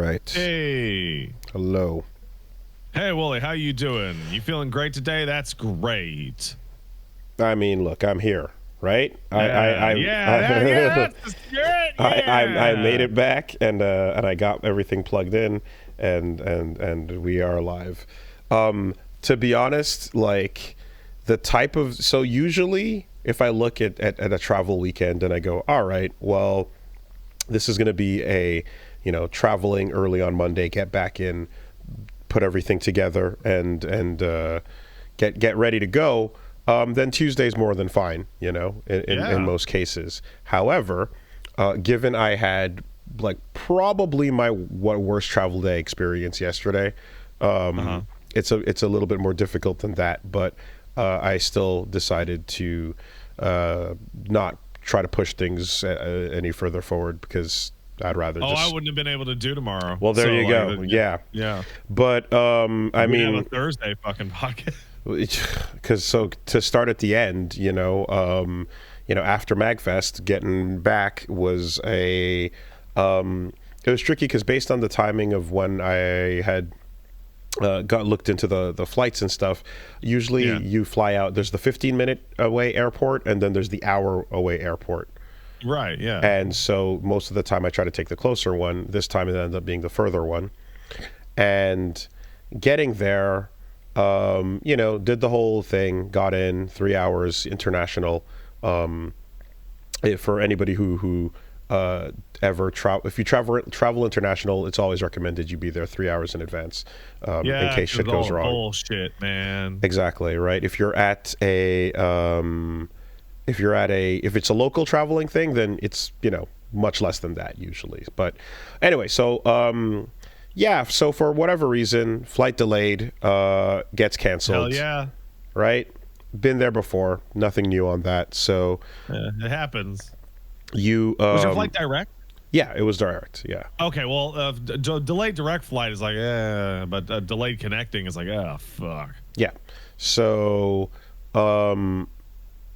right. Hey. Hello. Hey, Woolie, how you doing? You feeling great today? That's great. I mean, look, I'm here, right? That's the spirit. I made it back, and I got everything plugged in, and we are live. To be honest, like the type of usually if I look at a travel weekend and I go, all right, well, this is going to be a traveling early on Monday, get back in, put everything together, and get ready to go. Then Tuesday's more than fine, in most cases. However, given I had like probably my worst travel day experience yesterday, it's a little bit more difficult than that. But I still decided to not try to push things any further forward because I'd rather. I wouldn't have been able to do tomorrow. Well, there you go. Yeah. But I mean, have a Thursday fucking podcast. Because to start at the end, after Magfest, getting back was it was tricky because based on the timing of when I had looked into the flights and stuff, usually you fly out. There's the 15-minute away airport, and then there's the hour away airport. Right. Yeah. And so most of the time I try to take the closer one. This time it ended up being the further one, and getting there. Did the whole thing, got in 3 hours international. For anybody who ever travel, if you travel international, it's always recommended you be there 3 hours in advance, in case shit goes wrong. Bullshit, man. Exactly, right. If it's a local traveling thing, then it's much less than that usually. But anyway, so so for whatever reason, flight delayed, gets canceled. Hell yeah. Right? Been there before. Nothing new on that. So it happens. Was your flight direct? Yeah, it was direct. Yeah. Okay, well, delayed direct flight is like, but delayed connecting is like, fuck. Yeah. So,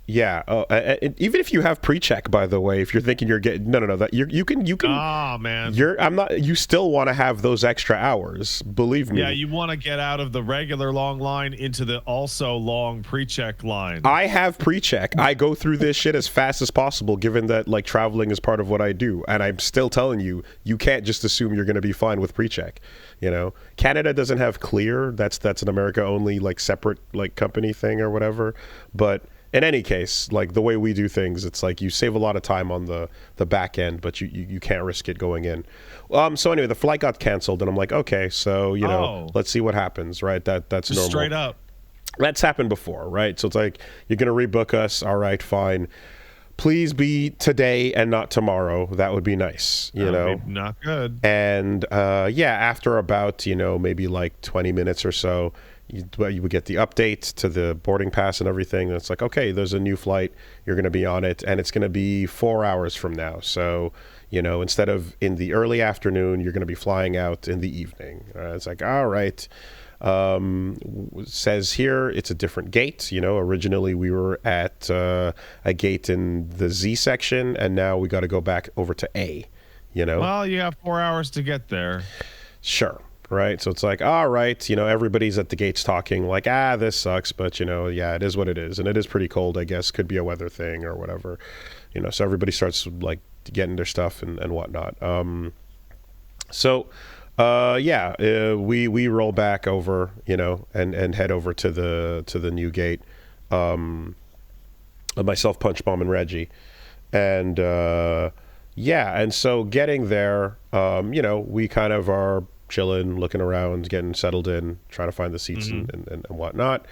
even if you have pre-check, by the way, if you're thinking you're getting that you can. Oh man, you still want to have those extra hours. Believe me. Yeah, you want to get out of the regular long line into the also long pre-check line. I have pre-check. I go through this shit as fast as possible, given that like traveling is part of what I do, and I'm still telling you, you can't just assume you're going to be fine with pre-check. Canada doesn't have Clair. That's an America only like separate like company thing or whatever, but. In any case, like the way we do things, it's like you save a lot of time on the back end, but you can't risk it going in. So anyway, the flight got canceled, and I'm like, okay, so let's see what happens, right? That's normal. Straight up. That's happened before, right? So it's like you're gonna rebook us, all right, fine. Please be today and not tomorrow. That would be nice, Not good. And after about maybe like 20 minutes or so. You would get the update to the boarding pass and everything. And it's like, okay, there's a new flight. You're going to be on it. And it's going to be 4 hours from now. So, instead of in the early afternoon, you're going to be flying out in the evening. It's like, all right. Says here it's a different gate. Originally we were at a gate in the Z section. And now we got to go back over to A, Well, you have 4 hours to get there. Sure. Right. So it's like, all right, everybody's at the gates talking like, this sucks. But, it is what it is. And it is pretty cold, I guess. Could be a weather thing or whatever. So everybody starts like getting their stuff and whatnot. We roll back over, and head over to the new gate. Myself, Punch Bomb, and Reggie. And and so getting there, we kind of are chilling, looking around, getting settled in, trying to find the seats and whatnot.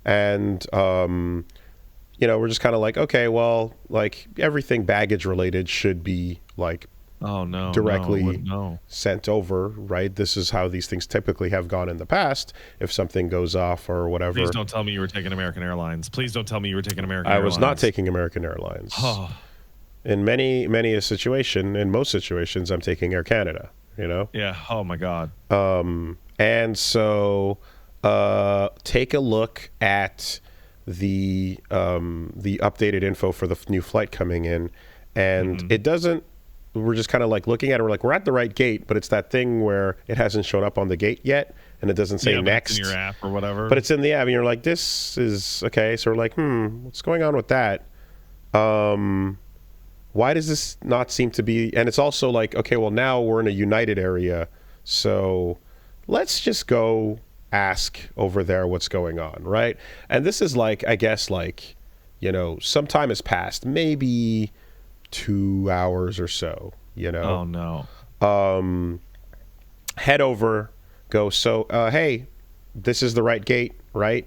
And, we're just kind of like, okay, well, like everything baggage related should be like directly sent over, right? This is how these things typically have gone in the past. If something goes off or whatever. Please don't tell me you were taking American Airlines. Please don't tell me you were taking American Airlines. I was not taking American Airlines. In many a situation, in most situations, I'm taking Air Canada. Yeah. Oh my God. And so take a look at the updated info for the new flight coming in, and it doesn't we're just kind of like looking at it. We're like, we're at the right gate, but it's that thing where it hasn't shown up on the gate yet, and it doesn't say next. It's in your app or whatever. But it's in the app, and you're like, this is okay. So we're like, what's going on with that? Why does this not seem to be? And it's also like, okay, well, now we're in a united area, so let's just go ask over there what's going on, right? And this is like, I guess, like, you know, some time has passed, maybe 2 hours or so, you know. Oh no. Head over, go, so hey, this is the right gate, right?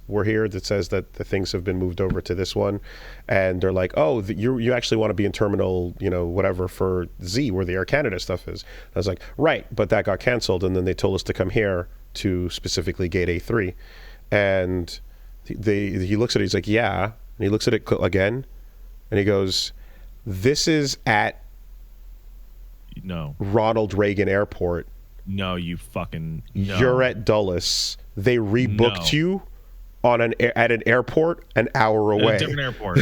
We're here. That says that the things have been moved over to this one. And they're like, oh, you actually want to be in terminal, you know, whatever, for Z, where the Air Canada stuff is. I was like, right, but that got canceled, and then they told us to come here to specifically gate A3. And he looks at it, he's like, yeah. And he looks at it again, and he goes, this is at Ronald Reagan Airport. No, you fucking... No. You're at Dulles. They rebooked you on at an airport an hour away. At a different airport.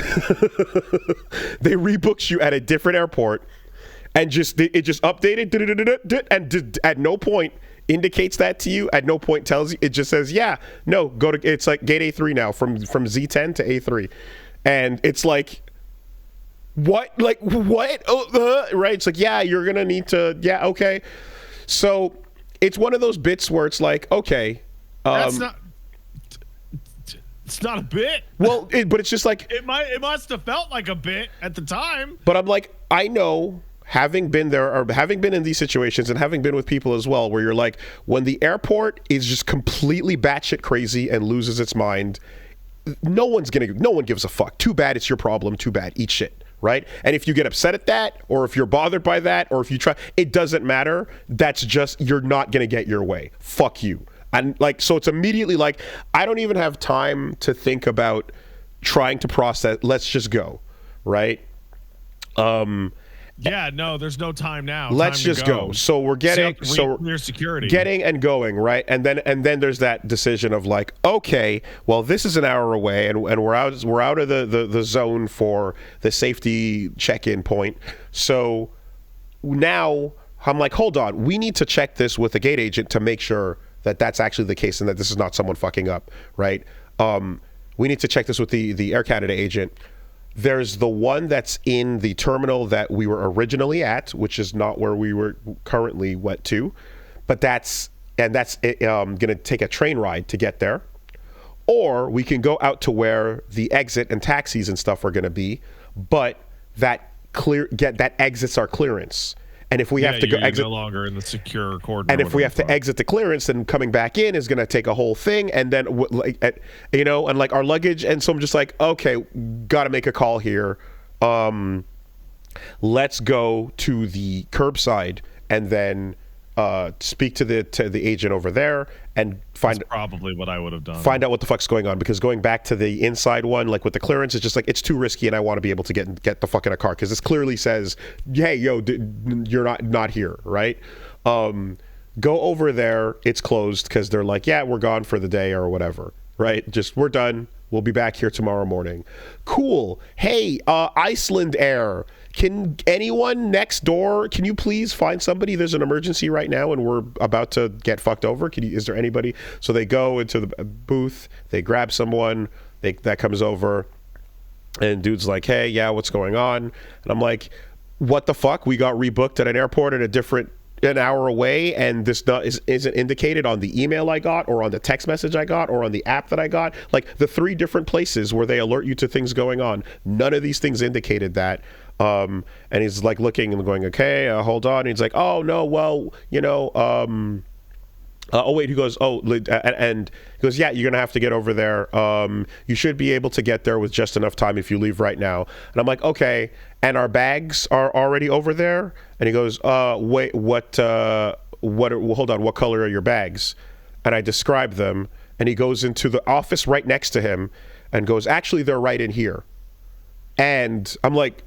They rebooked you at a different airport, and it just updated, and at no point indicates that to you. At no point tells you. It just says, yeah, no, go to... It's like gate A3 now, from Z10 to A3. And it's like... What? Like, what? Right? It's like, yeah, you're going to need to... Yeah, okay. So it's one of those bits where it's like, okay. That's not... It's not a bit. Well, but it's just like... It must have felt like a bit at the time. But I'm like, I know, having been there, or having been in these situations, and having been with people as well, where you're like, when the airport is just completely batshit crazy and loses its mind, no one gives a fuck. Too bad, it's your problem. Too bad. Eat shit. Right? And if you get upset at that, or if you're bothered by that, or if you try, it doesn't matter. That's just, you're not going to get your way. Fuck you. And like, so it's immediately like, I don't even have time to think about trying to process. Let's just go. Right? Yeah, no, there's no time now. Let's just go. So we're getting clear security. Getting and going, right? And then there's that decision of like, okay, well, this is an hour away, and we're out of the zone for the safety check-in point. So now I'm like, hold on, we need to check this with the gate agent to make sure that that's actually the case and that this is not someone fucking up, right? We need to check this with the Air Canada agent. There's the one that's in the terminal that we were originally at, which is not where we were currently went to, but that's going to take a train ride to get there. Or we can go out to where the exit and taxis and stuff are going to be, but that exits our clearance. And if we have to go exit, no longer in the secure corridor. And if we have to exit the clearance, then coming back in is going to take a whole thing. And then, and like our luggage. And so I'm just like, okay, got to make a call here. Let's go to the curbside and then speak to the agent over there and That's probably what I would have done. Find out what the fuck's going on, because going back to the inside one, like with the clearance, it's just like, it's too risky, and I want to be able to get the fuck in a car, because this clearly says, hey, yo, you're not here, right? Go over there, it's closed, because they're like, yeah, we're gone for the day or whatever, right? Just, we're done. We'll be back here tomorrow morning. Cool. Hey, Iceland Air. Can anyone next door, can you please find somebody? There's an emergency right now and we're about to get fucked over. Is there anybody? So they go into the booth, they grab someone, that comes over, and dude's like, hey, yeah, what's going on? And I'm like, what the fuck? We got rebooked at an airport at an hour away, and this isn't indicated on the email I got, or on the text message I got, or on the app that I got. Like the 3 different places where they alert you to things going on, none of these things indicated that. And he's like looking and going, okay, hold on. And he's like, oh no, well, oh wait, he goes, and he goes, yeah, you're gonna have to get over there. You should be able to get there with just enough time if you leave right now. And I'm like, okay, and our bags are already over there? And he goes, wait, what, hold on, what color are your bags? And I describe them, and he goes into the office right next to him and goes, actually, they're right in here. And I'm like,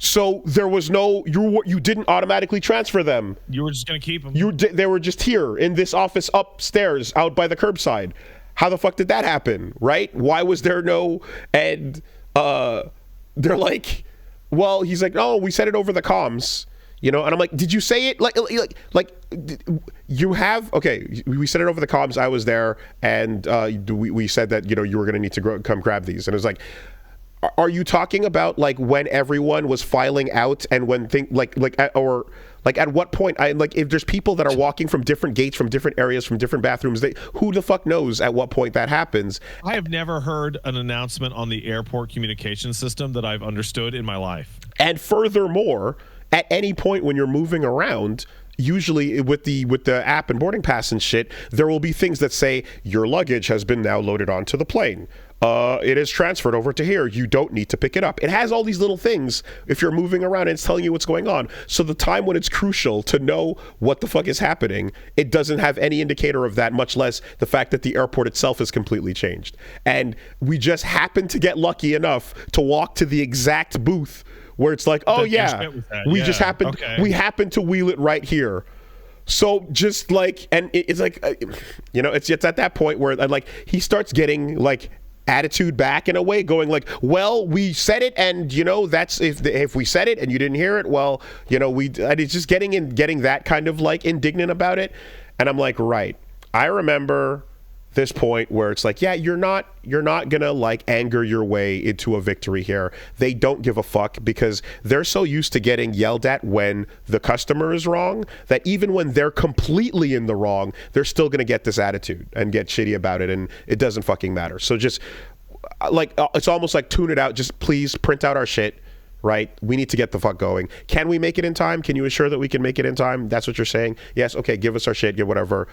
so there was you didn't automatically transfer them. You were just going to keep them. They were just here in this office upstairs out by the curbside. How the fuck did that happen, right? Why was there no... And they're like, well, he's like, oh, we sent it over the comms. You know, and I'm like, did you say it? You have, okay, we said it over the comms. I was there, and we said that, you know, you were going to need to come grab these. And it was like, are you talking about like when everyone was filing out and when at what point? If there's people that are walking from different gates, from different areas, from different bathrooms, who the fuck knows at what point that happens? I have never heard an announcement on the airport communication system that I've understood in my life. And furthermore, at any point when you're moving around, usually with the app and boarding pass and shit, there will be things that say your luggage has been now loaded onto the plane. It is transferred over to here. You don't need to pick it up. It has all these little things if you're moving around and it's telling you what's going on. So the time when it's crucial to know what the fuck is happening, it doesn't have any indicator of that, much less the fact that the airport itself is completely changed. And we just happened to get lucky enough to walk to the exact booth where it's like, oh yeah, we just happened, we happened to wheel it right here. So just like, and it's like, you know, it's at that point where like he starts getting like attitude back in a way, going like, well, we said it, and you know, that's if we said it and you didn't hear it, well, you know, and it's just getting that kind of like indignant about it. And I'm like, right, I remember this point where it's like, yeah, you're not gonna like anger your way into a victory here. They don't give a fuck because they're so used to getting yelled at when the customer is wrong that even when they're completely in the wrong, they're still gonna get this attitude and get shitty about it, and it doesn't fucking matter. So just like it's almost like tune it out. Just please print out our shit. Right? We need to get the fuck going. Can we make it in time? Can you assure that we can make it in time? That's what you're saying? Yes. Okay. Give us our shit. Give whatever.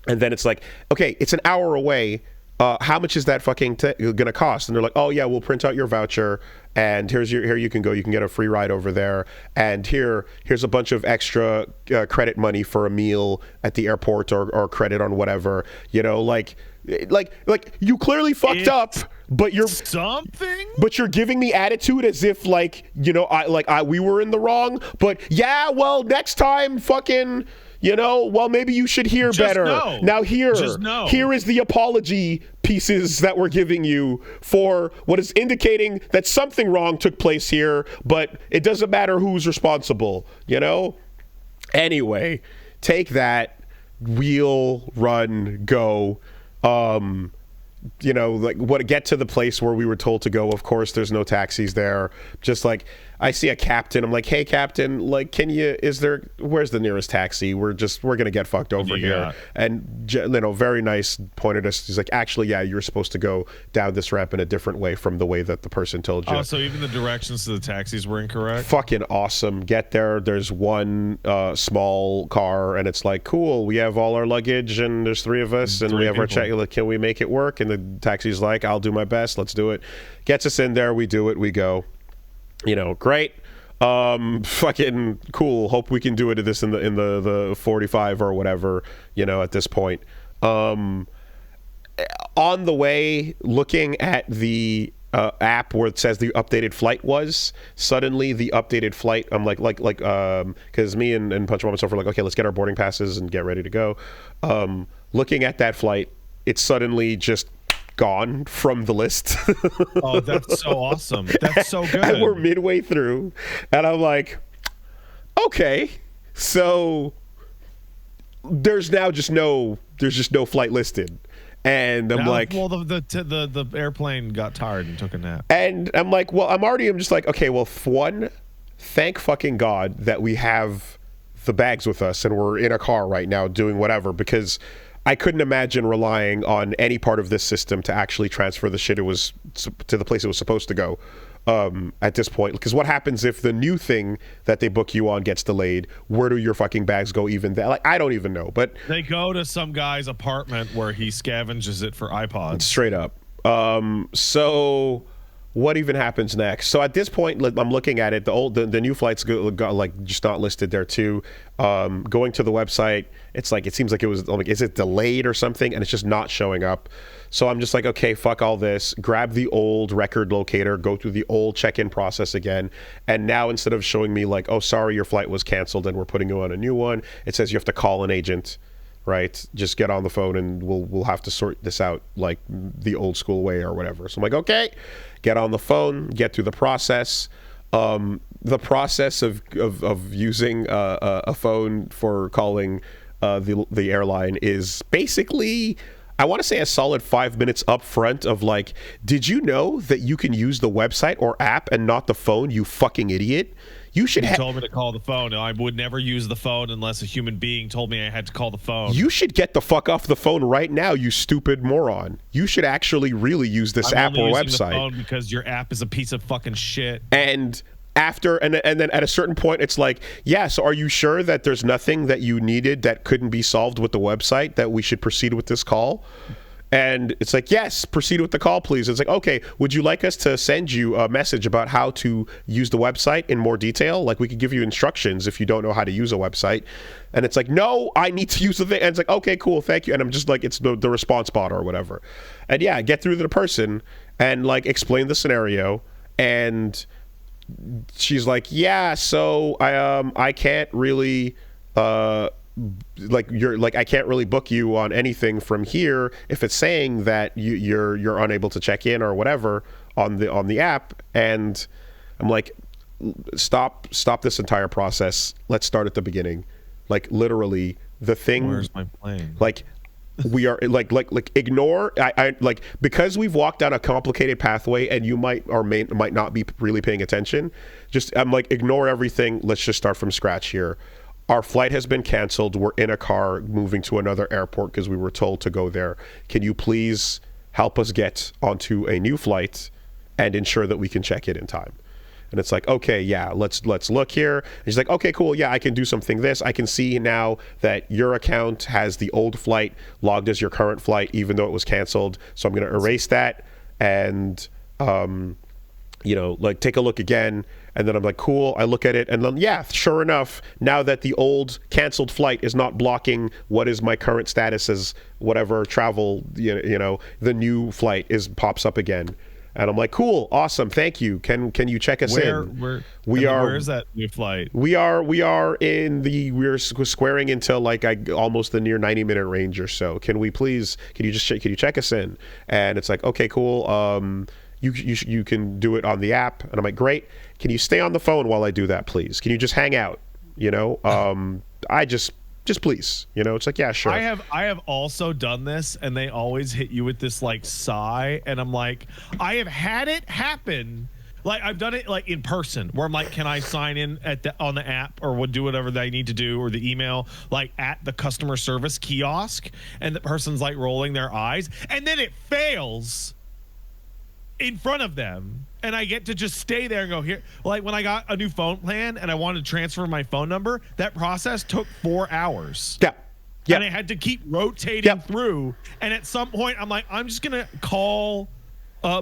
And then it's like, okay, it's an hour away. How much is that fucking gonna cost? And they're like, oh yeah, we'll print out your voucher, and here you can go. You can get a free ride over there, and here's a bunch of extra credit money for a meal at the airport, or credit on whatever. You know, like you clearly fucked up, but you're something. But you're giving me attitude as if like, you know, we were in the wrong. But yeah, well, next time, fucking. You know, well, maybe you should hear better. Now here is the apology pieces that we're giving you for what is indicating that something wrong took place here, but it doesn't matter who's responsible, you know? Anyway, take that, wheel, run, go. You know, like get to the place where we were told to go. Of course, there's no taxis there. Just like I see a captain. I'm like, hey, captain, like, where's the nearest taxi? We're going to get fucked over here. And, you know, very nice, pointed us. He's like, actually, yeah, you're supposed to go down this ramp in a different way from the way that the person told you. Oh, so even the directions to the taxis were incorrect? Fucking awesome. Get there. There's one small car, and it's like, cool, we have all our luggage, and there's three of us, and we have our check. Like, can we make it work? And the taxi's like, I'll do my best. Let's do it. Gets us in there. We do it. We go. You know, great. Fucking cool. Hope we can do it in the 45 or whatever, you know, at this point. On the way, looking at the app where it says the updated flight was, suddenly the updated flight, I'm like because me and Punch Mom and stuff were like, okay, let's get our boarding passes and get ready to go. Looking at that flight, it's suddenly just gone from the list. Oh, that's so awesome. That's so good. And we're midway through, and I'm like, okay, so there's just no flight listed. And I'm like, well, the airplane got tired and took a nap. And I'm like, well, I'm just like, okay, well, one, thank fucking God that we have the bags with us and we're in a car right now doing whatever, because I couldn't imagine relying on any part of this system to actually transfer the shit to the place it was supposed to go at this point. Because what happens if the new thing that they book you on gets delayed? Where do your fucking bags go even then? Like, I don't even know. But they go to some guy's apartment where he scavenges it for iPods. Straight up. So what even happens next? So at this point, I'm looking at it. The new flights got like just not listed there too. Going to the website, it's like, it seems like it was like, is it delayed or something? And it's just not showing up. So I'm just like, okay, fuck all this. Grab the old record locator, go through the old check-in process again. And now instead of showing me like, oh, sorry, your flight was canceled and we're putting you on a new one, it says you have to call an agent. Right, just get on the phone and we'll have to sort this out like the old school way or whatever. So I'm like, okay, get on the phone, get through the process. The process of using a phone for calling the airline is basically, I want to say, a solid 5 minutes up front of like, did you know that you can use the website or app and not the phone, you fucking idiot? You told me to call the phone. I would never use the phone unless a human being told me I had to call the phone. You should get the fuck off the phone right now, you stupid moron. You should actually really use this app or website. The phone because your app is a piece of fucking shit. And and then at a certain point, it's like, yeah, so are you sure that there's nothing that you needed that couldn't be solved with the website, that we should proceed with this call? And it's like, yes, proceed with the call, please. It's like, okay, would you like us to send you a message about how to use the website in more detail? Like, we could give you instructions if you don't know how to use a website. And it's like, no, I need to use the thing. And it's like, okay, cool, thank you. And I'm just like, it's the response bot or whatever. And yeah, get through to the person and like explain the scenario. And she's like, yeah, so I can't really I can't really book you on anything from here if it's saying that you're unable to check in or whatever on the app. And I'm like, stop this entire process. Let's start at the beginning. Like, literally, the thing. Where's my plane? Like, we are like ignore. I like, because we've walked down a complicated pathway and you might not be really paying attention. I'm like, ignore everything. Let's just start from scratch here. Our flight has been canceled. We're in a car moving to another airport because we were told to go there. Can you please help us get onto a new flight and ensure that we can check in time? And it's like, okay, yeah, let's look here. And she's like, okay, cool, yeah, I can do something this. I can see now that your account has the old flight logged as your current flight, even though it was canceled. So I'm going to erase that and, like, take a look again. And then I'm like, cool, I look at it, and then, yeah, sure enough, now that the old canceled flight is not blocking what is my current status as whatever travel, the new flight pops up again. And I'm like, cool, awesome, thank you. Can you check us in? Where is that new flight? We're squaring into like almost the near 90-minute range or so. Can you check us in? And it's like, okay, cool. You can do it on the app. And I'm like, great. Can you stay on the phone while I do that, please? Can you just hang out? Just please. It's like, yeah, sure. I have also done this, and they always hit you with this like sigh, and I'm like, I have had it happen. Like, I've done it like in person, where I'm like, can I sign in on the app, or would do whatever they need to do, or the email, like at the customer service kiosk, and the person's like rolling their eyes, and then it fails in front of them, and I get to just stay there and go here. Like, when I got a new phone plan and I wanted to transfer my phone number, that process took 4 hours. Yeah. And I had to keep rotating through. And at some point, I'm like, I'm just going to call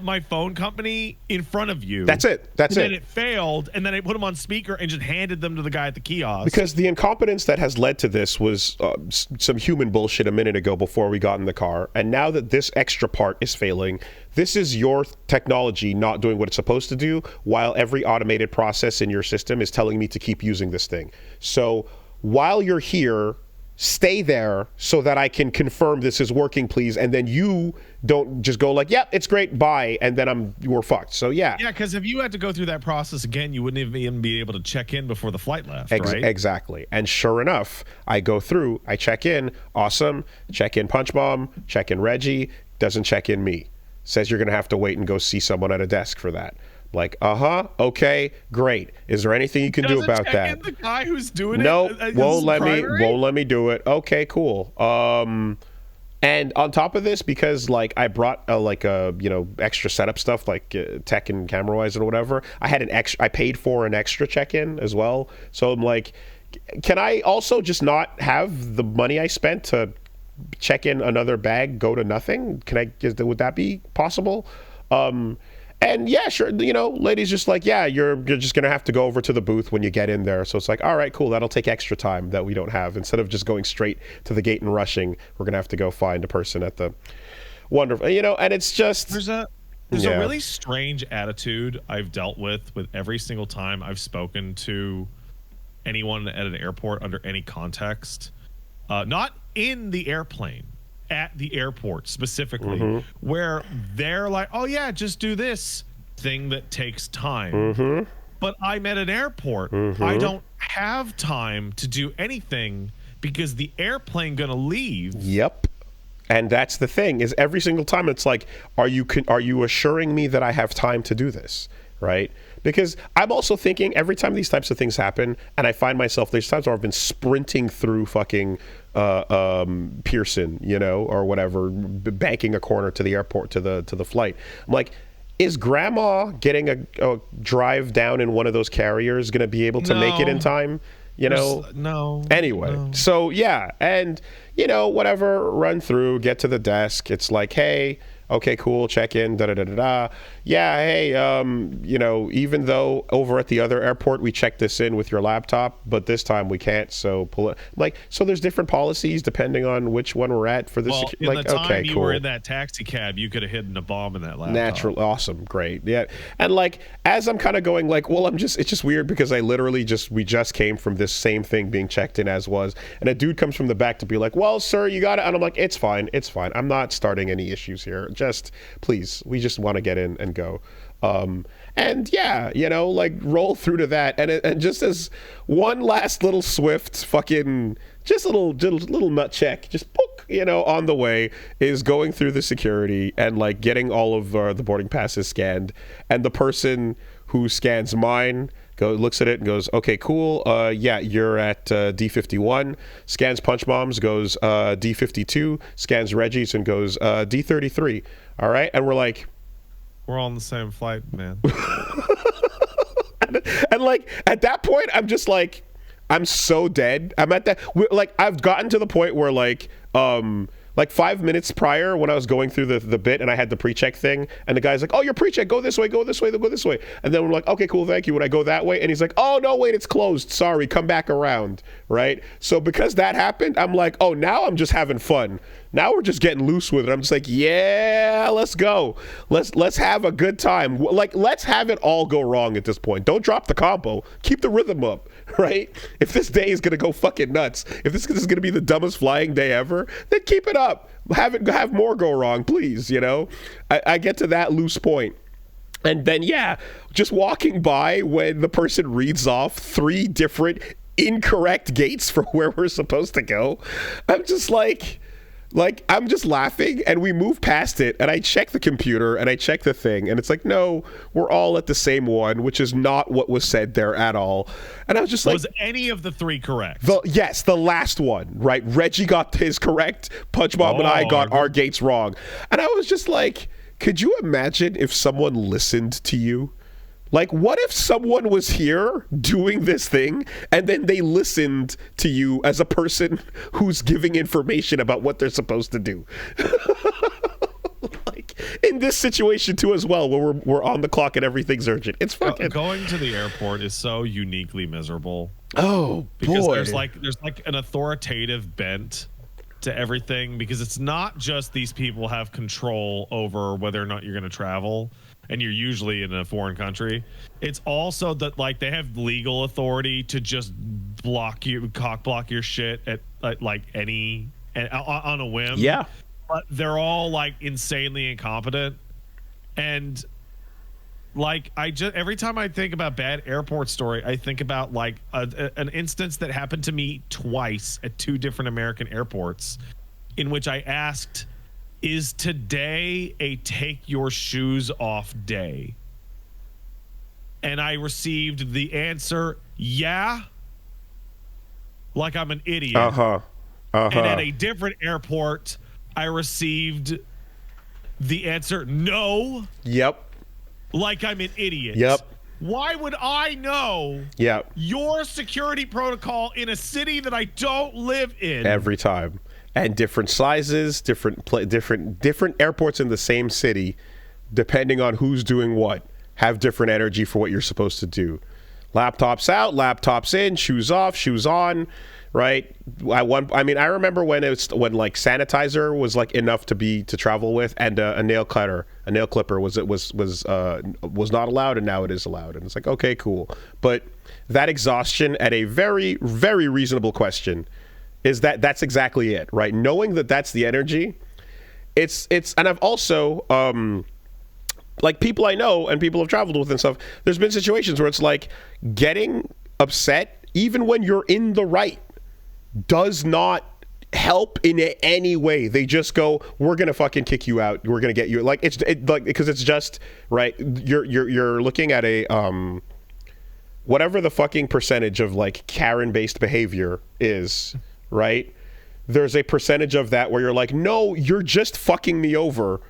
my phone company in front of you. That's it. And then it failed, and then I put them on speaker and just handed them to the guy at the kiosk. Because the incompetence that has led to this was some human bullshit a minute ago before we got in the car. And now that this extra part is failing, this is your technology not doing what it's supposed to do, while every automated process in your system is telling me to keep using this thing. So while you're here, stay there so that I can confirm this is working, please. And then you don't just go like, yep, it's great, bye, and then we're fucked. So yeah. Yeah, because if you had to go through that process again, you wouldn't even be able to check in before the flight left, right? Exactly. And sure enough, I go through, I check in, awesome, check in Punch Bomb, check in Reggie, doesn't check in me. Says you're going to have to wait and go see someone at a desk for that. Like, okay, great. Is there anything you can do about that? The guy who's doing it won't let me do it. Okay, cool. And on top of this, because like I brought extra setup stuff like tech and camera wise and whatever, I paid for an extra check-in as well. So I'm like, can I also just not have the money I spent to check in another bag go to nothing? Would that be possible? And yeah, sure, lady's just like, yeah, you're just going to have to go over to the booth when you get in there. So it's like, all right, cool, that'll take extra time that we don't have. Instead of just going straight to the gate and rushing, we're going to have to go find a person at the wonderful, and it's just... There's a really strange attitude I've dealt with every single time I've spoken to anyone at an airport under any context. Not in the airplane. At the airport specifically, where they're like, oh yeah, just do this thing that takes time. But I'm at an airport. I don't have time to do anything because the airplane gonna leave. Yep. And that's the thing, is every single time it's like, are you assuring me that I have time to do this, right? Because I'm also thinking every time these types of things happen, and I find myself, there's times where I've been sprinting through fucking Pearson, you know, or whatever, banking a corner to the airport, to the flight. I'm like, is grandma getting a drive down in one of those carriers going to be able to make it in time? You know? No. Anyway, no. So yeah, and you know, whatever, run through, get to the desk. It's like, hey, okay, cool, check in, da-da-da-da-da. Yeah, hey, you know, even though over at the other airport we checked this in with your laptop, but this time we can't, so pull it. Like, so there's different policies depending on which one we're at for this. Well, in like, the time okay, you cool. were in that taxi cab, you could have hidden a bomb in that laptop. Natural, awesome, great, yeah. And like, as I'm kind of going, like, well, it's just weird because I literally we just came from this same thing being checked in as was, and a dude comes from the back to be like, well, sir, you got it, and I'm like, it's fine. I'm not starting any issues here. Just please, we just want to get in and go. And yeah, you know, like roll through to that, and just as one last little swift fucking, just a little nut check, just book, you know, on the way is going through the security and like getting all of the boarding passes scanned, and the person who scans mine looks at it and goes, okay, cool, yeah, you're at D51, scans Punch Mom's, goes D52, scans Reggie's and goes D33. All right, and we're like, we're all on the same flight, man. and like at that point, I'm just like, I'm so dead. I'm at that, like, I've gotten to the point where like 5 minutes prior, when I was going through the bit and I had the pre-check thing, and the guy's like, oh, your pre-check, go this way, go this way, go this way. And then we're like, okay, cool, thank you. When I go that way, and he's like, oh, no, wait, it's closed. Sorry, come back around, right? So because that happened, I'm like, oh, now I'm just having fun. Now we're just getting loose with it. I'm just like, yeah, let's go. Let's have a good time. Like, let's have it all go wrong at this point. Don't drop the combo. Keep the rhythm up, right? If this day is going to go fucking nuts, if this is going to be the dumbest flying day ever, then keep it up. Have more go wrong, please, you know? I get to that loose point. And then, yeah, just walking by when the person reads off 3 different incorrect gates for where we're supposed to go, I'm just like I'm just laughing, and we move past it, and I check the computer and I check the thing, and it's like, no, we're all at the same one, which is not what was said there at all. And I was just like, was any of the 3 correct? Yes, the last one, right? Reggie got his correct, Punch Mom and I got our gates wrong. And I was just like, could you imagine if someone listened to you? Like, what if someone was here doing this thing and then they listened to you as a person who's giving information about what they're supposed to do? Like, in this situation too as well, where we're on the clock and everything's urgent. It's fucking... Going to the airport is so uniquely miserable. Oh, because boy. There's like an authoritative bent to everything, because it's not just these people have control over whether or not you're going to travel, and you're usually in a foreign country. It's also that like they have legal authority to just cock block your shit at like any on a whim. Yeah, but they're all like insanely incompetent. And like every time I think about bad airport story, I think about like an instance that happened to me twice at 2 different American airports, in which I asked, is today a take your shoes off day? And I received the answer, yeah, like I'm an idiot. And at a different airport, I received the answer, no. Yep. Like I'm an idiot. Yep. Why would I know your security protocol in a city that I don't live in? Every time. And different sizes, different airports in the same city, depending on who's doing what, have different energy for what you're supposed to do. Laptops out, laptops in, shoes off, shoes on, right? I remember when like sanitizer was like enough to travel with, and a nail clipper was not allowed, and now it is allowed, and it's like, okay, cool. But that exhaustion at a very, very reasonable question is that's exactly it, right? Knowing that that's the energy, it's and I've also like people I know and people have traveled with and stuff, there's been situations where it's like getting upset even when you're in the right does not help in any way. They just go, we're gonna fucking kick you out, we're gonna get you, like like because it's just right, you're looking at a whatever the fucking percentage of like Karen based behavior is, right? There's a percentage of that where you're like, no, you're just fucking me over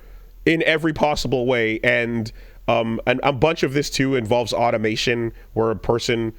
in every possible way. And a bunch of this too involves automation where a person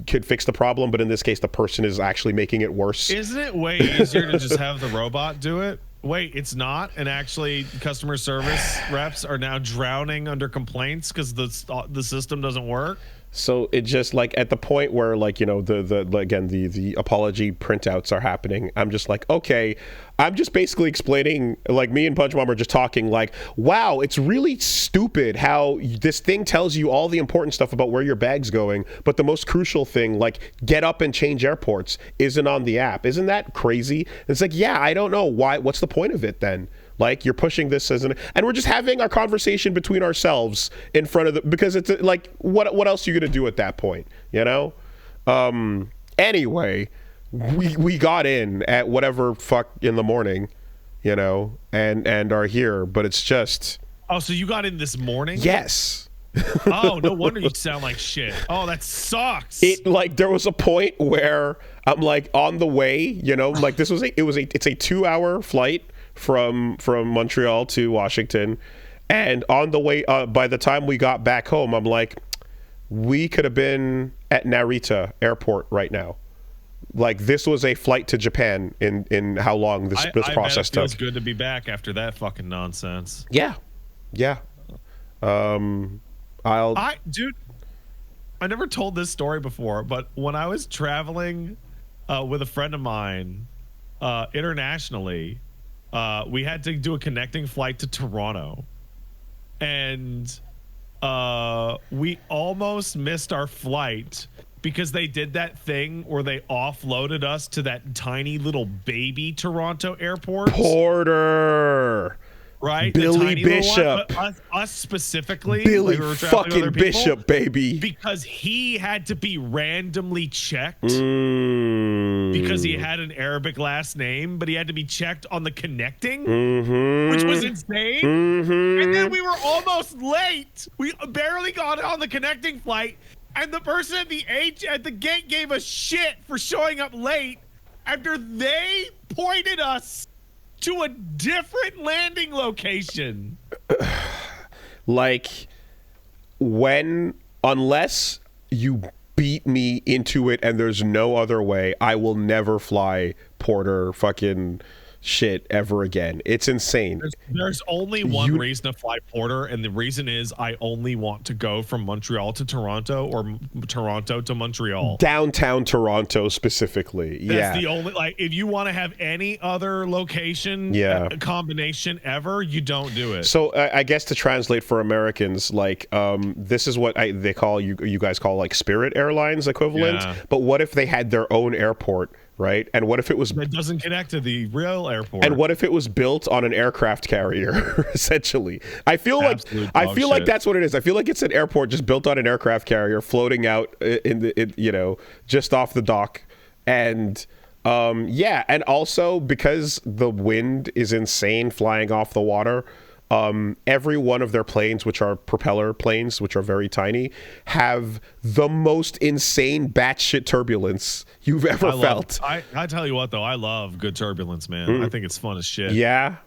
could fix the problem, but in this case the person is actually making it worse. Isn't it way easier to just have the robot do it? Wait, it's not, and actually customer service reps are now drowning under complaints because the system doesn't work. So it just like at the point where like, you know, the apology printouts are happening, I'm just like, okay, I'm just basically explaining, like me and Punch Mom are just talking like, wow, it's really stupid how this thing tells you all the important stuff about where your bag's going, but the most crucial thing, like get up and change airports, isn't on the app. Isn't that crazy? And it's like, yeah, I don't know why, what's the point of it then? Like you're pushing this as and we're just having our conversation between ourselves in front of because it's like, what else are you gonna do at that point, you know? Anyway, we got in at whatever fuck in the morning, you know, and are here, but it's just. Oh, so you got in this morning? Yes. Oh, no wonder you sound like shit. Oh, that sucks. It like there was a point where I'm like on the way, you know, like it's a 2-hour flight from Montreal to Washington, and on the way by the time we got back home, I'm like, we could have been at Narita airport right now. Like this was a flight to Japan in how long this process took. It feels good to be back after that fucking nonsense. Yeah. Dude, I never told this story before, but when I was traveling with a friend of mine internationally, we had to do a connecting flight to Toronto, and we almost missed our flight because they did that thing where they offloaded us to that tiny little baby Toronto airport. Porter. Right? Billy Bishop. Us specifically. Billy like we fucking Bishop, baby. Because he had to be randomly checked. Mm. Because he had an Arabic last name, but he had to be checked on the connecting, which was insane. And then we were almost late. We barely got on the connecting flight, and the person at the gate gave us shit for showing up late after they pointed us to a different landing location. Like, unless you beat me into it and there's no other way, I will never fly Porter fucking shit ever again. It's insane. There's only one reason to fly Porter, and the reason is I only want to go from Montreal to Toronto or Toronto to Montreal. Downtown Toronto specifically. That's the only, like, if you want to have any other location combination ever, you don't do it. So I guess to translate for Americans, like this is what they call you guys call like Spirit Airlines equivalent. Yeah. But what if they had their own airport? Right, and what if it was that doesn't connect to the real airport? And what if it was built on an aircraft carrier? Essentially, I feel like that's what it is. I feel like it's an airport just built on an aircraft carrier, floating out just off the dock, and and also because the wind is insane flying off the water. Every one of their planes, which are propeller planes, which are very tiny, have the most insane batshit turbulence you've ever felt. I tell you what, though, I love good turbulence, man. I think it's fun as shit. Yeah,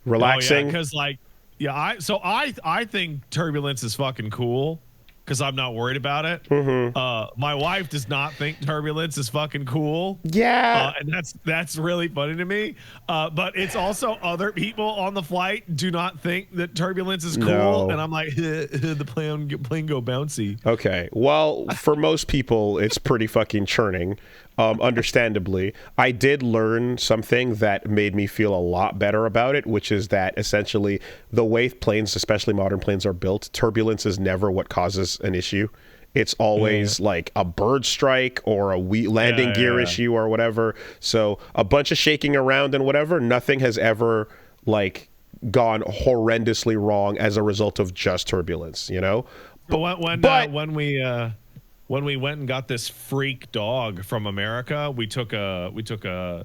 relaxing. Because I think turbulence is fucking cool. Because I'm not worried about it. My wife does not think turbulence is fucking cool. Yeah, and that's really funny to me. But it's also other people on the flight do not think that turbulence is cool, no. And I'm like, the plane go bouncy. Okay, well, for most people, it's pretty fucking churning. Understandably, I did learn something that made me feel a lot better about it, which is that essentially the way planes, especially modern planes, are built, turbulence is never what causes an issue. It's always like a bird strike or a landing gear issue or whatever. So a bunch of shaking around and whatever, nothing has ever like gone horrendously wrong as a result of just turbulence, you know? But when we went and got this freak dog from America, we took a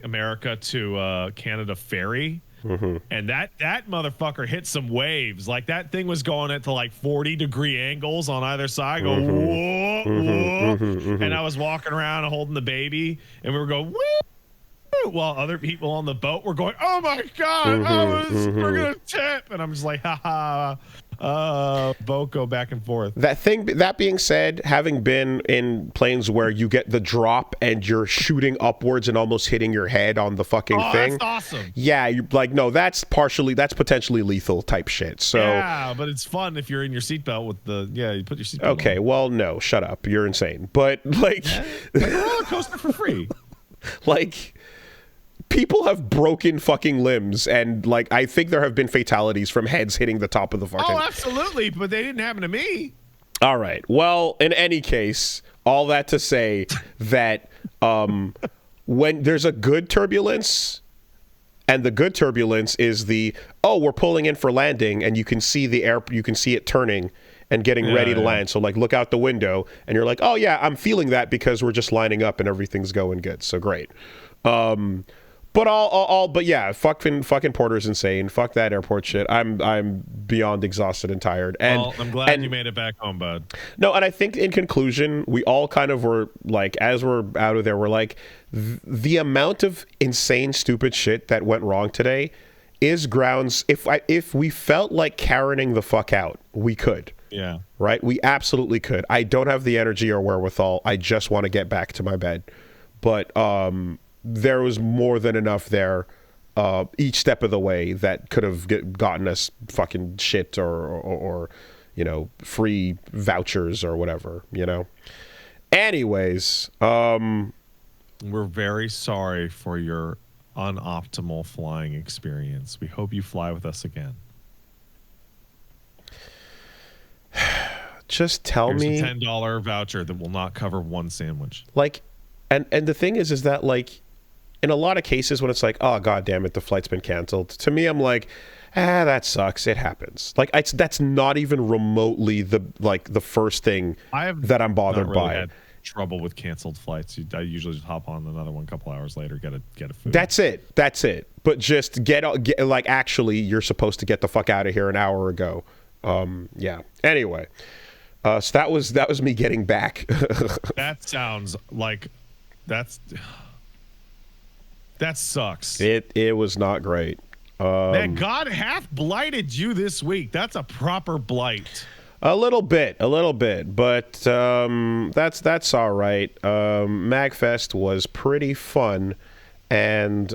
America to Canada ferry. And that motherfucker hit some waves. Like, that thing was going at to like 40-degree angles on either side. Go whoa, whoa. And I was walking around holding the baby, and we were going woo, while other people on the boat were going, oh my god, we're gonna tip. And I'm just like, haha. Boat go back and forth. That being said, having been in planes where you get the drop and you're shooting upwards and almost hitting your head on the fucking thing. That's awesome. Yeah, you're like, no, that's potentially lethal type shit. So yeah, but it's fun if you're in your seatbelt with you put your seatbelt on. Okay, well, no, shut up. You're insane. But like, like a roller coaster for free. Like, people have broken fucking limbs, and like, I think there have been fatalities from heads hitting the top of the fucking. Oh, absolutely, but they didn't happen to me. All right. Well, in any case, all that to say that when there's a good turbulence, and the good turbulence is we're pulling in for landing, and you can see you can see it turning and getting ready to land. So like, look out the window, and you're like, oh yeah, I'm feeling that because we're just lining up and everything's going good. So great. But yeah, fucking Porter's insane. Fuck that airport shit. I'm beyond exhausted and tired. And well, I'm glad you made it back home, bud. No, and I think in conclusion, we all kind of were like, as we're out of there, we're like, the amount of insane, stupid shit that went wrong today is grounds. If we felt like Karening the fuck out, we could. Yeah. Right? We absolutely could. I don't have the energy or wherewithal. I just want to get back to my bed. But there was more than enough there each step of the way that could have gotten us fucking shit or you know, free vouchers or whatever, you know. Anyways, we're very sorry for your unoptimal flying experience. We hope you fly with us again. Just tell me a $10 voucher that will not cover one sandwich. Like, and the thing is that like, in a lot of cases when it's like, oh god damn it, the flight's been canceled, to me I'm like, that sucks, it happens. Like, that's not even remotely the first thing that I'm bothered by. Had trouble with canceled flights. I usually just hop on another one a couple hours later, get a food. That's it. But just get like, actually, you're supposed to get the fuck out of here an hour ago. Yeah. Anyway, so that was me getting back. That sounds like that sucks. It was not great. Man, God hath blighted you this week. That's a proper blight. A little bit, but that's all right. Magfest was pretty fun, and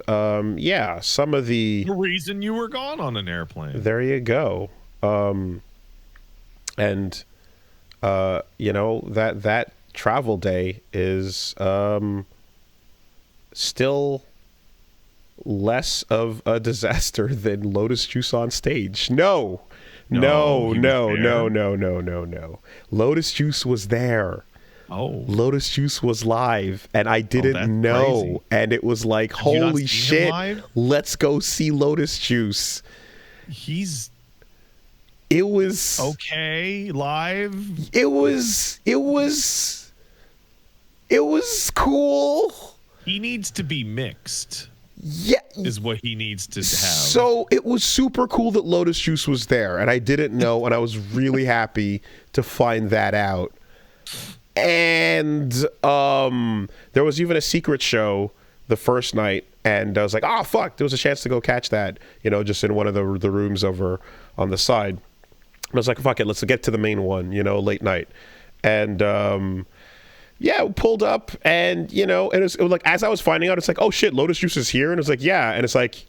yeah, some of the reason you were gone on an airplane. There you go. And you know, that travel day is still less of a disaster than Lotus Juice on stage. No. Lotus Juice was there. Oh. Lotus Juice was live, and I didn't know. Crazy. And it was like, holy shit, let's go see Lotus Juice. It was okay live. It was cool. He needs to be mixed. Yeah, is what he needs to have. So it was super cool that Lotus Juice was there, and I didn't know, and I was really happy to find that out. And there was even a secret show the first night, and I was like, oh fuck, there was a chance to go catch that, you know, just in one of the rooms over on the side. And I was like, fuck it, let's get to the main one, you know, late night. And yeah, pulled up, and you know, and it was like, as I was finding out, it's like, oh shit, Lotus Juice is here, and it's like, yeah, and it's like,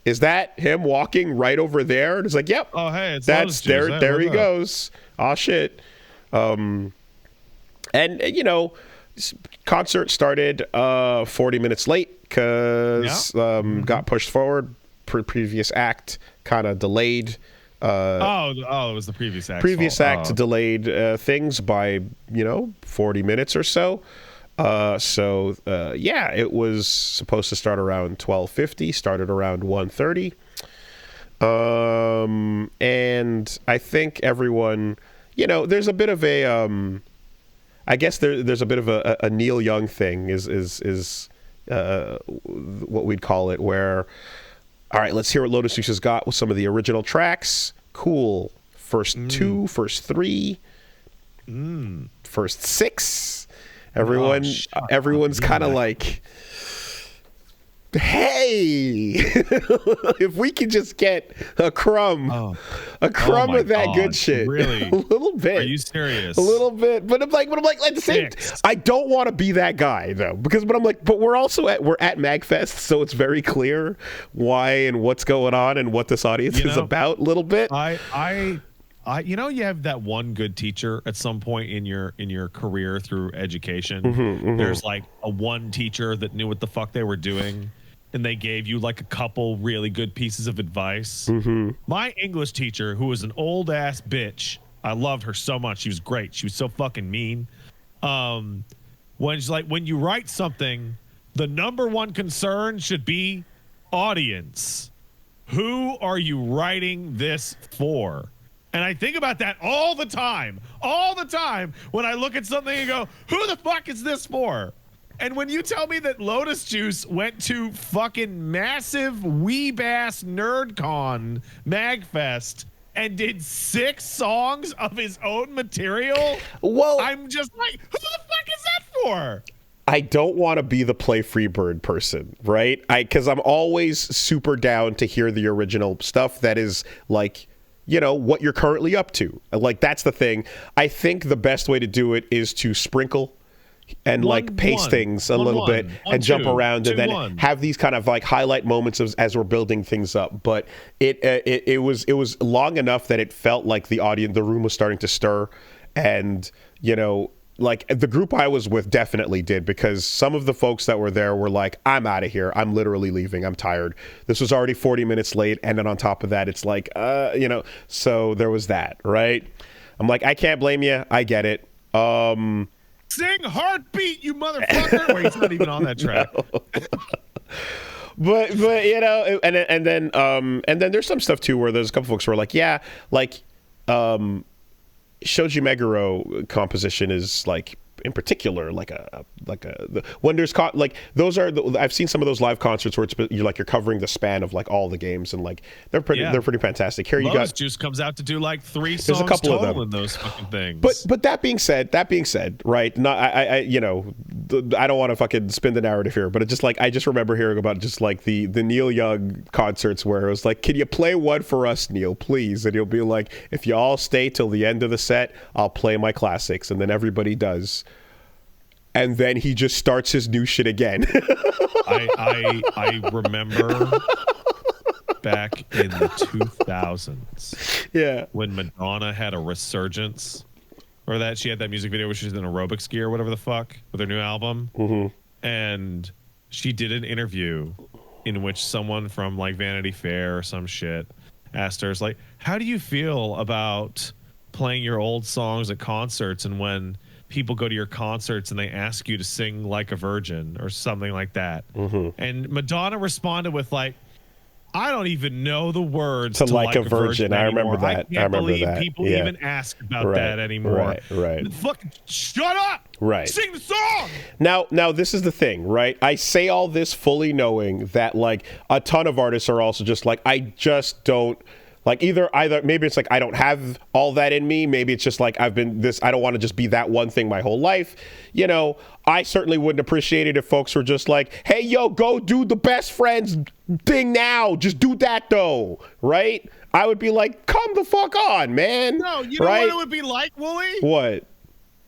is that him walking right over there? And it's like, yep, oh hey, it's that's there. There he goes. Oh shit. And you know, concert started 40 minutes late because got pushed forward. Previous act kind of delayed. It was the previous act. Delayed things by 40 minutes or so. Yeah, it was supposed to start around 12:50. Started around 1:30. And I think everyone, you know, there's a bit of a, I guess there's a bit of a Neil Young thing is what we'd call it, where, all right, let's hear what Lotus Juice has got with some of the original tracks. Cool. First two, first three, first six. Everyone's kind of like, hey, if we could just get a crumb of that good shit. Really? A little bit. Are you serious? A little bit. But I'm like at the same, I don't want to be that guy though, but we're at Magfest, so it's very clear why and what's going on and what this audience is about a little bit. You know, you have that one good teacher at some point in your career through education. There's like a one teacher that knew what the fuck they were doing, and they gave you like a couple really good pieces of advice. My English teacher, who was an old ass bitch, I loved her so much. She was great. She was so fucking mean. When she's like, when you write something, the number one concern should be audience. Who are you writing this for? And I think about that all the time when I look at something and go, who the fuck is this for? And when you tell me that Lotus Juice went to fucking massive weeb-ass NerdCon Magfest and did 6 songs of his own material, well, I'm just like, who the fuck is that for? I don't want to be the play Freebird person, right? Because I'm always super down to hear the original stuff that is like, you know, what you're currently up to. Like, that's the thing. I think the best way to do it is to sprinkle and paste things a little bit and jump around and then have these kind of like highlight moments as we're building things up. But it was long enough that it felt like the room was starting to stir. And, you know, like the group I was with definitely did, because some of the folks that were there were like, I'm out of here. I'm literally leaving. I'm tired. This was already 40 minutes late. And then on top of that, it's like, you know, so there was that, right? I'm like, I can't blame you. I get it. Sing Heartbeat, you motherfucker. Wait, he's not even on that track. But you know, and then there's some stuff too where there's a couple folks who are like, yeah, like Shoji Meguro composition is like, in particular, like when there's those are I've seen some of those live concerts where you're covering the span of like all the games, and like they're pretty fantastic. Here you got Juice comes out to do like 3 songs a couple total of them in those fucking things. But that being said, right? Not I you know, I don't want to fucking spin the narrative here, but it's just like I just remember hearing about just like the Neil Young concerts where it was like, can you play one for us, Neil, please? And he'll be like, if you all stay till the end of the set, I'll play my classics, and then everybody does. And then he just starts his new shit again. I remember back in the 2000s, when Madonna had a resurgence, or that she had that music video where she was in aerobics gear, whatever the fuck, with her new album, and she did an interview in which someone from like Vanity Fair or some shit asked her, it's like, how do you feel about playing your old songs at concerts, and when people go to your concerts and they ask you to sing Like a Virgin or something like that? And Madonna responded with like, I don't even know the words to Like a Virgin. I remember that. I can't believe people even ask about that anymore. Right. Fucking shut up. Right. Sing the song. Now this is the thing, right? I say all this fully knowing that like a ton of artists are also just like, I just don't like either maybe it's like I don't have all that in me. Maybe it's just like I don't want to just be that one thing my whole life. You know, I certainly wouldn't appreciate it if folks were just like, hey, yo, go do the best friends thing now. Just do that though, right? I would be like, come the fuck on, man. No, you know what it would be like, Woolie? What?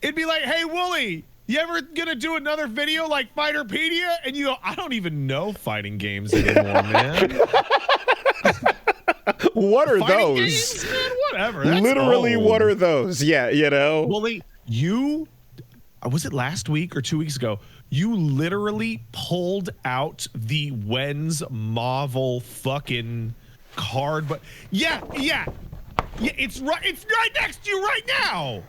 It'd be like, hey, Woolie, you ever gonna do another video like Fighterpedia? And you go, I don't even know fighting games anymore, man. What are fighting those? Games, man? Whatever. That's literally old. What are those? Yeah, you know. Woolie, was it last week or 2 weeks ago? You literally pulled out the Wens Marvel fucking card, but yeah, it's right next to you right now.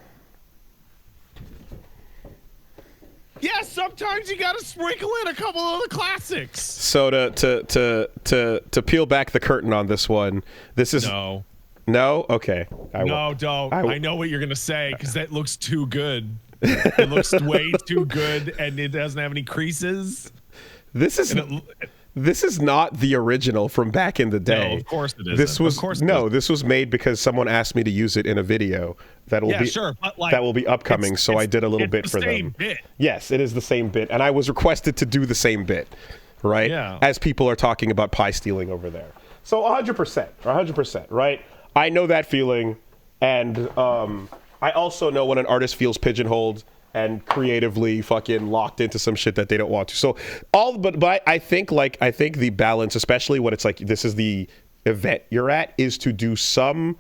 Yeah, sometimes you gotta sprinkle in a couple of the classics. So to peel back the curtain on this one, this is no, okay. Don't. I know what you're gonna say because that looks too good. It looks way too good, and it doesn't have any creases. This is not the original from back in the day. No, of course it is. This was made because someone asked me to use it in a video that will be upcoming. So I did a little bit for them. Same bit. Yes, it is the same bit, and I was requested to do the same bit, right? Yeah. As people are talking about pie stealing over there. So 100%, right? I know that feeling, and I also know when an artist feels pigeonholed and creatively fucking locked into some shit that they don't want to. So but I think the balance, especially when it's like this is the event you're at, is to do some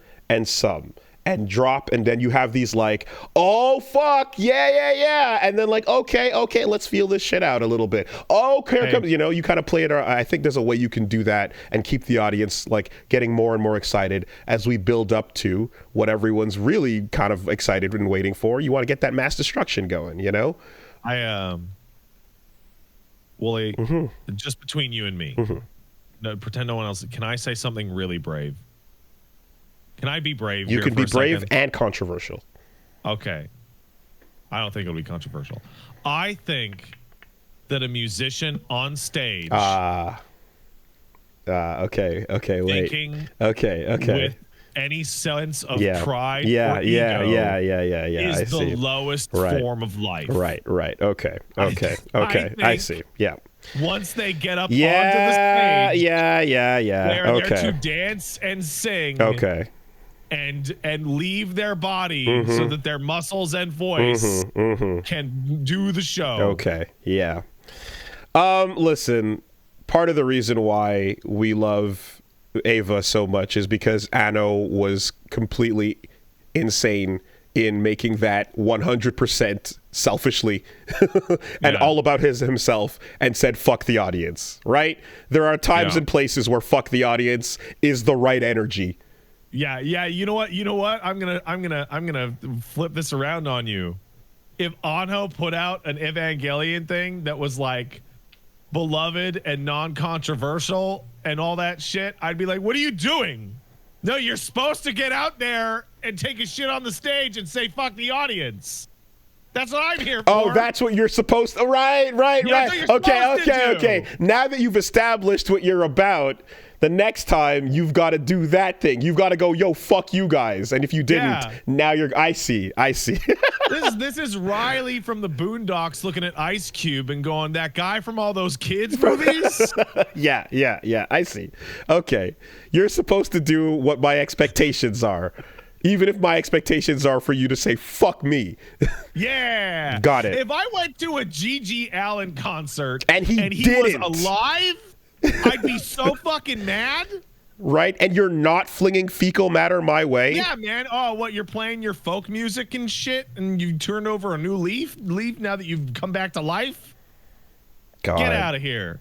and drop, and then you have these like, oh fuck, yeah, and then like, okay, let's feel this shit out a little bit. Oh, here comes, you kind of play it. I think there's a way you can do that and keep the audience like getting more and more excited as we build up to what everyone's really kind of excited and waiting for. You want to get that mass destruction going, Woolie, just between you and me, no, pretend no one else. Can I say something really brave? Can I be brave? You can be brave and controversial. Okay. I don't think it'll be controversial. I think that a musician on stage. Okay, wait. Okay. With any sense of pride or ego is the lowest form of life. Right. Okay. I see. Yeah. Once they get up onto the stage. They're there to dance and sing. Okay. And leave their body so that their muscles and voice can do the show. Okay. Yeah. Listen, part of the reason why we love Ava so much is because Anno was completely insane in making that 100% selfishly and all about himself, and said fuck the audience, right? There are times and places where fuck the audience is the right energy. Yeah. You know what? I'm gonna flip this around on you. If Anno put out an Evangelion thing that was like beloved and non-controversial and all that shit, I'd be like, what are you doing? No, you're supposed to get out there and take a shit on the stage and say fuck the audience. That's what I'm here for. Oh, that's what you're supposed to. Right. Okay. Now that you've established what you're about, the next time you've got to do that thing. You've got to go, yo, fuck you guys. And if you didn't, now you're. I see. This is Riley from the Boondocks looking at Ice Cube and going, that guy from all those kids movies. Yeah. I see. Okay, you're supposed to do what my expectations are. Even if my expectations are for you to say, fuck me. Yeah. Got it. If I went to a G.G. Allen concert and he was alive, I'd be so fucking mad. Right? And you're not flinging fecal matter my way? Yeah, man. Oh, what, you're playing your folk music and shit and you turned over a new leaf now that you've come back to life? God. Get out of here.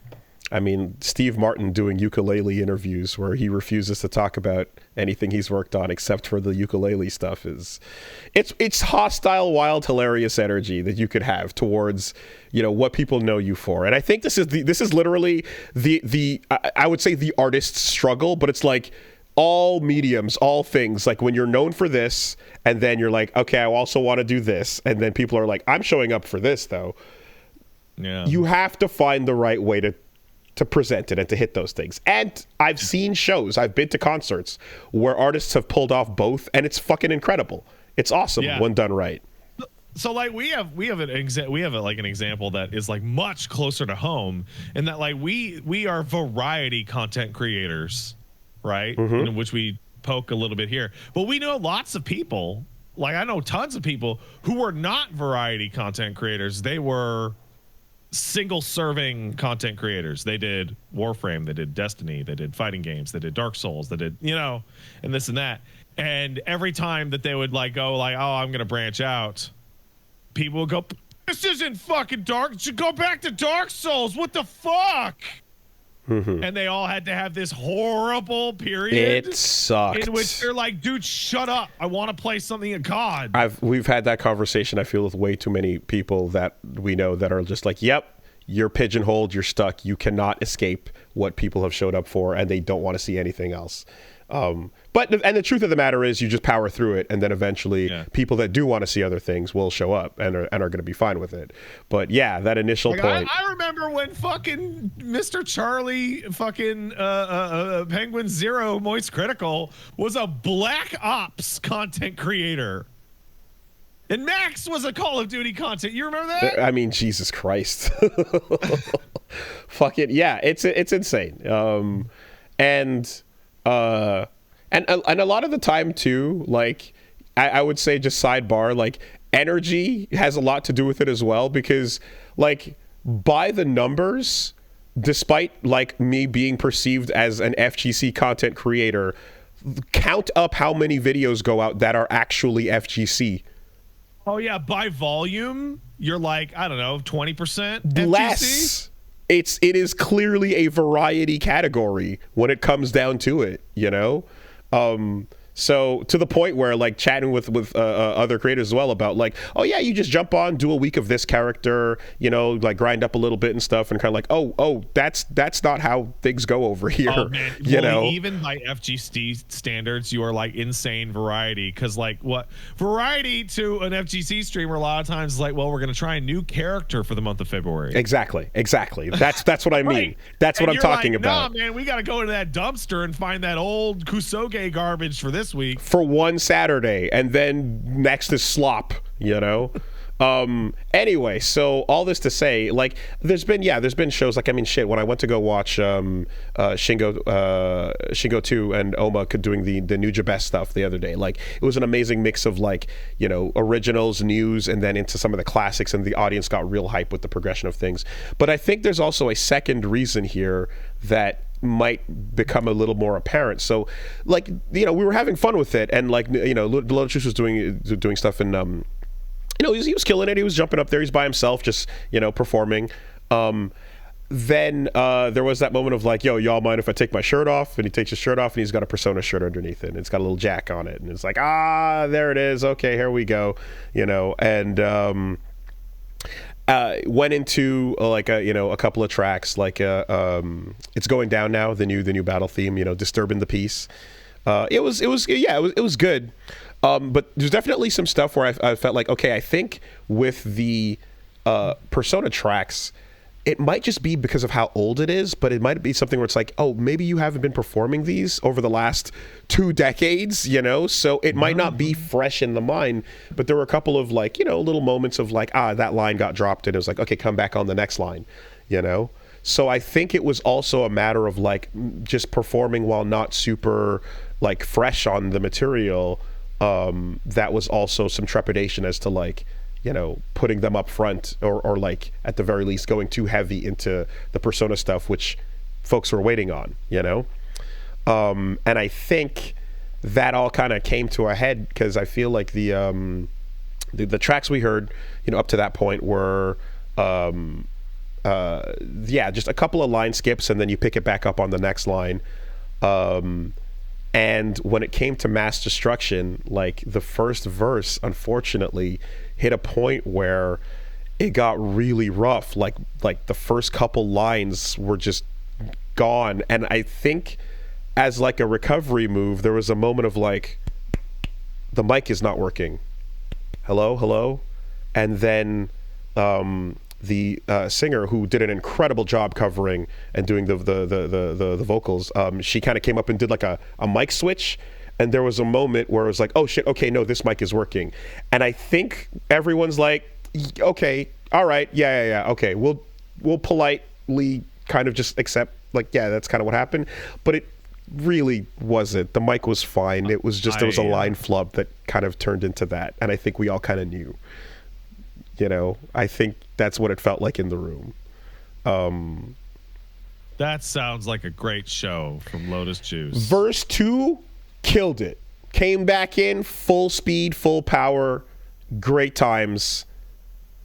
I mean, Steve Martin doing ukulele interviews where he refuses to talk about anything he's worked on except for the ukulele stuff it's hostile, wild, hilarious energy that you could have towards, what people know you for. And I think this is literally the I would say the artist's struggle, but it's like all mediums, all things, like when you're known for this and then you're like, okay, I also want to do this, and then people are like, I'm showing up for this though. Yeah. You have to find the right way to present it and to hit those things. And I've seen shows, I've been to concerts where artists have pulled off both, and it's fucking incredible. It's awesome when done right. So like we have an example that is like much closer to home, in that like we are variety content creators, right? In which we poke a little bit here, but we know lots of people. Like I know tons of people who were not variety content creators. They were single serving content creators. They did Warframe, they did Destiny, they did fighting games, they did Dark Souls, they did, and this and that. And every time that they would like go like, oh, I'm gonna branch out, people would go, this isn't fucking Dark, you should go back to Dark Souls, what the fuck? and they all had to have this horrible period. It sucked. In which they're like, dude, shut up. I want to play something in COD. We've had that conversation, I feel, with way too many people that we know that are just like, yep, you're pigeonholed, you're stuck, you cannot escape what people have showed up for, and they don't want to see anything else. But the truth of the matter is, you just power through it, and then eventually people that do want to see other things will show up and are going to be fine with it. But yeah, that initial point. I remember when fucking Mr. Charlie fucking Penguin Zero Moist Critical was a Black Ops content creator. And Max was a Call of Duty content. You remember that? I mean, Jesus Christ. Fuck it. Yeah, it's insane. And a lot of the time too, like I would say, just sidebar, like energy has a lot to do with it as well, because like by the numbers, despite like me being perceived as an FGC content creator, count up how many videos go out that are actually FGC. Oh yeah, by volume, you're like, I don't know, 20% FGC? Less. It is clearly a variety category when it comes down to it, you know? So to the point where like chatting with other creators as well about like, oh yeah, you just jump on, do a week of this character, you know, like grind up a little bit and stuff, and kind of like, oh, that's not how things go over here. Oh, man. You know, even by FGC standards, you are like insane variety, because like what variety to an FGC streamer a lot of times is like, well, we're gonna try a new character for the month of February. Exactly. That's what I mean. Right. That's what I'm talking about. Nah, man, we got to go into that dumpster and find that old Kusoge garbage for this week for one Saturday, and then next is slop, you know. Anyway, so all this to say, like there's been shows, like I mean shit, when I went to go watch Shingo 2 and Oma doing the Nuja Best stuff the other day, like it was an amazing mix of like, you know, originals, news, and then into some of the classics, and the audience got real hype with the progression of things. But I think there's also a second reason here that might become a little more apparent. So like, you know, we were having fun with it, and like, you know, Lotus was doing stuff in you know, he was killing it. He was jumping up there. He's by himself, just, you know, performing. Then there was that moment of like, yo, y'all mind if I take my shirt off? And he takes his shirt off, and he's got a Persona shirt underneath it, and it's got a little jack on it, and it's like, there it is. Okay, here we go. You know, and went into like a couple of tracks, like It's Going Down Now, the new battle theme, you know, disturbing the peace. It was good. But there's definitely some stuff where I felt like, okay, I think with the Persona tracks, it might just be because of how old it is, but it might be something where it's like, oh, maybe you haven't been performing these over the last 2 decades, you know? So it might not be fresh in the mind, but there were a couple of like, you know, little moments of like, that line got dropped, and it was like, okay, come back on the next line, you know? So I think it was also a matter of like just performing while not super like fresh on the material. That was also some trepidation as to like, you know, putting them up front, or like at the very least going too heavy into the Persona stuff, which folks were waiting on, you know? And I think that all kind of came to a head because I feel like the tracks we heard, you know, up to that point were just a couple of line skips, and then you pick it back up on the next line. And when it came to Mass Destruction, like the first verse, unfortunately, hit a point where it got really rough. Like the first couple lines were just gone. And I think as like a recovery move, there was a moment of like, the mic is not working. Hello? And then the singer, who did an incredible job covering and doing the vocals, she kind of came up and did like a mic switch, and there was a moment where it was like, oh shit, okay, no, this mic is working. And I think everyone's like, okay, all right, yeah, okay, we'll politely kind of just accept, like, yeah, that's kind of what happened. But it really wasn't. The mic was fine. It was just, there was a line flub that kind of turned into that, and I think we all kind of knew. You know, I think that's what it felt like in the room. That sounds like a great show from Lotus Juice. Verse 2 killed it. Came back in full speed, full power, great times.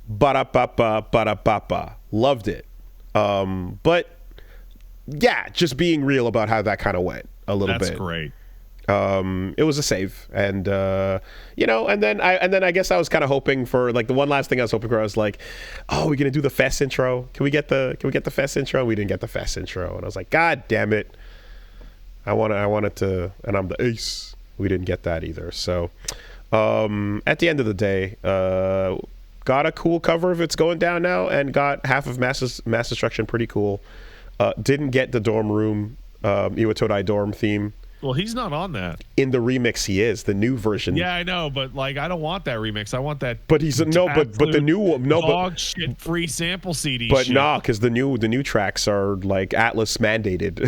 Ba-da-ba-ba, ba-da-ba-ba. Loved it. But yeah, just being real about how that kind of went a little bit. That's great. It was a save, and you know, and then I guess I was kind of hoping for like the one last thing I was hoping for. I was like, oh, we're gonna do the fest intro. Can we get the fest intro? We didn't get the fest intro, and I was like, God damn it! I wanted to, and I'm the ace. We didn't get that either. So, at the end of the day, got a cool cover of It's Going Down Now, and got half of Mass Destruction pretty cool. Didn't get the dorm room Iwatodai dorm theme. Well, he's not on that. In the remix, he is the new version. Yeah, I know, but like, I don't want that remix. I want that. But he's no, but the new one, no, dog shit free sample CD. But shit. nah, because the new tracks are like Atlas mandated.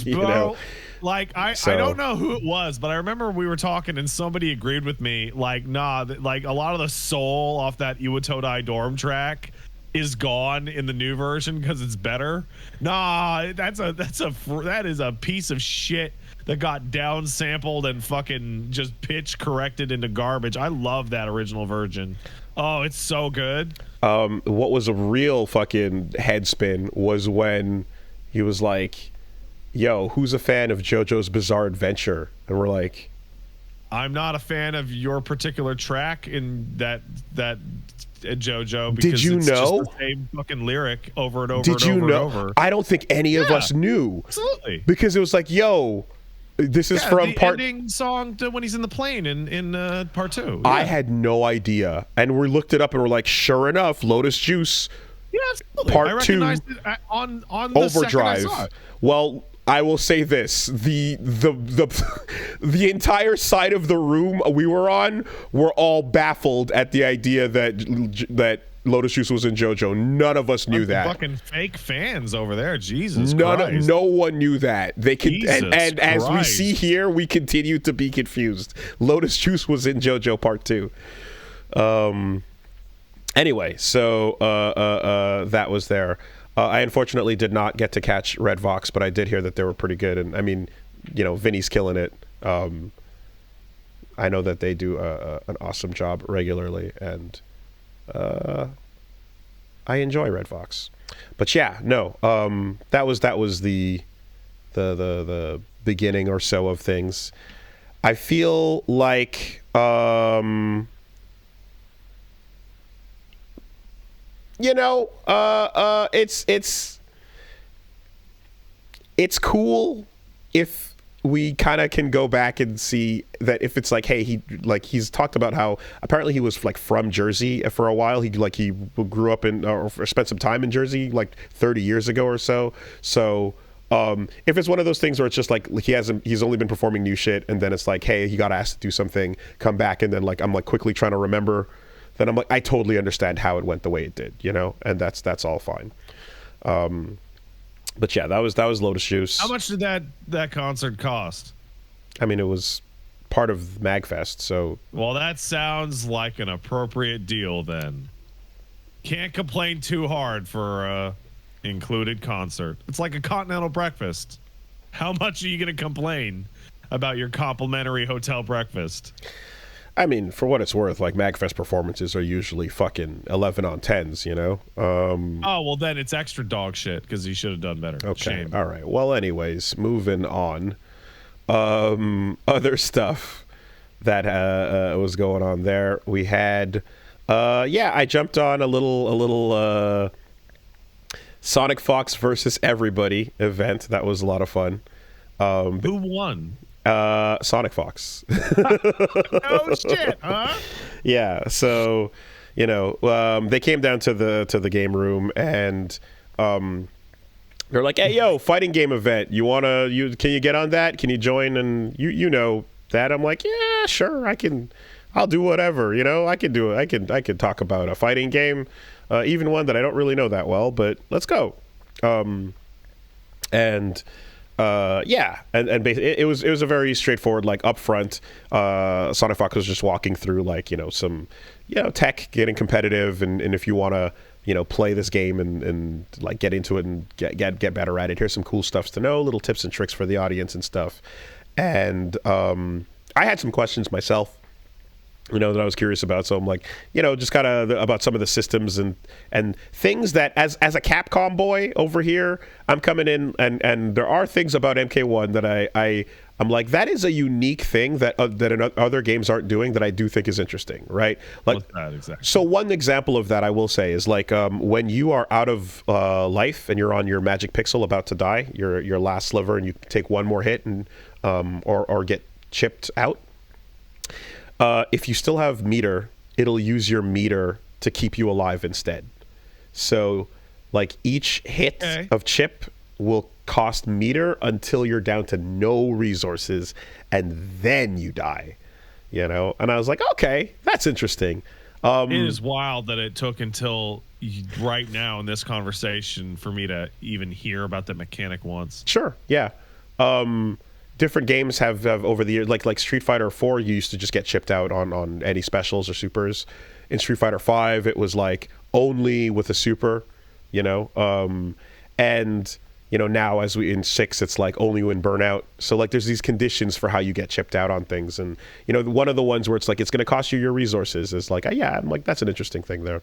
You know? Like I don't know who it was, but I remember we were talking and somebody agreed with me. Like, nah, like a lot of the soul off that Iwatodai dorm track is gone in the new version because it's better. Nah, that is a piece of shit that got down sampled and fucking just pitch corrected into garbage. I love that original version. Oh, it's so good. What was a real fucking head spin was when he was like, yo, who's a fan of JoJo's Bizarre Adventure? And we're like, I'm not a fan of your particular track in that JoJo, because did you it's know just the same fucking lyric over and over did and you over know and over. I don't think any of us knew. Absolutely. Because it was like, yo, this is from the part ending song to when he's in the plane in part 2. I had no idea, and we looked it up and we're like, sure enough, Lotus Juice. Yeah, absolutely. Part I 2 recognized it on the Overdrive. second I saw it. Well, I will say this: the entire side of the room we were on were all baffled at the idea that Lotus Juice was in JoJo. None of us knew that. Fucking fake fans over there. Jesus Christ. No one knew that. They can, and as we Christ. see here, we continue to be confused. Lotus Juice was in JoJo Part 2. Anyway, so that was there. I unfortunately did not get to catch Red Vox, but I did hear that they were pretty good. And I mean, you know, Vinny's killing it. I know that they do an awesome job regularly, and I enjoy Red Vox. But yeah, no, that was the beginning or so of things. I feel like you know, it's cool if we kind of can go back and see that if it's like, hey, he's talked about how apparently he was like from Jersey for a while. He grew up in or spent some time in Jersey like 30 years ago or so. So if it's one of those things where it's just like he's only been performing new shit, and then it's like, hey, he got asked to do something, come back, and then like I'm like quickly trying to remember. Then I'm like, I totally understand how it went the way it did, you know, and that's all fine. But yeah, that was Lotus Juice. How much did that concert cost? I mean, it was part of Magfest, so. Well, that sounds like an appropriate deal then. Can't complain too hard for a included concert. It's like a continental breakfast. How much are you going to complain about your complimentary hotel breakfast? I mean, for what it's worth, like Magfest performances are usually fucking 11 on 10s, you know? Oh, well, then it's extra dog shit because he should have done better. Okay. Shame. All right. Well, anyways, moving on. Other stuff that was going on there. We had, I jumped on a little Sonic Fox versus everybody event. That was a lot of fun. Who won? Sonic Fox. Oh shit, huh? Yeah, so you know, they came down to the game room, and they're like, hey, yo, fighting game event, can you get on that, can you join? And you know that. I'm like, yeah, sure, I'll do whatever, you know, I can do it. I can talk about a fighting game, even one that I don't really know that well, but let's go. And basically it was a very straightforward, like upfront. Sonic Fox was just walking through like, you know, some, you know, tech, getting competitive, and if you want to, you know, play this game and like get into it and get better at it, here's some cool stuff to know, little tips and tricks for the audience and stuff. And I had some questions myself. that I was curious about. So I'm like, just kind of about some of the systems and things that as a Capcom boy over here, I'm coming in and there are things about MK1 that I'm like, that is a unique thing that other games aren't doing that I do think is interesting, right? Like, What's that exactly? So one example of that I will say is like when you are out of life and you're on your magic pixel about to die, your last sliver, and you take one more hit and or get chipped out. If you still have meter, it'll use your meter to keep you alive instead. So, like, each hit of chip will cost meter until you're down to no resources, and then you die. And I was like, okay, that's interesting. It is wild that it took until right now in this conversation for me to even hear about the mechanic once. Sure, yeah. Different games have over the years, like Street Fighter 4, you used to just get chipped out on any specials or supers. In Street Fighter 5, it was like only with a super, and now as we in 6, it's like only when burnout. So like there's these conditions for how you get chipped out on things, and one of the ones where it's like it's going to cost you your resources is like I'm like, that's an interesting thing there.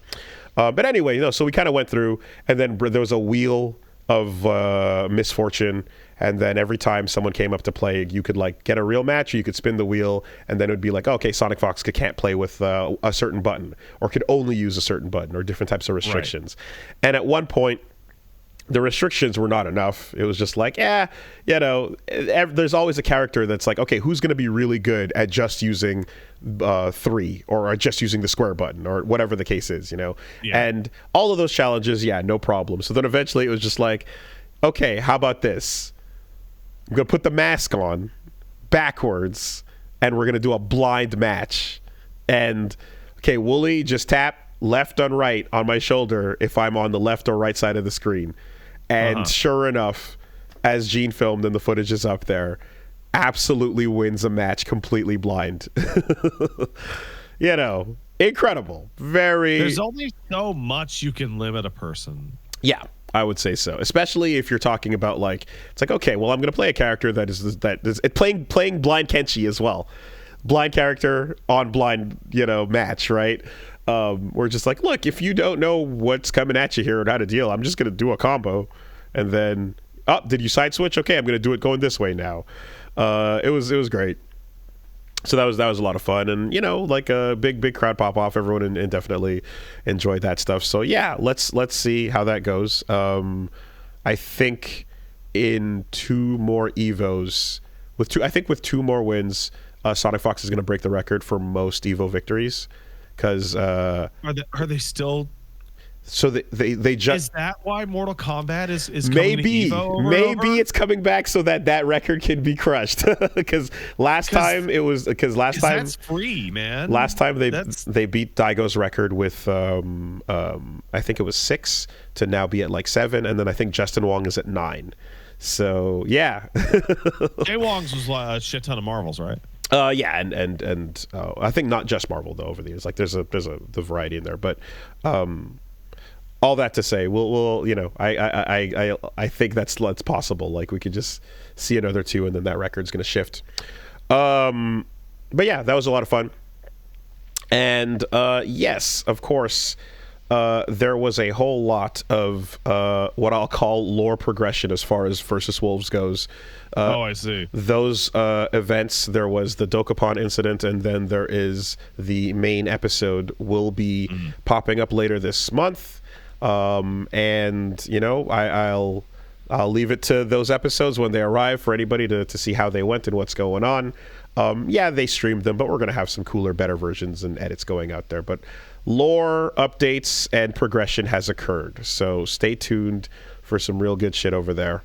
But anyway, so we kind of went through, and then there was a wheel of misfortune. And then every time someone came up to play, you could like get a real match, or you could spin the wheel, and then it would be like, okay, Sonic Fox can't play with a certain button, or could only use a certain button, or different types of restrictions. Right. And at one point, the restrictions were not enough. It was just like, there's always a character that's like, okay, who's going to be really good at just using 3 or just using the square button or whatever the case is, Yeah. And all of those challenges, no problem. So then eventually it was just like, okay, how about this? I'm going to put the mask on backwards, and we're going to do a blind match. And, okay, Woolie, just tap left on right on my shoulder if I'm on the left or right side of the screen. And sure enough, as Gene filmed and the footage is up there, absolutely wins a match completely blind. Incredible. Very. There's only so much you can limit a person. Yeah. I would say so, especially if you're talking about like, it's like, okay, well, I'm going to play a character that is playing blind Kenshi as well, blind character on blind match, right? We're just like, look, if you don't know what's coming at you here or how to deal, I'm just going to do a combo, and then did you side switch? Okay, I'm going to do it going this way now. It was great. So that was a lot of fun, and like a big crowd pop off. Everyone definitely enjoyed that stuff. So yeah, let's see how that goes. I think in 2 more Evos, with 2 more wins, Sonic Fox is going to break the record for most Evo victories. Because are they still? So they just, is that why Mortal Kombat is maybe coming to Evo maybe it's coming back so that record can be crushed. Because last time that's free, man. Last time they beat Daigo's record with I think it was 6 to now be at like 7, and then I think Justin Wong is at 9. So yeah, Jay Wong's was a shit ton of marbles, right? Yeah, and I think not just Marvel though over the years. Like there's the variety in there, but all that to say, we'll I think that's possible. Like we could just see another 2, and then that record's going to shift. But yeah, that was a lot of fun. And yes, of course, there was a whole lot of what I'll call lore progression as far as Versus Wolves goes. I see. Those events, there was the Dokapon incident, and then there is the main episode will be popping up later this month. And I'll leave it to those episodes when they arrive for anybody to see how they went and what's going on. Yeah, they streamed them, but we're going to have some cooler, better versions and edits going out there. But lore updates and progression has occurred, so stay tuned for some real good shit over there.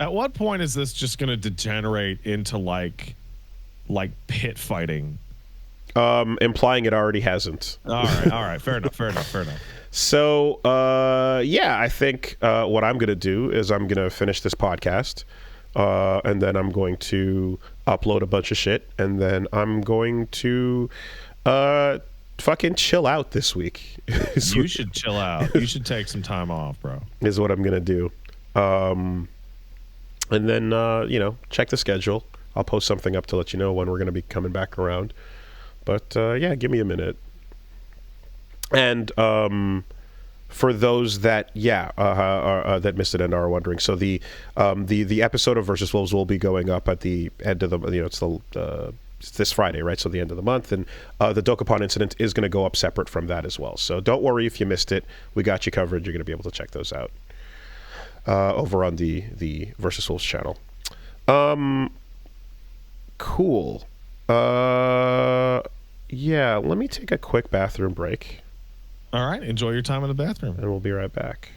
At what point is this just going to degenerate into like pit fighting? Implying it already hasn't. All right. Fair enough. So, yeah, I think what I'm going to do is I'm going to finish this podcast, and then I'm going to upload a bunch of shit, and then I'm going to fucking chill out this week. You should chill out. You should take some time off, bro. Is what I'm going to do. And then, check the schedule. I'll post something up to let you know when we're going to be coming back around. But yeah, give me a minute. And for those that that missed it and are wondering, so the episode of Versus Wolves will be going up at the end of the it's this Friday, right? So the end of the month, and the Dokapon incident is going to go up separate from that as well. So don't worry if you missed it. We got you covered. You're going to be able to check those out over on the Versus Wolves channel. Cool. Yeah, let me take a quick bathroom break. All right, enjoy your time in the bathroom. And we'll be right back.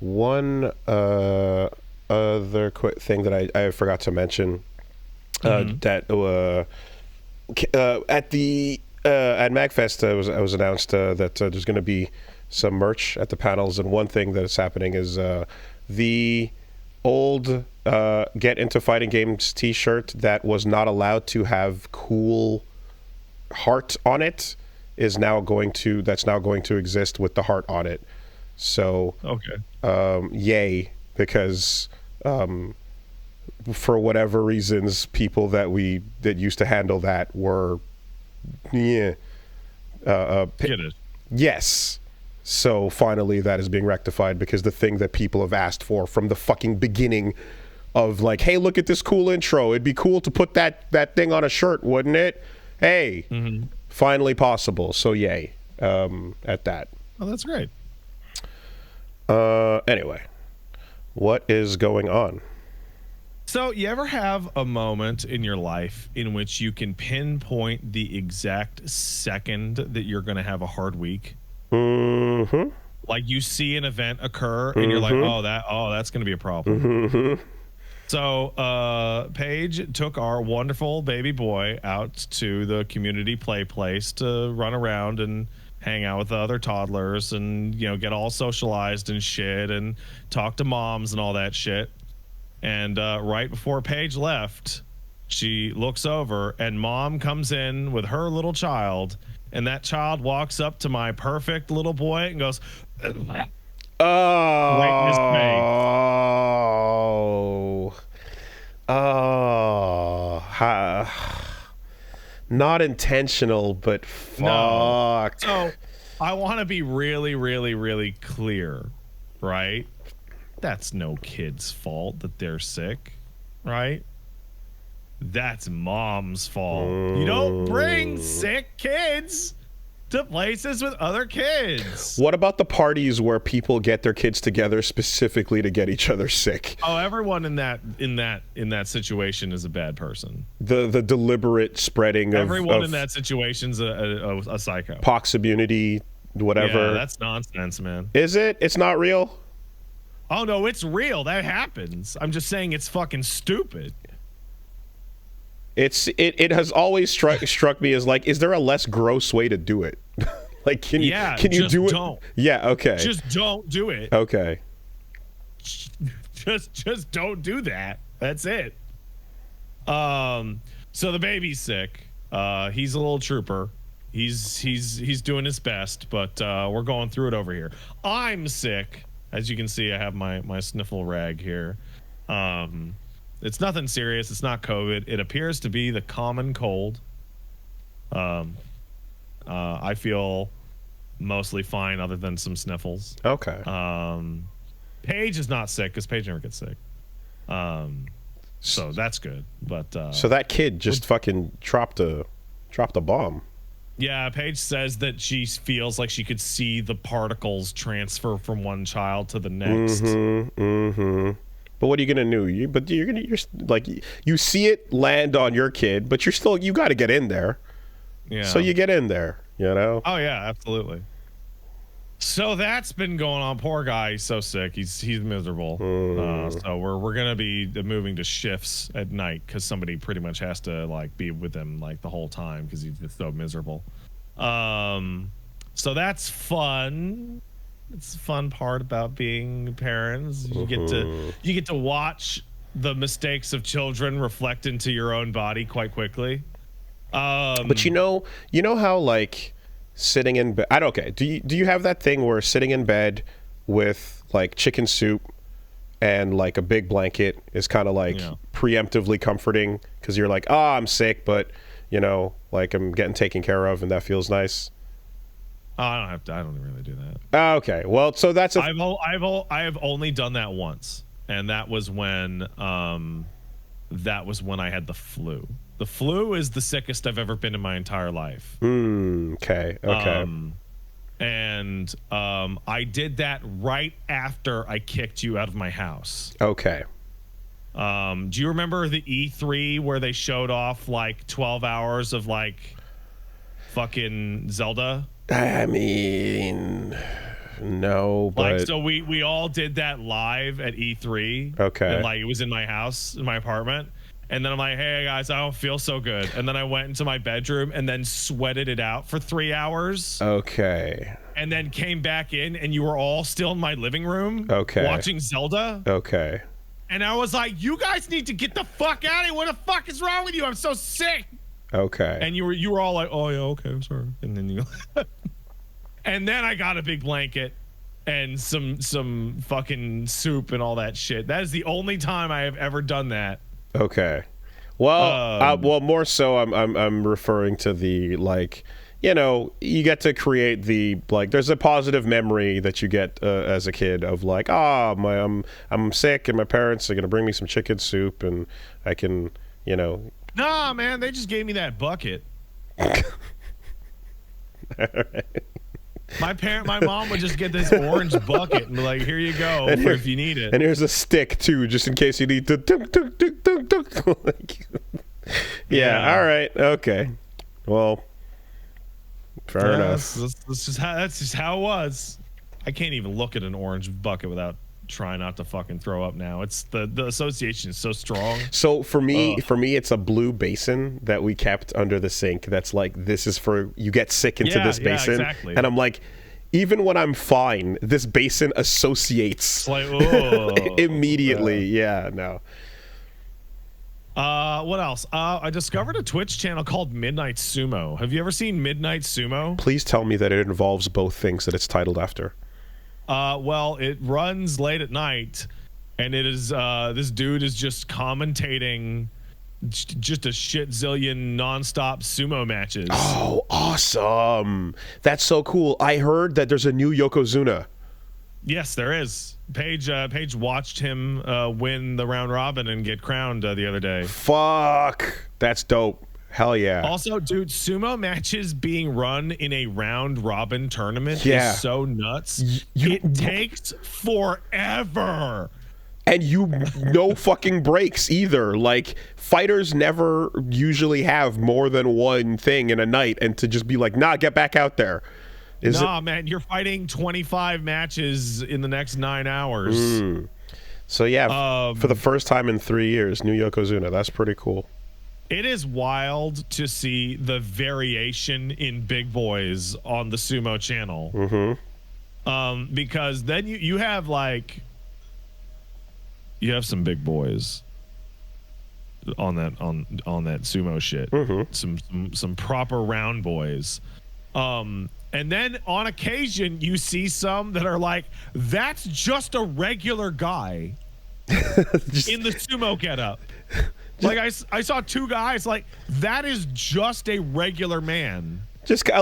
One other quick thing that I forgot to mention, that at the at Magfest, it was announced that there's going to be some merch at the panels, and one thing that is happening is the old Get Into Fighting Games T-shirt that was not allowed to have cool heart on it is now going to exist with the heart on it. So Okay. yay, because for whatever reasons, people that used to handle that were Get it. yes. So finally that is being rectified, because the thing that people have asked for from the fucking beginning of like, hey, look at this cool intro, it'd be cool to put that thing on a shirt, wouldn't it? Hey, finally possible. So yay at that. Oh, that's great. Anyway, what is going on? So, you ever have a moment in your life in which you can pinpoint the exact second that you're going to have a hard week? Mm-hmm. Like you see an event occur and you're like, that's going to be a problem. Mm-hmm. So, Paige took our wonderful baby boy out to the community play place to run around and hang out with the other toddlers and, you know, get all socialized and shit and talk to moms and all that shit. And right before Paige left, she looks over and mom comes in with her little child, and that child walks up to my perfect little boy and goes, not intentional, but fuck. No. So I want to be really, really, really clear, right? That's no kid's fault that they're sick, right? That's mom's fault. You don't bring sick kids to places with other kids. What about the parties where people get their kids together specifically to get each other sick? Oh, everyone in that situation is a bad person. The deliberate spreading of everyone in that situation's a psycho. Pox immunity, whatever. Yeah, that's nonsense, man. Is it? It's not real? Oh no, it's real. That happens. I'm just saying it's fucking stupid. It has always struck me as like, is there a less gross way to do it? Like, can you do it? Don't. Yeah, okay. Just don't do it. Okay. Just don't do that. That's it. So the baby's sick. He's a little trooper. He's doing his best, but we're going through it over here. I'm sick. As you can see, I have my sniffle rag here. It's nothing serious. It's not COVID. It appears to be the common cold. I feel mostly fine other than some sniffles. Okay. Paige is not sick because Paige never gets sick. So that's good. But so that kid just fucking dropped a bomb. Yeah, Paige says that she feels like she could see the particles transfer from one child to the next. But what are you gonna do? You're like, you see it land on your kid, but you got to get in there. Yeah. So you get in there, you know. Oh yeah, absolutely. So that's been going on. Poor guy, he's so sick. He's miserable. So we're gonna be moving to shifts at night because somebody pretty much has to like be with him like the whole time because he's just so miserable. So that's fun. It's the fun part about being parents. You get to watch the mistakes of children reflect into your own body quite quickly. But you know how like sitting in bed. Okay. Do you have that thing where sitting in bed with like chicken soup and like a big blanket is kind of like preemptively comforting because you're like, oh, I'm sick, but you know, like I'm getting taken care of, and that feels nice. Oh, I don't really do that. Okay. Well, so that's I have only done that once, and that was when I had the flu. The flu is the sickest I've ever been in my entire life. Okay. And I did that right after I kicked you out of my house. Okay. Do you remember the E3 where they showed off like 12 hours of like fucking Zelda? I mean, no, but like, so we all did that live at E3. Okay. And like it was in my house, in my apartment. And then I'm like, hey guys, I don't feel so good. And then I went into my bedroom and then sweated it out for 3 hours. Okay. And then came back in and you were all still in my living room. Okay. Watching Zelda. Okay. And I was like, you guys need to get the fuck out of here. What the fuck is wrong with you? I'm so sick. Okay. And you were all like, oh yeah, okay, I'm sorry. And then you and then I got a big blanket and some fucking soup and all that shit. That is the only time I have ever done that. Okay. Well, well, more so, I'm referring to the, like, you know, you get to create the, like, there's a positive memory that you get as a kid of like, I'm sick and my parents are gonna bring me some chicken soup and I can, you know. Nah, man, they just gave me that bucket. All right. My mom would just get this orange bucket and be like, here you go for if you need it. And here's a stick too, just in case you need to. Yeah. All right. Okay. Well, fair enough. That's just how it was. I can't even look at an orange bucket without trying not to fucking throw up now. It's the association is so strong. So for me, it's a blue basin that we kept under the sink. That's like, this is for, you get sick into this basin. Exactly. And I'm like, even when I'm fine, this basin associates like, oh, immediately. Yeah, no. What else? I discovered a Twitch channel called Midnight Sumo. Have you ever seen Midnight Sumo? Please tell me that it involves both things that it's titled after. Well, it runs late at night, and it is this dude is just commentating just a shit zillion nonstop sumo matches. Oh, awesome! That's so cool. I heard that there's a new Yokozuna. Yes, there is. Paige watched him win the round robin and get crowned the other day. Fuck, that's dope. Hell yeah. Also, dude, sumo matches being run in a round robin tournament is so nuts. It takes forever. And no fucking breaks either. Like, fighters never usually have more than one thing in a night, and to just be like, nah, get back out there. Man, you're fighting 25 matches in the next 9 hours. So yeah, for the first time in 3 years, new Yokozuna. That's pretty cool. It is wild to see the variation in big boys on the sumo channel. Because then you have like, you have some big boys on that sumo shit. Some proper round boys. And then on occasion you see some that are like, that's just a regular guy in the sumo getup. Like I saw two guys like, that is just a regular man. Just a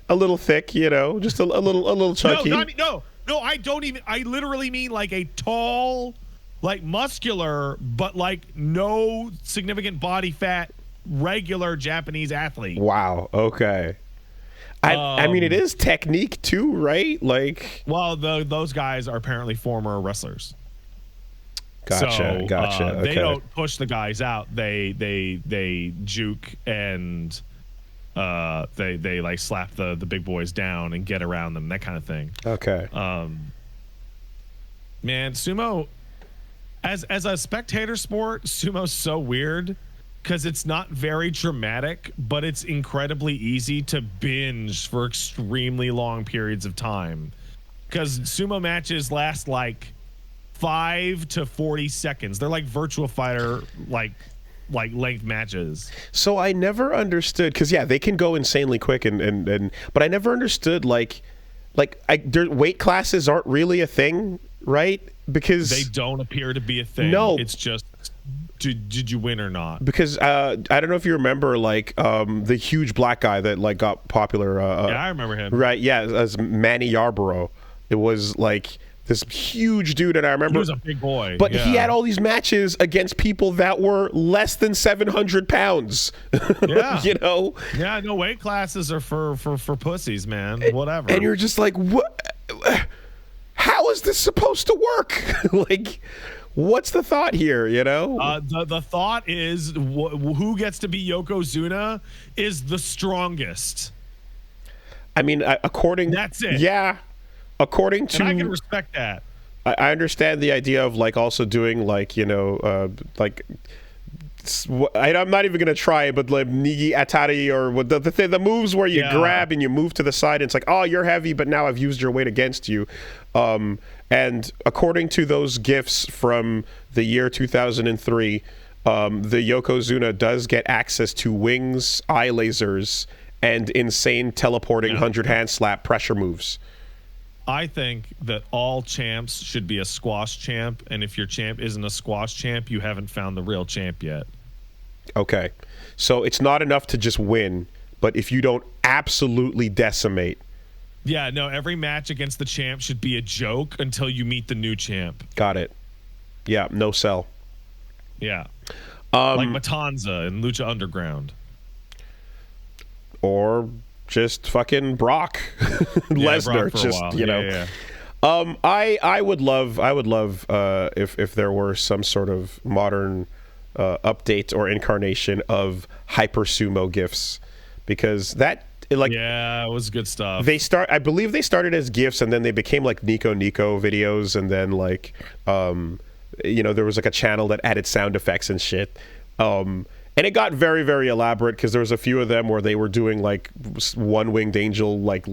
little thick, you know, just a little chunky. No, I don't even. I literally mean like a tall, like muscular, but like no significant body fat, regular Japanese athlete. Wow. Okay. I mean, it is technique too, right? Like, well, those guys are apparently former wrestlers. Gotcha. Okay. They don't push the guys out. They juke and they like slap the big boys down and get around them, that kind of thing. Okay. Man, sumo as a spectator sport, sumo's so weird because it's not very dramatic, but it's incredibly easy to binge for extremely long periods of time. Because sumo matches last like 5 to 40 seconds. They're like Virtua Fighter like length matches. So I never understood, because yeah, they can go insanely quick and but I never understood like their weight classes aren't really a thing, right? Because they don't appear to be a thing. No, it's just did you win or not? Because I don't know if you remember like the huge black guy that like got popular. Yeah, I remember him. Right? Yeah, as Manny Yarborough. It was like this huge dude, and I remember he was a big boy, but he had all these matches against people that were less than 700 pounds. Yeah, you know. Yeah, no, weight classes are for pussies, man. Whatever. And you're just like, what? How is this supposed to work? Like, what's the thought here? You know. The thought is who gets to be Yokozuna is the strongest. I mean, according. That's it. Yeah. According to, and I can respect that. I understand the idea of like also doing like, you know, like I'm not even gonna try it, but like Nigi Atari or what the moves where you grab and you move to the side. And it's like, oh, you're heavy, but now I've used your weight against you. And according to those gifs from the year 2003, the Yokozuna does get access to wings, eye lasers, and insane teleporting 100 hand slap pressure moves. I think that all champs should be a squash champ, and if your champ isn't a squash champ, you haven't found the real champ yet. Okay. So it's not enough to just win, but if you don't absolutely decimate. Yeah, no, every match against the champ should be a joke until you meet the new champ. Got it. Yeah, no sell. Yeah. Like Matanza and Lucha Underground. Or just fucking Brock Lesnar, Brock just you know. I would love if there were some sort of modern update or incarnation of Hyper Sumo gifs, because that it was good stuff. I believe they started as gifs and then they became like Nico videos, and then like there was like a channel that added sound effects and shit. And it got very, very elaborate because there was a few of them where they were doing like one-winged angel, like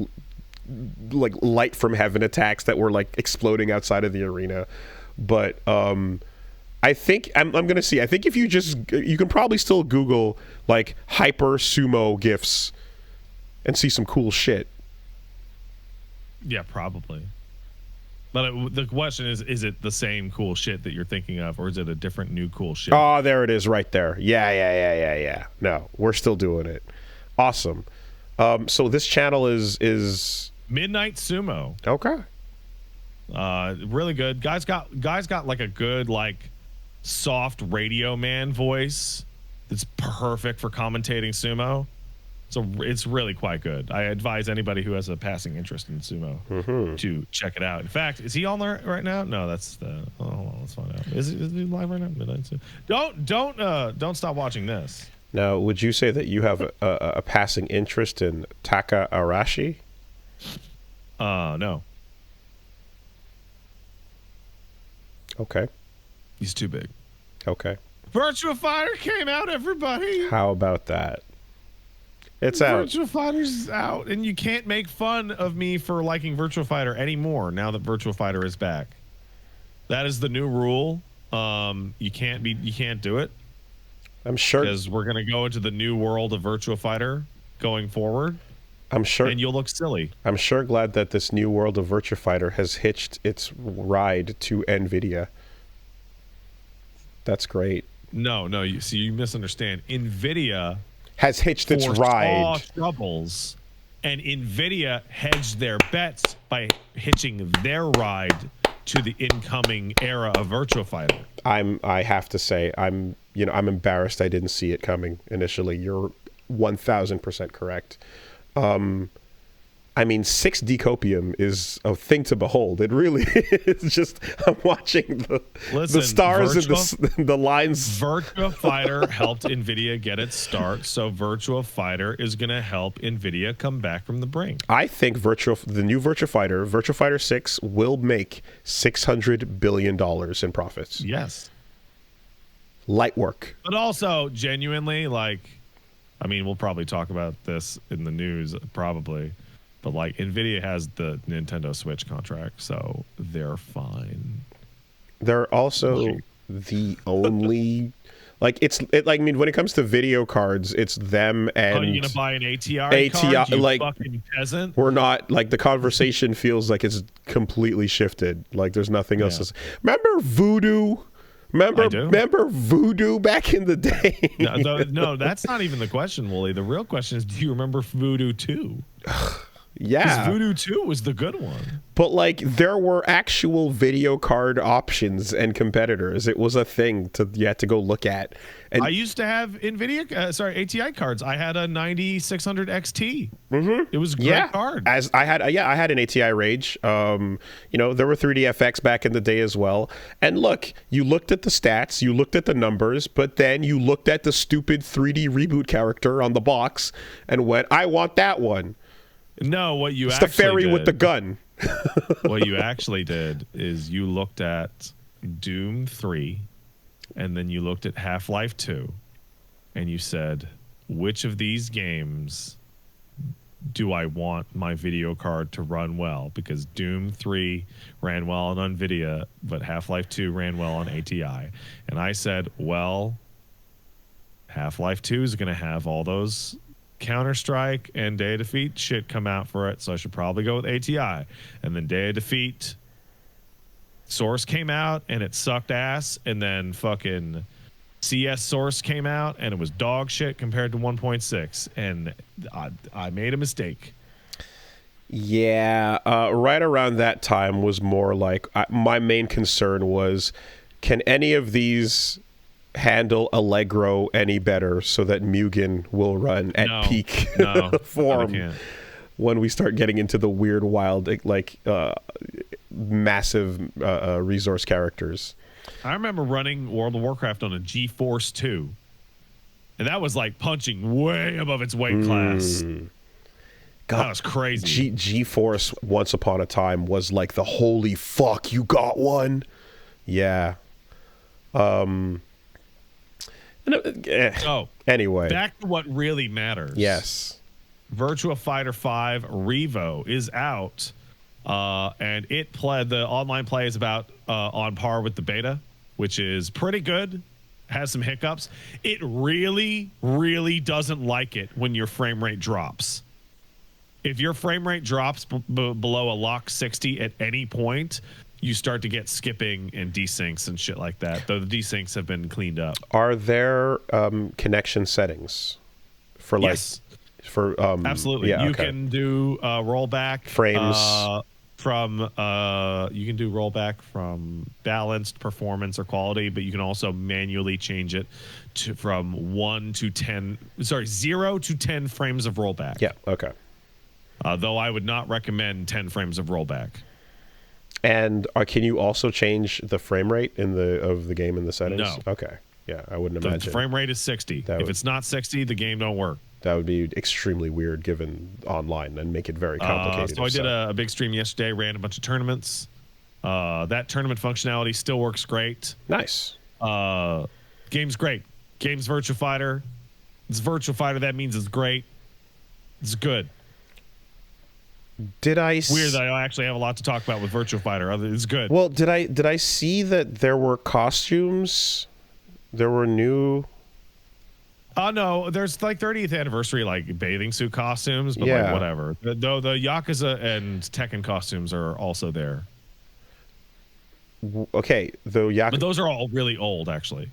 light from heaven attacks that were like exploding outside of the arena. But I think I'm gonna see. I think if you can probably still Google like Hyper Sumo gifs and see some cool shit. Yeah, probably. But the question is it the same cool shit that you're thinking of, or is it a different new cool shit? Oh, there it is right there. Yeah. No, we're still doing it. Awesome. So this channel is Midnight Sumo. Okay. Really good. Guy's got like a good like soft radio man voice that's perfect for commentating sumo. So it's really quite good. I advise anybody who has a passing interest in sumo to check it out. In fact, is he on there right now? No, that's the. Oh, hold on, let's find out. Is he live right now? Midnight Sumo. Don't stop watching this. Now, would you say that you have a passing interest in Taka Arashi? No. Okay. He's too big. Okay. Virtua Fighter came out, everybody. How about that? It's out. Virtua Fighter's out, and you can't make fun of me for liking Virtua Fighter anymore now that Virtua Fighter is back. That is the new rule. You can't do it. I'm sure, because we're gonna go into the new world of Virtua Fighter going forward. I'm sure, and you'll look silly. I'm sure glad that this new world of Virtua Fighter has hitched its ride to Nvidia. That's great. No, you misunderstand. Nvidia has hitched its ride. Troubles, and Nvidia hedged their bets by hitching their ride to the incoming era of Virtua Fighter. I have to say, I'm embarrassed I didn't see it coming initially. You're 1000% correct. I mean, 6D copium is a thing to behold. It really is. Just I'm watching the stars and the lines. Virtua Fighter helped Nvidia get its start, so Virtua Fighter is going to help Nvidia come back from the brink. I think the new Virtua Fighter 6, will make $600 billion in profits. Yes. Light work. But also, genuinely, like, I mean, we'll probably talk about this in the news, probably. But like Nvidia has the Nintendo Switch contract, so they're fine. They're also the only I mean, when it comes to video cards, it's them and. Oh, you gonna buy an ATI card? You like fucking peasant. We're not like the conversation feels like it's completely shifted. Like there's nothing else. Remember Voodoo? Remember Voodoo back in the day? No, that's not even the question, Woolie. The real question is, do you remember Voodoo 2? Yeah, Voodoo 2 was the good one. But like, there were actual video card options and competitors. It was a thing you had to go look at. And I used to have ATI cards. I had a 9600 XT. It was a great card. I had an ATI Rage. There were 3DFX back in the day as well. And look, you looked at the stats, you looked at the numbers, but then you looked at the stupid 3D reboot character on the box and went, I want that one. No, what you it's actually the fairy did, with the gun. What you actually did is you looked at Doom 3. and then you looked at Half-Life 2, and you said, which of these games do I want my video card to run well? Because Doom 3 ran well on Nvidia, but Half-Life 2 ran well on ATI. And I said, well, Half-Life 2 is going to have all those Counter-Strike and Day of Defeat shit come out for it, so I should probably go with ATI. And then Day of Defeat Source came out, and it sucked ass, and then fucking CS Source came out, and it was dog shit compared to 1.6, and I made a mistake. Yeah, right around that time was more like my main concern was, can any of these handle Allegro any better so that Mugen will run at peak form when we start getting into the weird, wild, like massive resource characters. I remember running World of Warcraft on a GeForce 2, and that was like punching way above its weight class. God, that was crazy. GeForce once upon a time was like the holy fuck, you got one? Yeah. Anyway. Back to what really matters. Yes. Virtua Fighter 5 Revo is out, and the online play is about on par with the beta, which is pretty good. Has some hiccups. It really, really doesn't like it when your frame rate drops. If your frame rate drops below a lock 60 at any point, you start to get skipping and desyncs and shit like that. Though the desyncs have been cleaned up. Are there connection settings for like? Yes. For absolutely, yeah, you can do rollback frames you can do rollback from balanced performance or quality, but you can also manually change it from 0 to 10 frames of rollback. Yeah. Okay. Though I would not recommend 10 frames of rollback. And can you also change the frame rate of the game in the settings? No. Okay. Yeah, I wouldn't imagine. The frame rate is 60. If it's not 60, the game don't work. That would be extremely weird given online and make it very complicated. So I did a big stream yesterday, ran a bunch of tournaments. That tournament functionality still works great. Nice. Game's great. Game's Virtua Fighter. It's Virtua Fighter. That means it's great. It's good. Weird that I actually have a lot to talk about with Virtua Fighter. It's good. Well, did I see that there were costumes? There were new. No, there's like 30th anniversary like bathing suit costumes, but like whatever. Though the Yakuza and Tekken costumes are also there. Okay, but those are all really old, actually.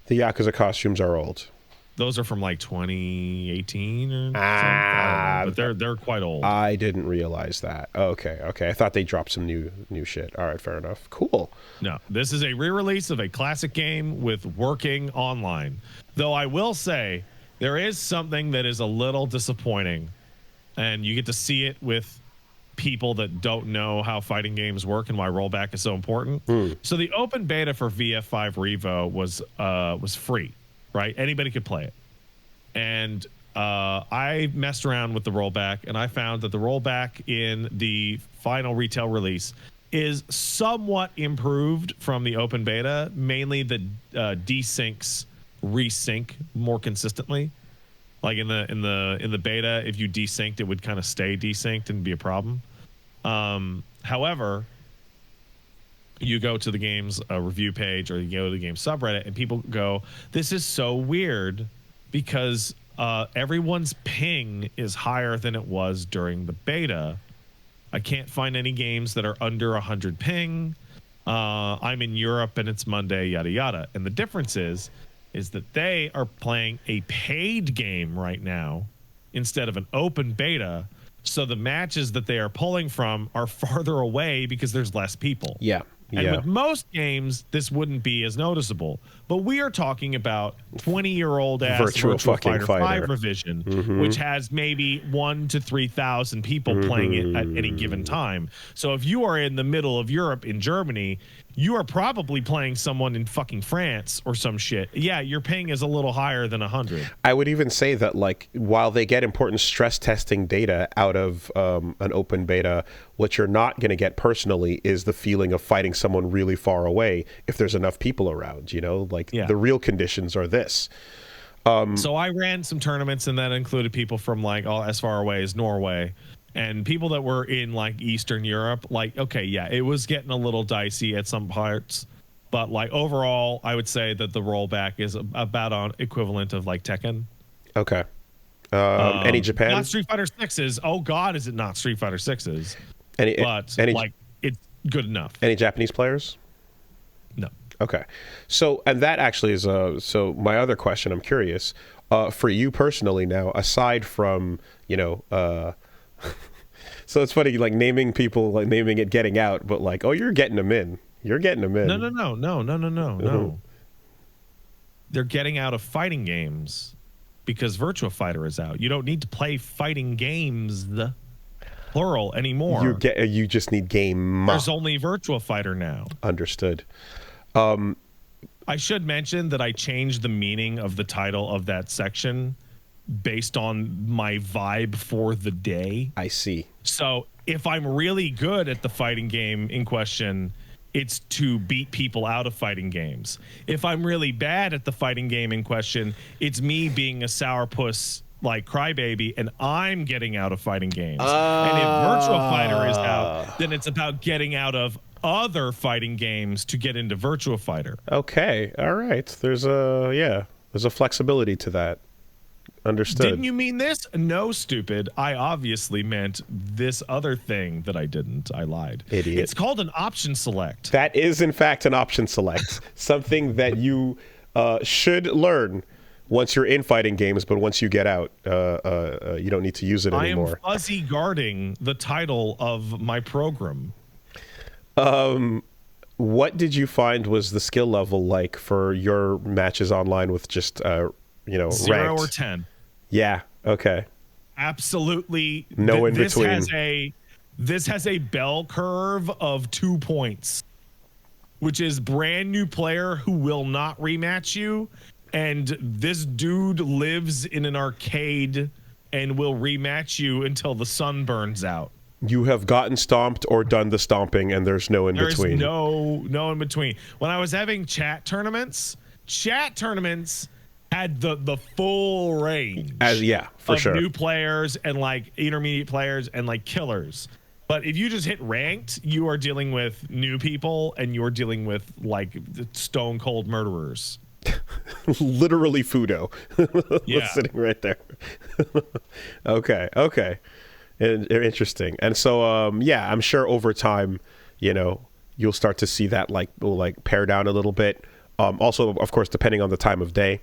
The Yakuza costumes are old. Those are from like 2018 or something. But they're quite old. I didn't realize that. Okay. I thought they dropped some new shit. All right, fair enough. Cool. No, this is a re-release of a classic game with working online. Though I will say there is something that is a little disappointing, and you get to see it with people that don't know how fighting games work and why rollback is so important. So the open beta for VF5 Revo was free. Right, anybody could play it, and I messed around with the rollback, and I found that the rollback in the final retail release is somewhat improved from the open beta. Mainly the desyncs resync more consistently. Like in the beta, if you desynced, it would kind of stay desynced and be a problem. However, you go to the game's review page or you go to the game subreddit and people go, this is so weird because everyone's ping is higher than it was during the beta. I can't find any games that are under 100 ping. I'm in Europe and it's Monday, yada, yada. And the difference is that they are playing a paid game right now instead of an open beta. So the matches that they are pulling from are farther away because there's less people. Yeah. And with most games, this wouldn't be as noticeable. But we are talking about 20-year-old ass Virtua Fighter 5 revision, which has maybe 1,000 to 3,000 people playing it at any given time. So if you are in the middle of Europe in Germany, you are probably playing someone in fucking France or some shit. Yeah, your ping is a little higher than 100. I would even say that, like, while they get important stress testing data out of an open beta, what you're not going to get personally is the feeling of fighting someone really far away if there's enough people around, you know? Like, the real conditions are this. So I ran some tournaments, and that included people from, like, as far away as Norway. And people that were in, like, Eastern Europe, like, okay, yeah, it was getting a little dicey at some parts. But, like, overall, I would say that the rollback is about on equivalent of, like, Tekken. Okay. Any Japan? Not Street Fighter 6s. Oh, God, is it not Street Fighter 6s? Like, it's good enough. Any Japanese players? No. Okay. So, and that actually is, so my other question, I'm curious, for you personally now, aside from, you know, so it's funny, like naming people, like naming it Getting Out, but like, oh, you're getting them in. You're getting them in. No. They're getting out of fighting games because Virtua Fighter is out. You don't need to play fighting games, the plural, anymore. You just need game. There's only Virtua Fighter now. Understood. I should mention that I changed the meaning of the title of that section based on my vibe for the day. I see. So if I'm really good at the fighting game in question, it's to beat people out of fighting games. If I'm really bad at the fighting game in question, it's me being a sourpuss like crybaby, and I'm getting out of fighting games. And if Virtua Fighter is out, then it's about getting out of other fighting games to get into Virtua Fighter. Okay. All right. There's a flexibility to that. Understood. Didn't you mean this? No, stupid. I obviously meant this other thing that I didn't. I lied. Idiot. It's called an option select. That is, in fact, an option select. Something that you should learn once you're in fighting games, but once you get out, you don't need to use it anymore. I am fuzzy guarding the title of my program. What did you find was the skill level like for your matches online with just, you know, 0 ranked? or 10. Yeah. Okay. Absolutely. No in between. This has a bell curve of 2 points, which is brand new player who will not rematch you. And this dude lives in an arcade and will rematch you until the sun burns out. You have gotten stomped or done the stomping, and there's no in between. There's no in between. When I was having chat tournaments had the full range of new players and like intermediate players and like killers. But if you just hit ranked, you are dealing with new people and you're dealing with like stone cold murderers. Literally Fudo. Yeah. Sitting right there. Okay. Interesting. And so, yeah, I'm sure over time, you know, you'll start to see that like pare down a little bit. Also, of course, depending on the time of day.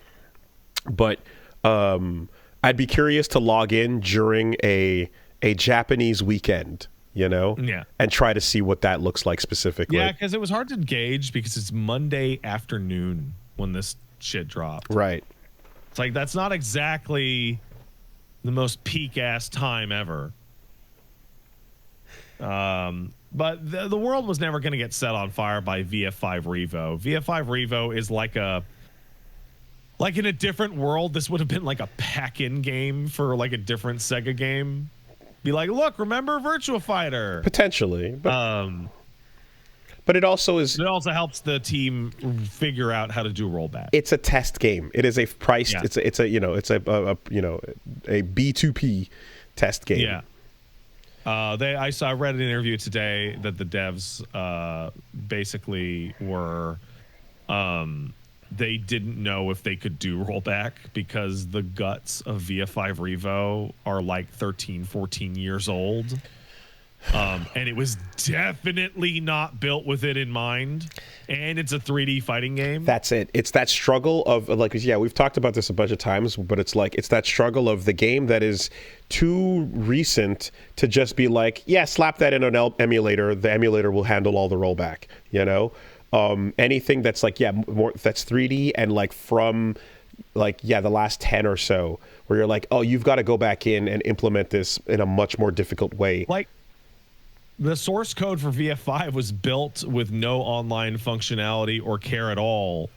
But I'd be curious to log in during a Japanese weekend, you know, and try to see what that looks like specifically. Yeah, because it was hard to gauge because it's Monday afternoon when this shit dropped. Right. It's like that's not exactly the most peak ass time ever. But the world was never going to get set on fire by VF5 Revo. VF5 Revo is like in a different world, this would have been like a pack-in game for like a different Sega game. Be like, look, remember Virtua Fighter? Potentially. But it also is. It also helps the team figure out how to do rollback. It's a test game. It is a priced. Yeah. It's a a B2P test game. Yeah. I read an interview today that the devs basically were. They didn't know if they could do rollback because the guts of VF5 Revo are like 13, 14 years old. And it was definitely not built with it in mind. And it's a 3D fighting game. That's it. It's that struggle of like, yeah, we've talked about this a bunch of times, but it's like, it's that struggle of the game that is too recent to just be like, yeah, slap that in an emulator. The emulator will handle all the rollback, you know? Anything that's like, yeah, more that's 3D and like from like, yeah, the last 10 or so where you're like, oh, you've got to go back in and implement this in a much more difficult way. Like the source code for VF5 was built with no online functionality or care at all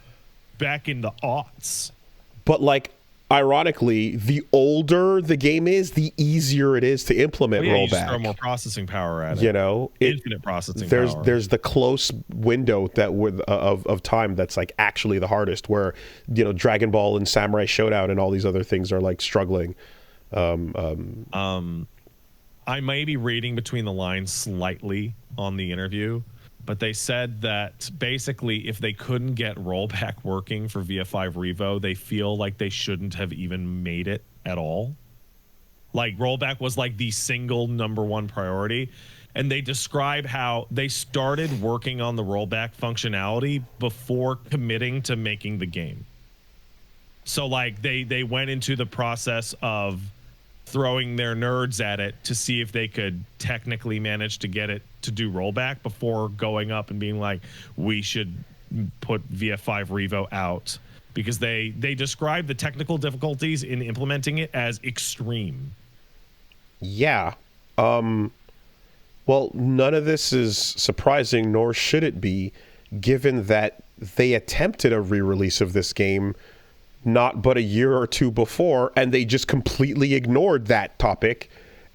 back in the aughts. But like, ironically, the older the game is, the easier it is to implement rollback. You just throw more processing power at it. You know, infinite processing power. There's the close window that would of time that's like actually the hardest, where Dragon Ball and Samurai Showdown and all these other things are like struggling. I may be reading between the lines slightly on the interview, but they said that basically if they couldn't get rollback working for VF5 Revo, they feel like they shouldn't have even made it at all. Like, rollback was like the single number one priority. And they describe how they started working on the rollback functionality before committing to making the game. So like they went into the process of throwing their nerds at it to see if they could technically manage to get it to do rollback before going up and being like, we should put VF5 Revo out, because they describe the technical difficulties in implementing it as extreme. Yeah. Well, none of this is surprising, nor should it be, given that they attempted a re-release of this game not but a year or two before, and they just completely ignored that topic,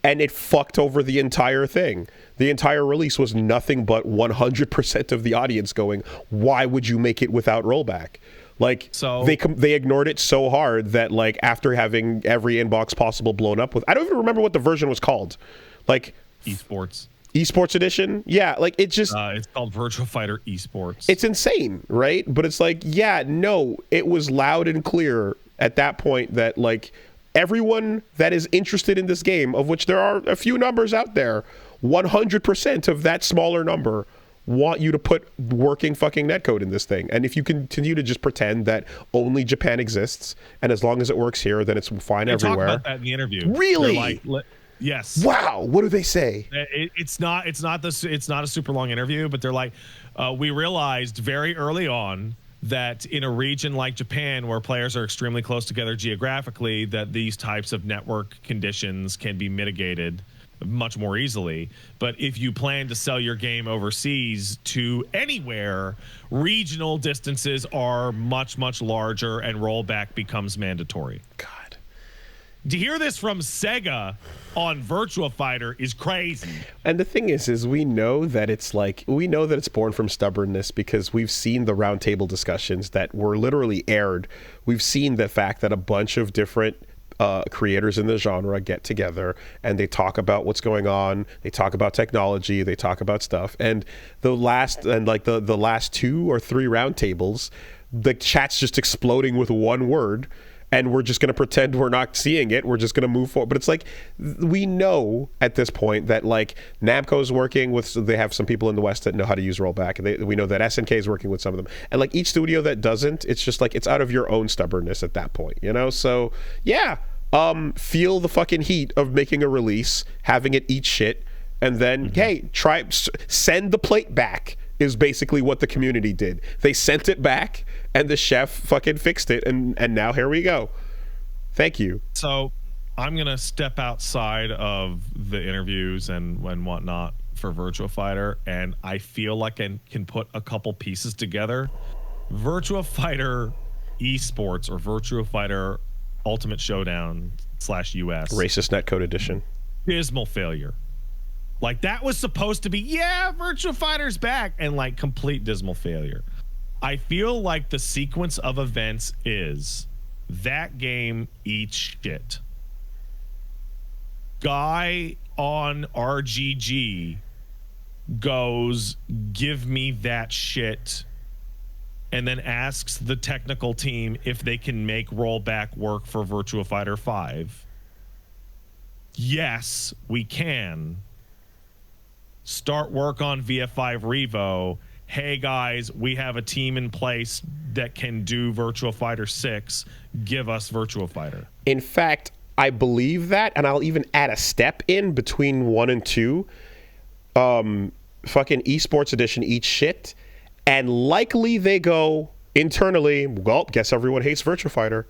and it fucked over the entire thing. The entire release was nothing but 100% of the audience going, why would you make it without rollback? Like, so they ignored it so hard that, like, after having every inbox possible blown up with, I don't even remember what the version was called. Like, Esports Edition? Yeah, like, it just... it's called Virtua Fighter Esports. It's insane, right? But it's like, yeah, no, it was loud and clear at that point that, like, everyone that is interested in this game, of which there are a few numbers out there, 100% of that smaller number want you to put working fucking netcode in this thing. And if you continue to just pretend that only Japan exists, and as long as it works here, then it's fine everywhere. They talk about that in the interview. Really? Yes. Wow. What do they say? It's not a super long interview, but they're like, we realized very early on that in a region like Japan, where players are extremely close together geographically, that these types of network conditions can be mitigated much more easily. But if you plan to sell your game overseas to anywhere, regional distances are much, much larger, and rollback becomes mandatory. God. To hear this from SEGA on Virtua Fighter is crazy. And the thing is we know that it's born from stubbornness, because we've seen the roundtable discussions that were literally aired. We've seen the fact that a bunch of different creators in the genre get together and they talk about what's going on. They talk about technology. They talk about stuff. And the last 2 or 3 roundtables, the chat's just exploding with one word. And we're just going to pretend we're not seeing it. We're just going to move forward. But it's like, we know at this point that, like, Namco's working with, they have some people in the West that know how to use rollback. We know that SNK is working with some of them. And, like, each studio that doesn't, it's just like, it's out of your own stubbornness at that point, you know? So, yeah, feel the fucking heat of making a release, having it eat shit, and then, hey, send the plate back. Is basically what the community did. They sent it back, and the chef fucking fixed it, and now here we go. Thank you. So I'm gonna step outside of the interviews and whatnot for Virtua Fighter, and I feel like I can put a couple pieces together. Virtua Fighter Esports, or Virtua Fighter Ultimate Showdown / US Racist Netcode Edition. Dismal failure. Like, that was supposed to be, yeah, Virtua Fighter's back, and, like, complete dismal failure. I feel like the sequence of events is that game eats shit. Guy on RGG goes, give me that shit, and then asks the technical team if they can make rollback work for Virtua Fighter 5. Yes, we can. Start work on VF5 Revo. Hey guys, we have a team in place that can do Virtua Fighter 6. Give us Virtua Fighter. In fact, I believe that, and I'll even add a step in between 1 and 2. Fucking Esports Edition eats shit, and likely they go internally, well, guess everyone hates Virtua Fighter.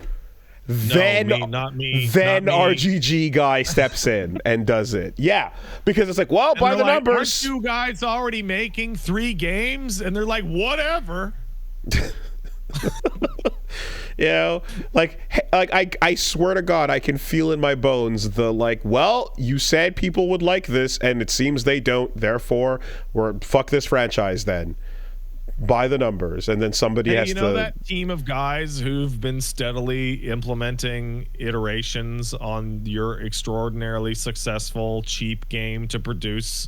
then not me. Then not me. RGG guy steps in and does it. Yeah, because it's like, well, by the numbers, aren't you guys already making 3 games? And they're like, whatever. You know, like I swear to God, I can feel in my bones the like, well, you said people would like this, and it seems they don't. Therefore, fuck this franchise then. By the numbers, and then somebody has to. You know that team of guys who've been steadily implementing iterations on your extraordinarily successful cheap game to produce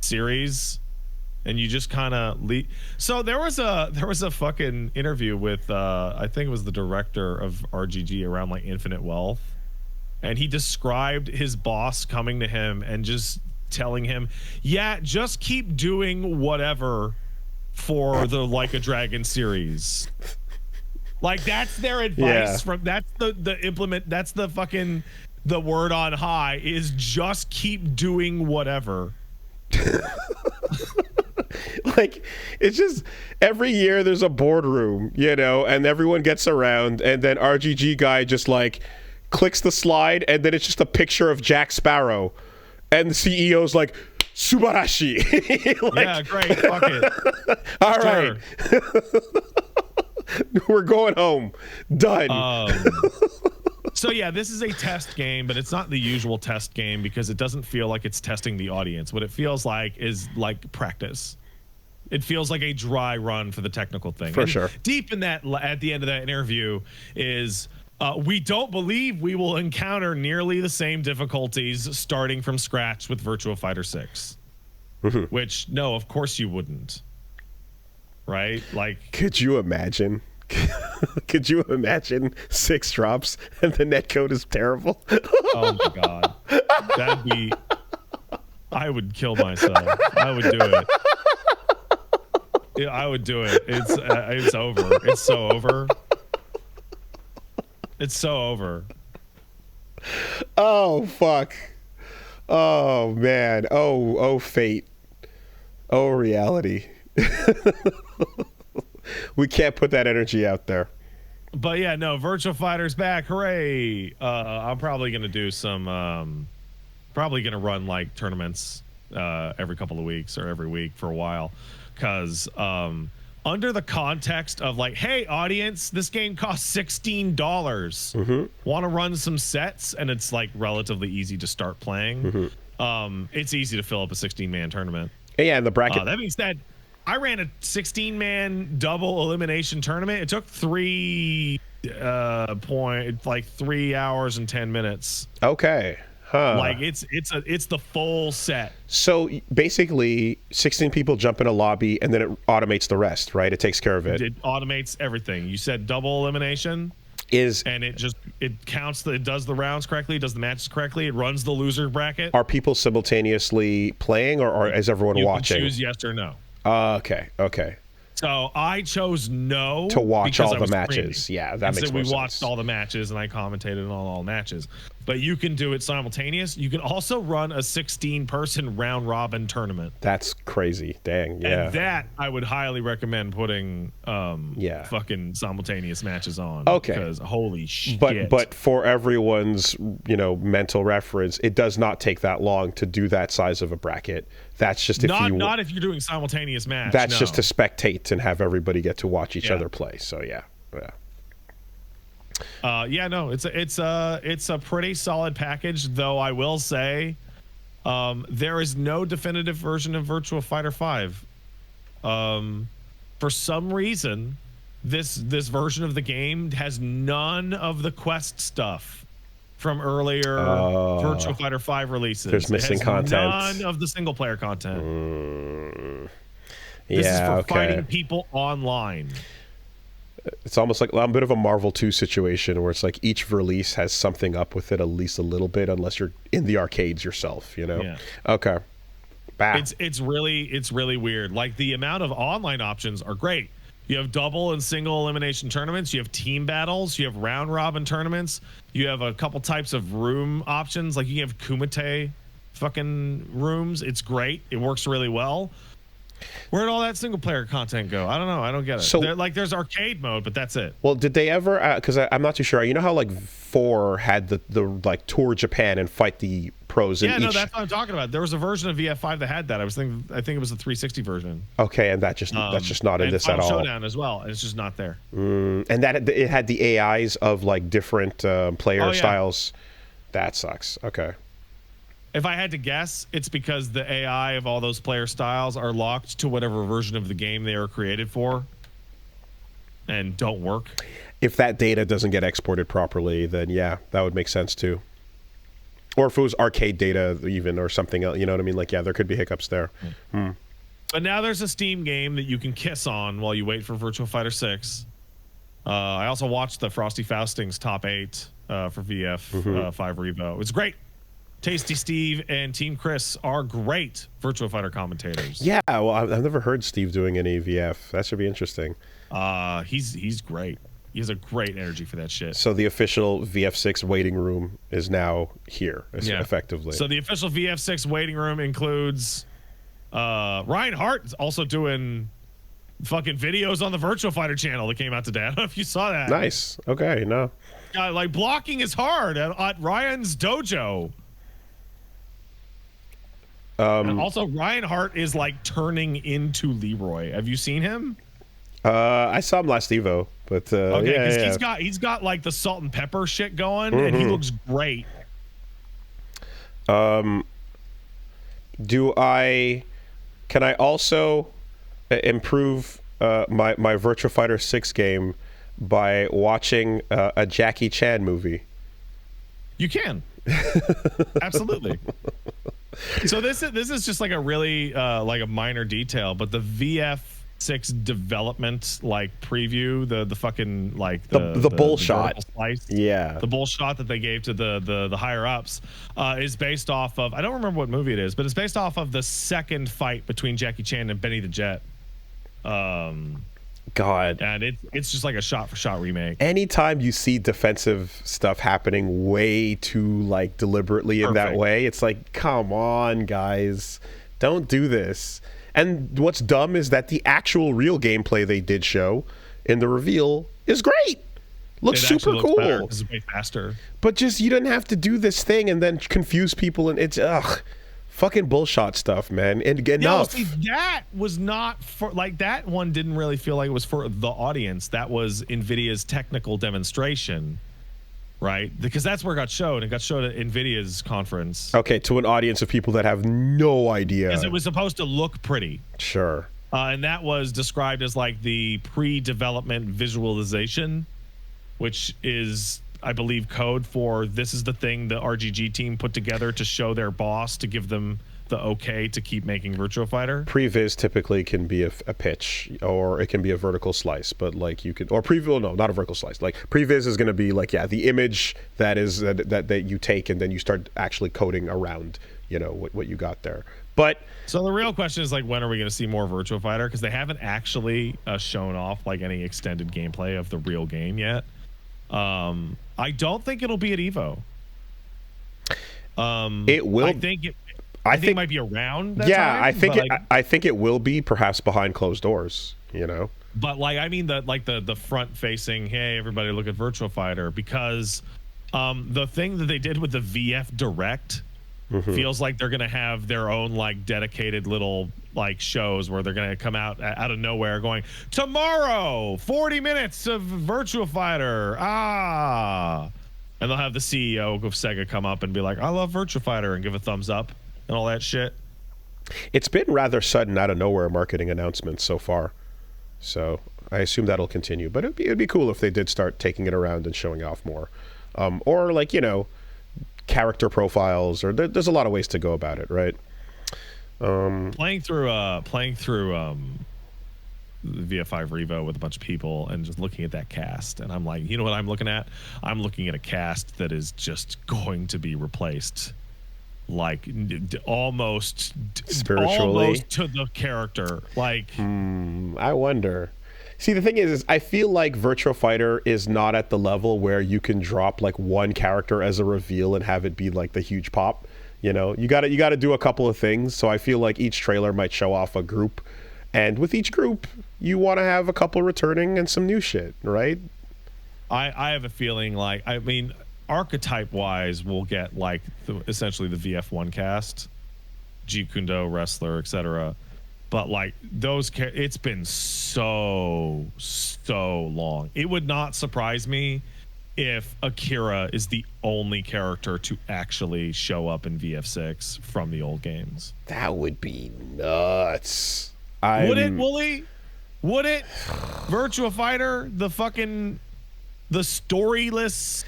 series, and you just kind of leave. So there was a fucking interview with I think it was the director of RGG around like Infinite Wealth, and he described his boss coming to him and just telling him, yeah, just keep doing whatever for the Like a Dragon series. Like that's their advice from that's the fucking the word on high is just keep doing whatever. Like it's just every year there's a boardroom, you know, and everyone gets around, and then RGG guy just like clicks the slide, and then it's just a picture of Jack Sparrow, and the CEO's like, Subarashi. Like, yeah, great. Fuck it. All right. We're going home. Done. So yeah, this is a test game, but it's not the usual test game because it doesn't feel like it's testing the audience. What it feels like is like practice. It feels like a dry run for the technical thing. For sure. Deep in that, at the end of that interview is, we don't believe we will encounter nearly the same difficulties starting from scratch with Virtua Fighter 6. Which, no, of course you wouldn't. Right? Like, could you imagine? Could you imagine 6 drops and the netcode is terrible? Oh my God. That'd be... I would kill myself. I would do it. Yeah, I would do it. It's over. It's so over. It's so over. Oh fuck. Oh man. Oh fate. Oh reality. We can't put that energy out there. But yeah, no, Virtua Fighter's back. Hooray. I'm probably gonna do some probably gonna run like tournaments every couple of weeks or every week for a while. Because under the context of like, hey, audience, this game costs $16. Want to run some sets? And it's like relatively easy to start playing. It's easy to fill up a 16-man tournament. Yeah, and the bracket. That being said, I ran a 16-man double elimination tournament. It took 3 hours and 10 minutes. Okay. Huh. Like it's the full set. So basically 16 people jump in a lobby and then it automates the rest, right? It takes care of it. It automates everything. You said double elimination and it counts it does the rounds correctly, it does the matches correctly, it runs the loser bracket. Are people simultaneously playing or is everyone watching? You can choose yes or no. Okay. So I chose no to watch all the Streaming. matches. Yeah, that makes more sense. We watched all the matches and I commentated on all the matches. But you can do it simultaneous. You can also run a 16-person round robin tournament. That's crazy. Dang, yeah. And that I would highly recommend putting fucking simultaneous matches on. Okay. Because holy shit. But for everyone's, mental reference, it does not take that long to do that size of a bracket. That's just not if you're doing simultaneous match. That's just to spectate and have everybody get to watch each other play. So yeah. It's a pretty solid package, though I will say there is no definitive version of Virtua Fighter 5. For some reason, this version of the game has none of the quest stuff from earlier Virtua Fighter 5 releases. There's missing content. None of the single player content. This is for fighting people online. It's almost like a bit of a Marvel 2 situation where it's like each release has something up with it at least a little bit, unless you're in the arcades yourself, Yeah. Okay. Bah. It's really weird. Like the amount of online options are great. You have double and single elimination tournaments. You have team battles. You have round robin tournaments. You have a couple types of room options. Like you have Kumite fucking rooms. It's great. It works really well. Where'd all that single player content go? I don't know. I don't get it. So, there's arcade mode, but that's it. Well, did they ever? Because I'm not too sure. You know how like 4 had the like tour Japan and fight the pros in each. Yeah, no, that's what I'm talking about. There was a version of VF5 that had that. I think it was a 360 version. Okay, and that's just not in this at all. Showdown as well, and it's just not there. And that it had the AIs of like different player styles. That sucks. Okay. If I had to guess, it's because the AI of all those player styles are locked to whatever version of the game they are created for and don't work. If that data doesn't get exported properly, then yeah, that would make sense too. Or if it was arcade data even or something else, you know what I mean? Like, yeah, there could be hiccups there. But now there's a Steam game that you can kiss on while you wait for Virtua Fighter 6. I also watched the Frosty Fausting's top 8 for VF 5 Revo. It's great. Tasty Steve and Team Chris are great Virtua Fighter commentators. Yeah, well, I've never heard Steve doing any VF. That should be interesting. He's great. He has a great energy for that shit. So the official VF6 waiting room is now here, effectively. So the official VF6 waiting room includes Ryan Hart is also doing fucking videos on the Virtua Fighter channel that came out today. I don't know if you saw that. Nice. Okay, no. Like blocking is hard at Ryan's dojo. And also, Ryan Hart is like turning into Leroy. Have you seen him? I saw him last Evo, but okay, because he's got like the salt and pepper shit going, and he looks great. Can I also improve my Virtua Fighter 6 game by watching a Jackie Chan movie? You can. Absolutely. So this is just like a really like a minor detail, but the VF6 development like preview, the fucking like the bull shot, slice, the bull shot that they gave to the higher ups is based off of, I don't remember what movie it is, but it's based off of the second fight between Jackie Chan and Benny the Jet. God, and it's just like a shot for shot remake. Anytime you see defensive stuff happening way too like deliberately in that way, it's like, come on, guys, don't do this. And what's dumb is that the actual real gameplay they did show in the reveal is great. Looks super cool. It's way faster. But just, you didn't have to do this thing and then confuse people, and it's fucking bullshot stuff, man. And enough. See, that was not for, like, that one didn't really feel like it was for the audience. That was Nvidia's technical demonstration, right? Because that's where it got showed. It got showed at Nvidia's conference. Okay, to an audience of people that have no idea. Because it was supposed to look pretty. Sure. And that was described as like the pre-development visualization, which is, I believe, code for this is the thing the RGG team put together to show their boss to give them the okay to keep making Virtua Fighter. Previs typically can be a pitch, or it can be a vertical slice, but like you could, or previs, no, not a vertical slice. Like previs is going to be like, the image that is that you take and then you start actually coding around, what you got there. But so the real question is, like, when are we going to see more Virtua Fighter? Because they haven't actually shown off like any extended gameplay of the real game yet. I don't think it'll be at Evo. It will. I think it might be around that time, I think it will be, perhaps behind closed doors, But like, I mean, the front facing, hey everybody look at Virtua Fighter, because the thing that they did with the VF Direct feels like they're gonna have their own like dedicated little like shows where they're gonna come out of nowhere going, tomorrow 40 minutes of Virtua Fighter, and they'll have the CEO of Sega come up and be like, I love Virtua Fighter, and give a thumbs up and all that shit. It's been rather sudden out of nowhere marketing announcements so far, so I assume that'll continue. But it'd be cool if they did start taking it around and showing off more, or like character profiles, or there's a lot of ways to go about it, right? Playing through the VF5 Revo with a bunch of people and just looking at that cast, and I'm like, you know what I'm looking at? I'm looking at a cast that is just going to be replaced, like almost spiritually to the character. Like, I wonder. See, the thing is I feel like Virtua Fighter is not at the level where you can drop like one character as a reveal and have it be like the huge pop. You got to do a couple of things. So I feel like each trailer might show off a group, And with each group, you want to have a couple returning and some new shit, right? I have a feeling like, I mean, archetype wise, we'll get like essentially the VF1 cast, Jeet Kune Do, wrestler, etc. But like those, it's been so long. It would not surprise me if Akira is the only character to actually show up in VF6 from the old games. That would be nuts. Would it, Woolie? Would it? Virtua Fighter, the storyless.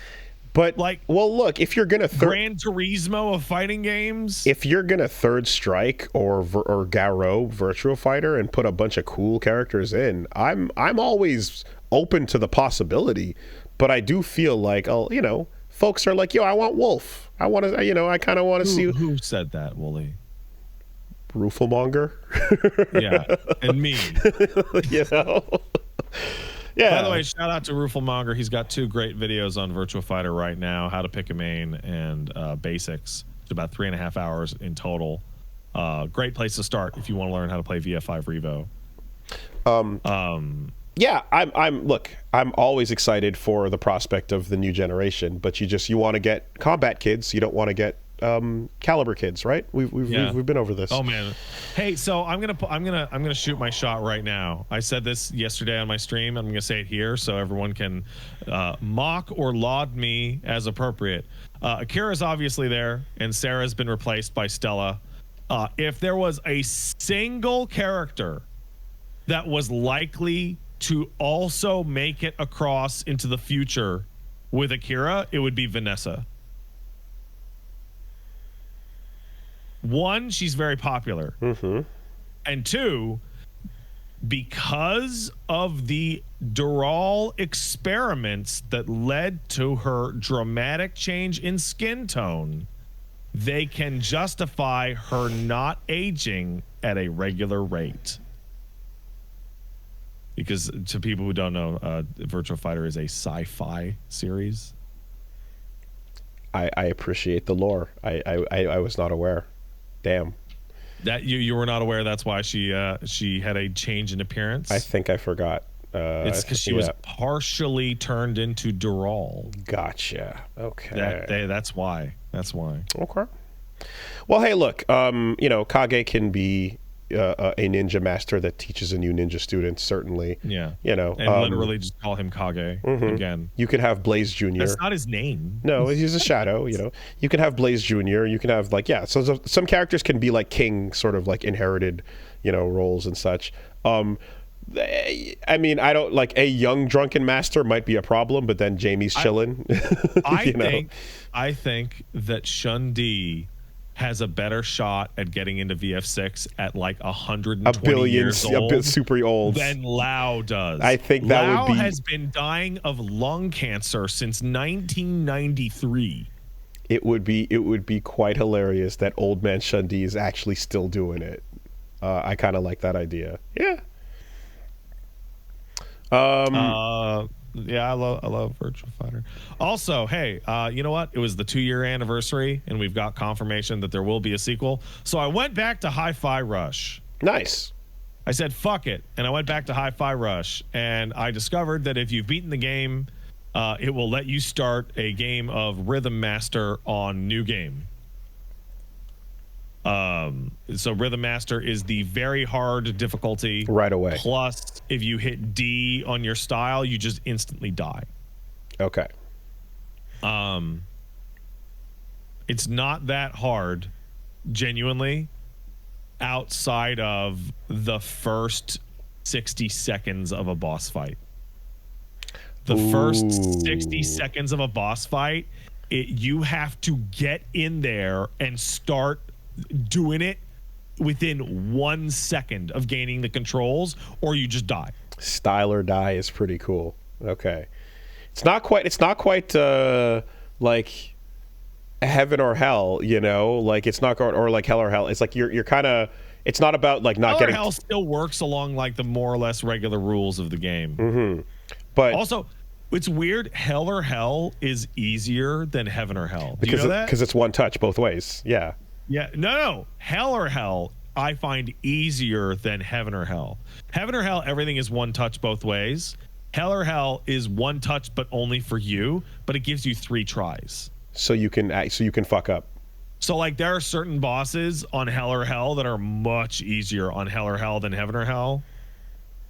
But like, well, look, if you're gonna Gran Turismo of fighting games, if you're gonna Third Strike or Garo Virtua Fighter and put a bunch of cool characters in, I'm always open to the possibility. But I do feel like, you know, folks are like, yo, I want Wolf. I want to, you know, I kind of want to see. Who said that, Woolie? Rooflemonger. Yeah, and me. You know. Yeah. By the way, shout out to Rooflemonger. He's got 2 great videos on Virtua Fighter right now: how to pick a main and basics. It's about 3.5 hours in total. Great place to start if you want to learn how to play VF5 Revo. Yeah, I'm always excited for the prospect of the new generation, but you want to get combat kids, you don't want to get caliber kids, right? We've been over this. Oh man. Hey, so I'm gonna shoot my shot right now. I said this yesterday on my stream. I'm gonna say it here so everyone can mock or laud me as appropriate. Akira's obviously there, and Sarah's been replaced by Stella. If there was a single character that was likely to also make it across into the future with Akira, it would be Vanessa. 1, she's very popular. Mm-hmm. And 2, because of the Dural experiments that led to her dramatic change in skin tone, they can justify her not aging at a regular rate. Because to people who don't know, Virtua Fighter is a sci-fi series. I appreciate the lore. I was not aware. Damn. That you were not aware. That's why she had a change in appearance. I think I forgot. It's because she was partially turned into Dural. Gotcha. Okay. That's why. That's why. Okay. Well, hey, look. You know, Kage can be a ninja master that teaches a new ninja student, certainly. Yeah. You know, and literally just call him Kage again. You could have Blaze Jr. That's not his name. No, he's a shadow. You know, you can have Blaze Jr. You can have like, yeah. So some characters can be like king, sort of like inherited, you know, roles and such. I mean, I don't like a young drunken master might be a problem, but then Jamie's chilling. I think that Shun-Di has a better shot at getting into VF6 at like 120 years old, a bit super old, than Lau does. I think that Lau would be. has been dying of lung cancer since 1993. It would be quite hilarious that old man Shun-Di is actually still doing it. I kind of like that idea. Yeah. Yeah, I love Virtua Fighter. Also, hey, you know what? It was the 2-year anniversary, and we've got confirmation that there will be a sequel. So I went back to Hi-Fi Rush. Nice. I said, fuck it. And I went back to Hi-Fi Rush, and I discovered that if you've beaten the game, it will let you start a game of Rhythm Master on New Game. So Rhythm Master is the very hard difficulty right away. Plus, if you hit D on your style, you just instantly die. Okay. It's not that hard, genuinely, outside of the first 60 seconds of a boss fight. The first 60 seconds of a boss fight, you have to get in there and start doing it within 1 second of gaining the controls, or you just die. Style or die is pretty cool. Okay. It's not quite like heaven or hell, you know, like it's not, or like hell or hell. It's like you're kind of, it's not about like not getting. Hell still works along like the more or less regular rules of the game. But also, it's weird. Hell or hell is easier than heaven or hell. Do because you know that? Because it's one touch both ways. Yeah. Yeah. No. Hell or hell I find easier than Heaven or Hell. Heaven or Hell, everything is one touch both ways. Hell or Hell is one touch, but only for you, but it gives you 3 tries. So you can fuck up. So like there are certain bosses on Hell or Hell that are much easier on Hell or Hell than Heaven or Hell,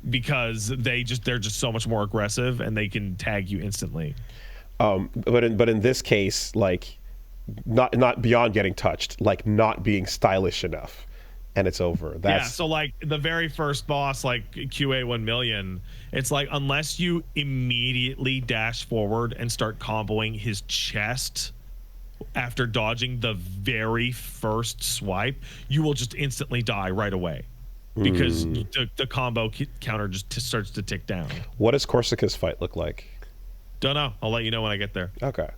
because they're just so much more aggressive and they can tag you instantly. But in this case, like not beyond getting touched, like not being stylish enough, and it's over. So like the very first boss, like QA 1 million, it's like unless you immediately dash forward and start comboing his chest after dodging the very first swipe, you will just instantly die right away, because the combo counter just starts to tick down. What does Corsica's fight look like? Don't know. I'll let you know when I get there. Okay.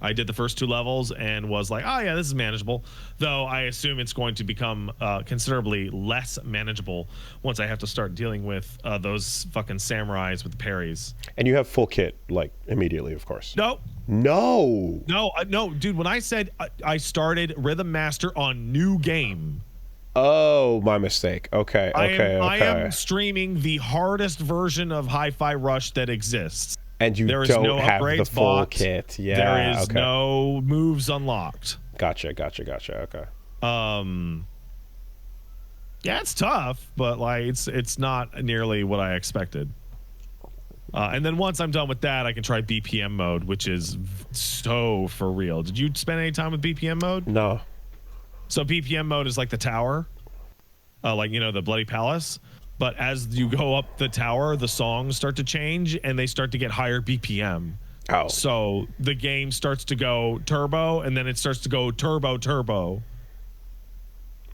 I did the first 2 levels and was like, oh yeah, this is manageable. Though I assume it's going to become considerably less manageable once I have to start dealing with those fucking samurais with the parries. And you have full kit, like, immediately, of course. No, dude. When I said I started Rhythm Master on new game. Oh, my mistake. Okay. I am streaming the hardest version of Hi-Fi Rush that exists. And you don't have the full kit. Yeah. There is no moves unlocked. Gotcha. Okay. Yeah, it's tough, but like it's not nearly what I expected. And then once I'm done with that, I can try BPM mode, which is so for real. Did you spend any time with BPM mode? No. So BPM mode is like the tower, like, you know, the Bloody Palace. But as you go up the tower, the songs start to change and they start to get higher BPM. Oh. So the game starts to go turbo, and then it starts to go turbo.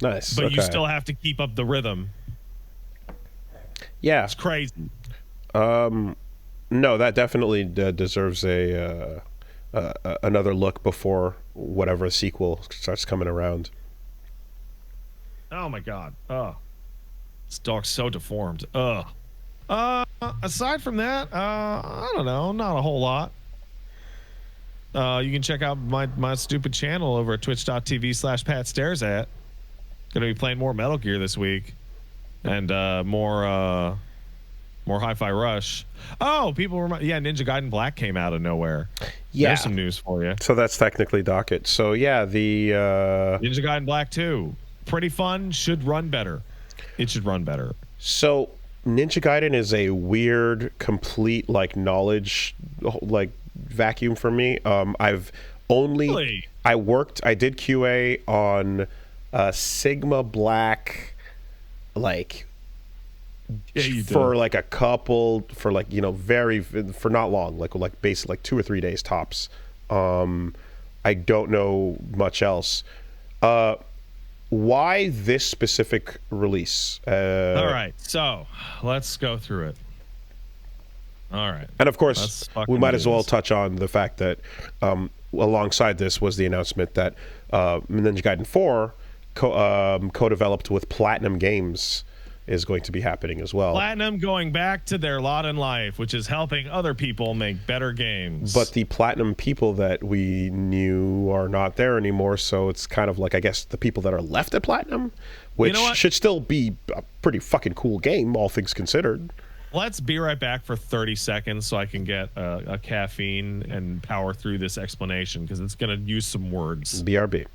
Nice. But you still have to keep up the rhythm. Yeah. It's crazy. No, that definitely deserves another look before whatever sequel starts coming around. Oh my God. This dog's so deformed. Aside from that, I don't know, not a whole lot. You can check out my stupid channel over at twitch.tv/PatStaresAt. Gonna be playing more Metal Gear this week, and more Hi-Fi Rush. Oh, people remind, Ninja Gaiden Black came out of nowhere. Yeah, there's some news for you. So that's technically docket. So yeah, the Ninja Gaiden Black 2, pretty fun. Should run better. It should run better. So Ninja Gaiden is a weird, complete like knowledge like vacuum for me. I've only Really? I did QA on Sigma Black, like for like a couple, for like, you know, for not long, like basically like 2 or 3 days tops. I don't know much else. Why this specific release? All right, so let's go through it. All right. And of course, we might as well touch on the fact that alongside this was the announcement that Ninja Gaiden 4, co-developed with PlatinumGames, is going to be happening as well. Platinum going back to their lot in life, which is helping other people make better games. But the Platinum people that we knew are not there anymore, so it's kind of like, I guess, the people that are left at Platinum, which should still be a pretty fucking cool game, all things considered. Let's be right back for 30 seconds so I can get a caffeine and power through this explanation, because it's going to use some words. BRB.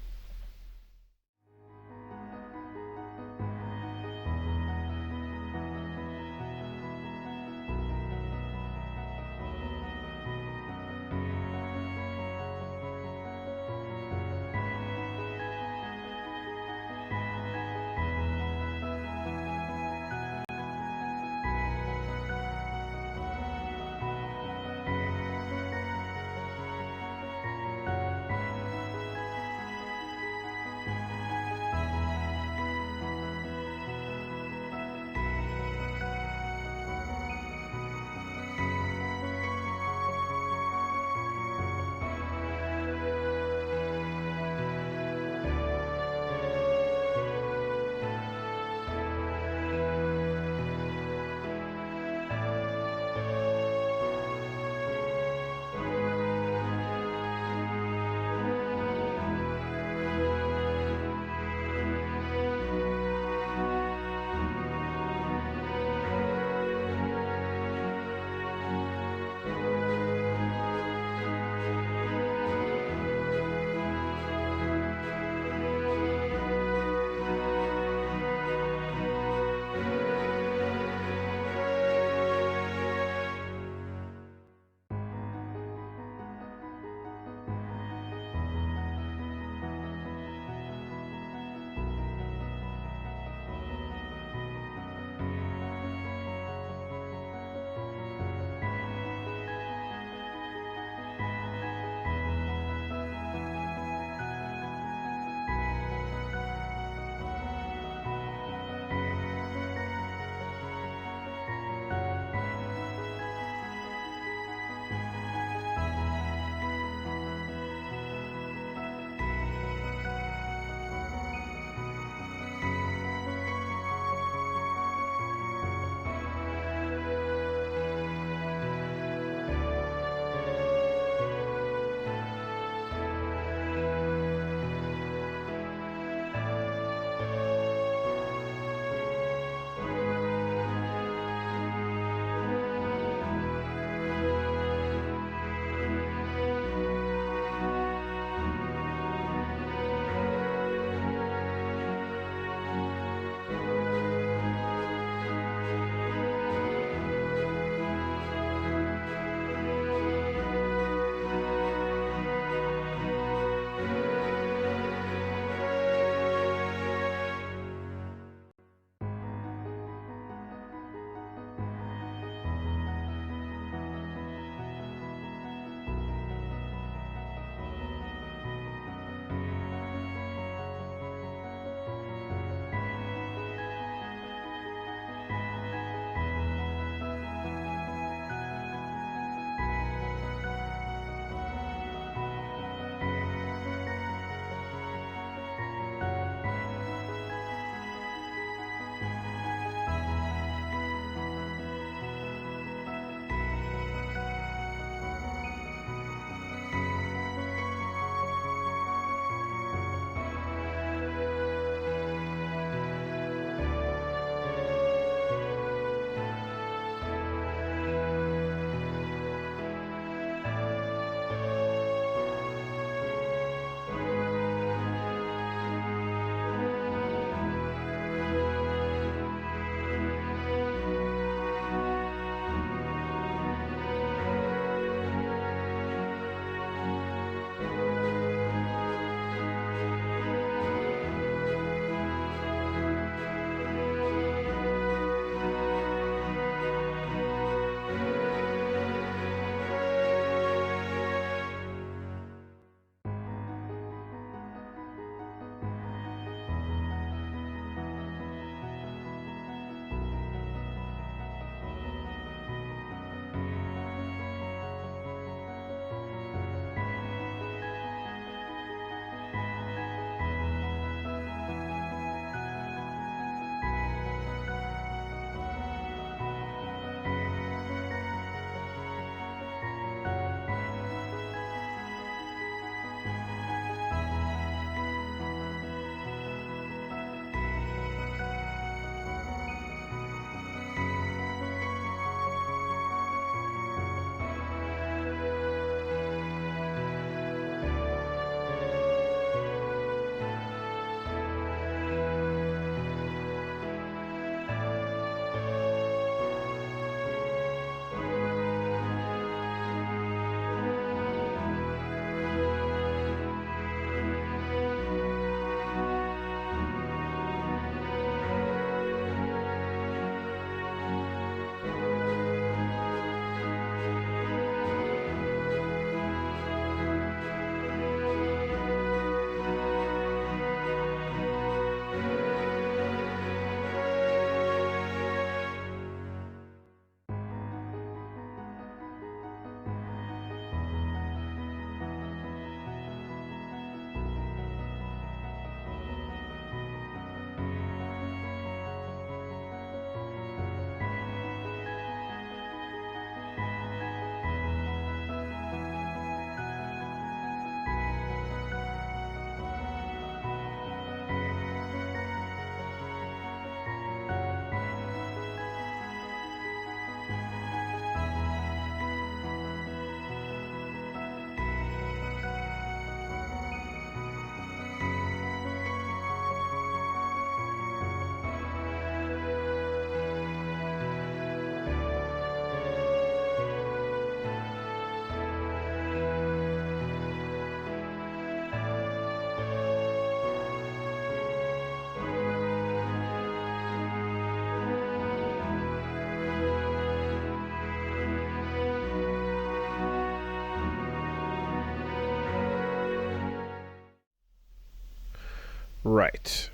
Right.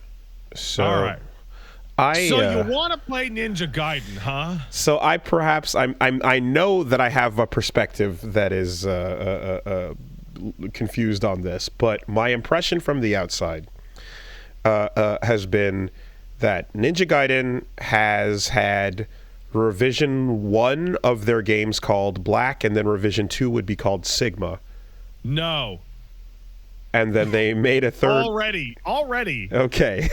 So All right. I So you want to play Ninja Gaiden, huh? So I know that I have a perspective that is confused on this, but my impression from the outside has been that Ninja Gaiden has had revision 1 of their games called Black, and then revision 2 would be called Sigma. No. And then they made a third. Already. Okay.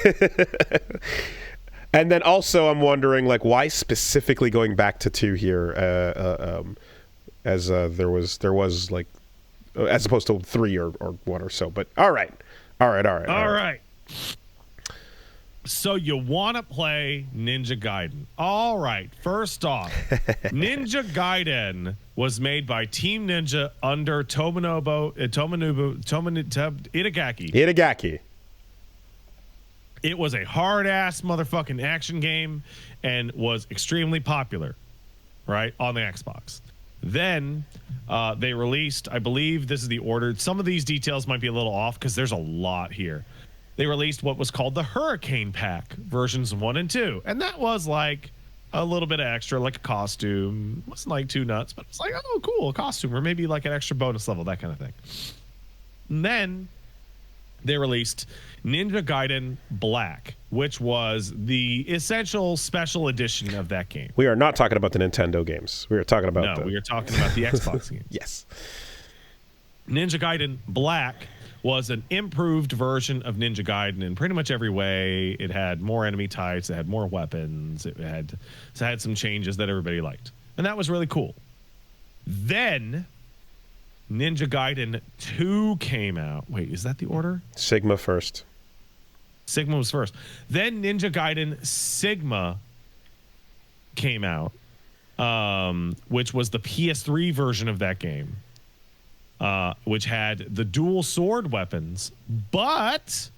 And then also I'm wondering, like, why specifically going back to 2 here, as there was like, as opposed to 3 or 1 or so. But all right. So you want to play Ninja Gaiden. All right. First off, Ninja Gaiden was made by Team Ninja under Tomonobu Itagaki. Itagaki. It was a hard-ass motherfucking action game and was extremely popular, right, on the Xbox. Then they released, I believe this is the order. Some of these details might be a little off because there's a lot here. They released what was called the Hurricane Pack, versions 1 and 2. And that was like a little bit of extra, like a costume. It wasn't like too nuts, but it's like, oh, cool, a costume, or maybe like an extra bonus level, that kind of thing. And then they released Ninja Gaiden Black, which was the essential special edition of that game. We are not talking about the Nintendo games. We are talking about we are talking about the Xbox games. Yes. Ninja Gaiden Black was an improved version of Ninja Gaiden in pretty much every way. It had more enemy types, it had more weapons, it had some changes that everybody liked. And that was really cool. Then Ninja Gaiden 2 came out. Wait, is that the order? Sigma first. Sigma was first. Then Ninja Gaiden Sigma came out, which was the PS3 version of that game, which had the dual sword weapons, but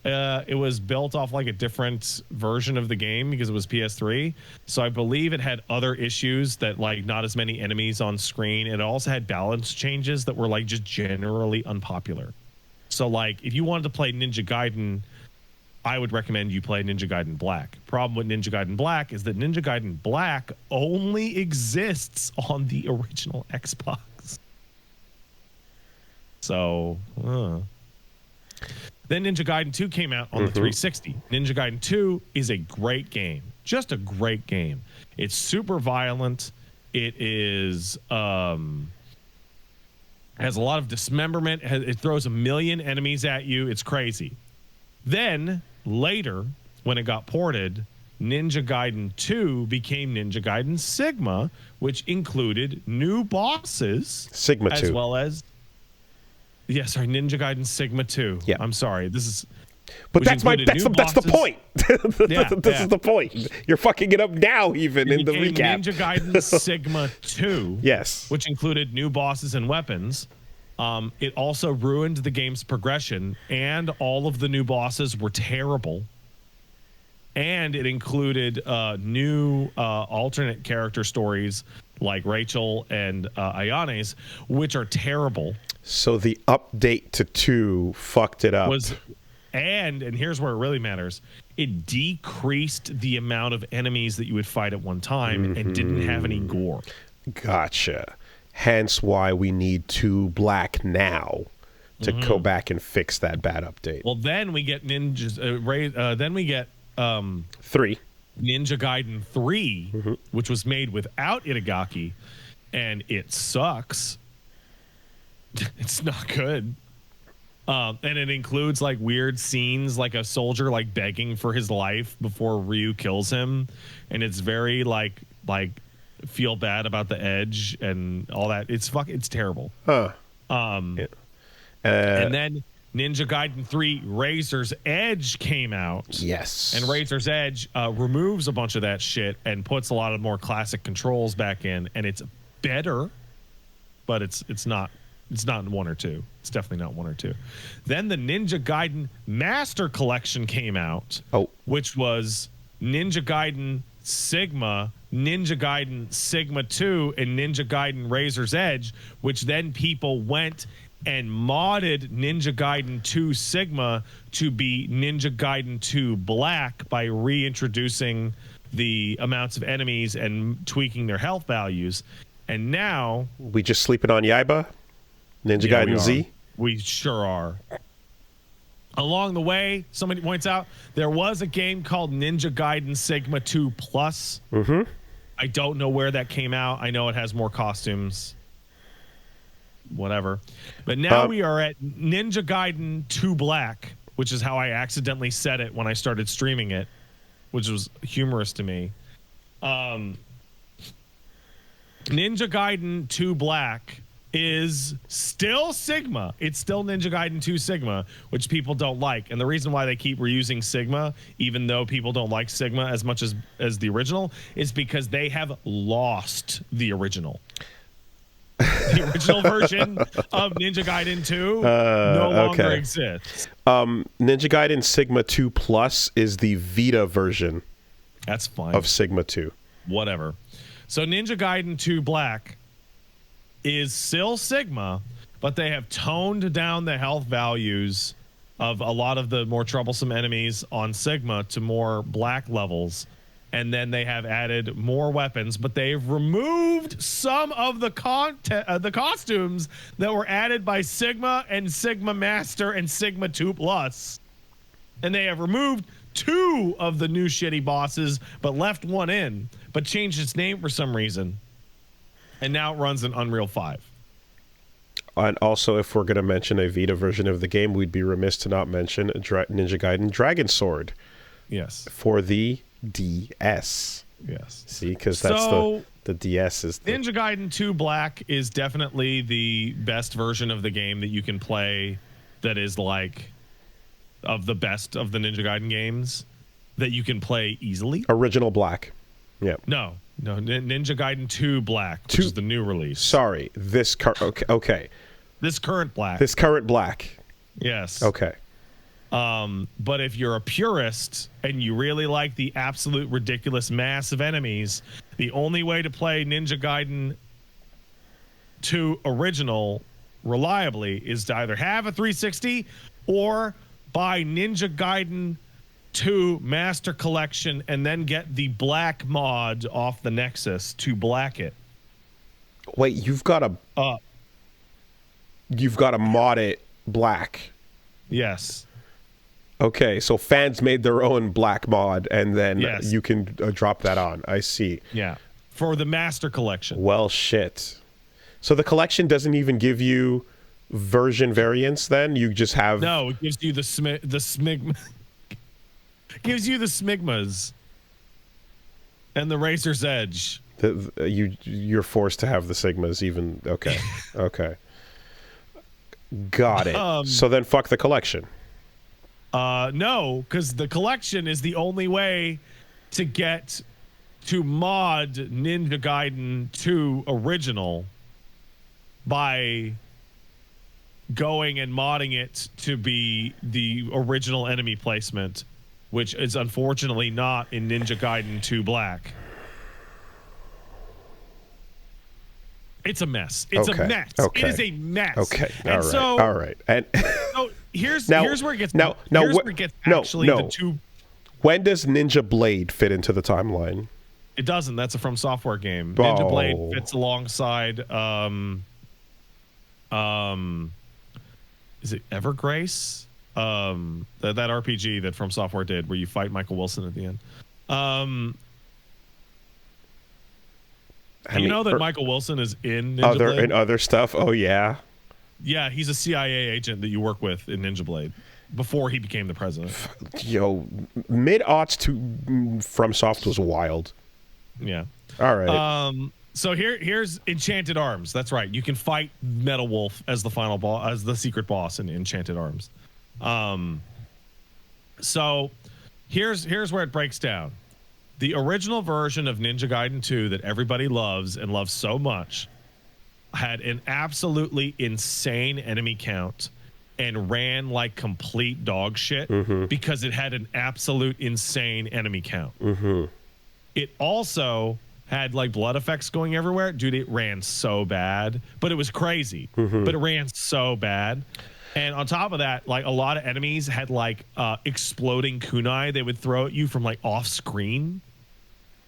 it was built off like a different version of the game because it was PS3. So I believe it had other issues that, like, not as many enemies on screen. It also had balance changes that were like just generally unpopular. So like if you wanted to play Ninja Gaiden, I would recommend you play Ninja Gaiden Black. Problem with Ninja Gaiden Black is that Ninja Gaiden Black only exists on the original Xbox. So, then Ninja Gaiden 2 came out on the 360. Ninja Gaiden 2 is a great game. Just a great game. It's super violent. It is has a lot of dismemberment. It throws a million enemies at you. It's crazy. Then later, when it got ported, Ninja Gaiden 2 became Ninja Gaiden Sigma, which included new bosses. Sigma 2. As well as Ninja Gaiden Sigma 2. Yeah. I'm sorry. This is But that's the point. This is the point. You're fucking it up now, even in the recap. Ninja Gaiden Sigma 2. Yes. Which included new bosses and weapons. It also ruined the game's progression, and all of the new bosses were terrible. And it included new alternate character stories like Rachel and Ayane's, which are terrible. So the update to 2 fucked it up. And here's where it really matters. It decreased the amount of enemies that you would fight at one time and didn't have any gore. Gotcha. Hence why we need 2 Black now to go back and fix that bad update. Well, then we get then we get 3. Ninja Gaiden 3, which was made without Itagaki, and it sucks. It's not good. And it includes like weird scenes, like a soldier like begging for his life before Ryu kills him, and it's very like feel bad about the edge and all that. It's terrible. And then Ninja Gaiden 3 Razor's Edge came out. Yes. And Razor's Edge removes a bunch of that shit and puts a lot of more classic controls back in, and it's better, but it's not 1 or 2. It's definitely not 1 or 2. Then the Ninja Gaiden Master Collection came out, which was Ninja Gaiden Sigma, Ninja Gaiden Sigma 2, and Ninja Gaiden Razor's Edge, which then people went and modded Ninja Gaiden 2 Sigma to be Ninja Gaiden 2 Black by reintroducing the amounts of enemies and tweaking their health values. And now we just sleeping on Yaiba? Ninja Gaiden Z? We sure are. Along the way, somebody points out there was a game called Ninja Gaiden Sigma 2 Plus. I don't know where that came out. I know it has more costumes. Whatever. But now we are at Ninja Gaiden 2 Black, which is how I accidentally said it when I started streaming it, which was humorous to me. Ninja Gaiden 2 Black is still Sigma. It's still Ninja Gaiden 2 Sigma, which people don't like. And the reason why they keep reusing Sigma, even though people don't like Sigma as much as the original, is because they have lost the original. The original version of Ninja Gaiden 2 no longer exists. Ninja Gaiden Sigma 2 Plus is the Vita version. That's fine. Of Sigma 2. Whatever. So Ninja Gaiden 2 Black is still Sigma, but they have toned down the health values of a lot of the more troublesome enemies on Sigma to more black levels. And then they have added more weapons, but they've removed some of the costumes that were added by Sigma and Sigma Master and Sigma 2 Plus. And they have removed 2 of the new shitty bosses, but left 1 in, but changed its name for some reason. And now it runs in Unreal 5. And also, if we're going to mention a Vita version of the game, we'd be remiss to not mention Ninja Gaiden Dragon Sword. Yes. For the DS. Yes. See, because that's the DS is Ninja Gaiden 2 Black is definitely the best version of the game that you can play, that is like of the best of the Ninja Gaiden games that you can play easily. Original Black. Yeah. No, Ninja Gaiden 2 Black, which is the new release. Sorry, okay. This current Black. This current Black. Yes. Okay. But if you're a purist and you really like the absolute ridiculous mass of enemies, the only way to play Ninja Gaiden 2 Original reliably is to either have a 360 or buy Ninja Gaiden 2 Master Collection and then get the black mod off the Nexus to black it. Wait, you've got to mod it black. Yes. Okay, so fans made their own black mod, and then you can drop that on. I see. Yeah, for the Master Collection. Well, shit. So the collection doesn't even give you version variants. Then you just have it gives you the smigma. Gives you the smigmas and the Razor's Edge. You're forced to have the Sigmas. Even okay. Got it. So then, fuck the collection. No, because the collection is the only way to get to mod Ninja Gaiden 2 Original by going and modding it to be the original enemy placement, which is unfortunately not in Ninja Gaiden 2 Black. It's a mess. It's a mess. It is a mess. Okay. And all right. And so here's where it gets the two. When does Ninja Blade fit into the timeline? It doesn't. That's a From Software game. Ninja Blade fits alongside is it Evergrace? That RPG that From Software did where you fight Michael Wilson at the end. You know that Michael Wilson is in Ninja Blade? In other stuff? Oh, yeah. Yeah, he's a CIA agent that you work with in Ninja Blade before he became the president. Yo, mid-aughts to FromSoft was wild. Yeah. All right. So here's Enchanted Arms. That's right. You can fight Metal Wolf as the final boss, as the secret boss in Enchanted Arms. So here's where it breaks down. The original version of Ninja Gaiden 2 that everybody loves and loves so much had an absolutely insane enemy count and ran like complete dog shit because it had an absolute insane enemy count. It also had like blood effects going everywhere, dude, it ran so bad. But it was crazy. But it ran so bad. And on top of that, like a lot of enemies had like exploding kunai they would throw at you from like off screen.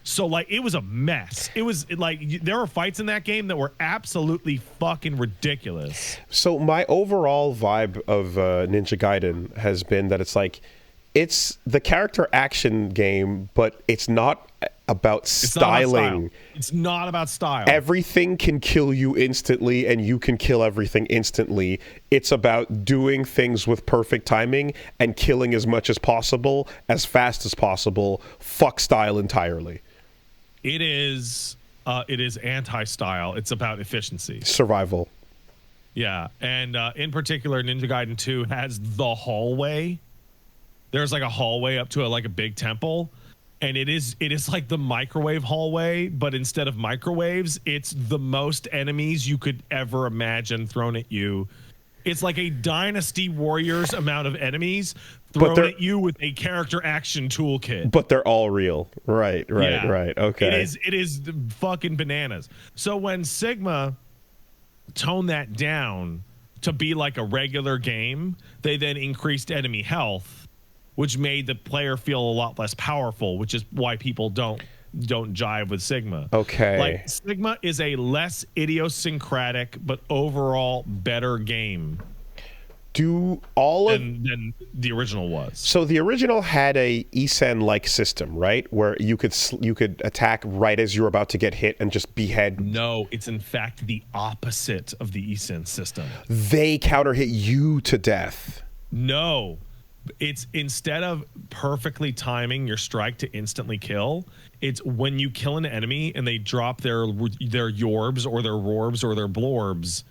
So like it was a mess. It was like there were fights in that game that were absolutely fucking ridiculous. So my overall vibe of Ninja Gaiden has been that it's like it's the character action game, but it's not about styling. It's not about style. Everything can kill you instantly, and you can kill everything instantly. It's about doing things with perfect timing and killing as much as possible, as fast as possible. Fuck style entirely. It is anti-style. It's about efficiency. Survival. Yeah, and in particular, Ninja Gaiden 2 has the hallway. There's like a hallway up to a big temple, and it is like the microwave hallway, but instead of microwaves, it's the most enemies you could ever imagine thrown at you. It's like a Dynasty Warriors amount of enemies thrown at you with a character action toolkit. But they're all real. Right. Okay. It is fucking bananas. So when Sigma toned that down to be like a regular game, they then increased enemy health, which made the player feel a lot less powerful, which is why people don't jive with Sigma. Okay. Like Sigma is a less idiosyncratic but overall better game. Do all of than the original was. So the original had a Isen like system, right? Where you could attack right as you're about to get hit and just behead. No, it's in fact the opposite of the Isen system. They counter hit you to death. No. It's instead of perfectly timing your strike to instantly kill, it's when you kill an enemy and they drop their yorbs or their rorbs or their blorbs,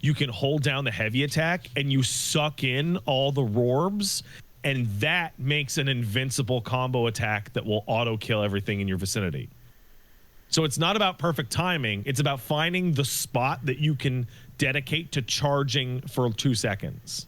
you can hold down the heavy attack and you suck in all the rorbs, and that makes an invincible combo attack that will auto kill everything in your vicinity. So it's not about perfect timing, it's about finding the spot that you can dedicate to charging for 2 seconds.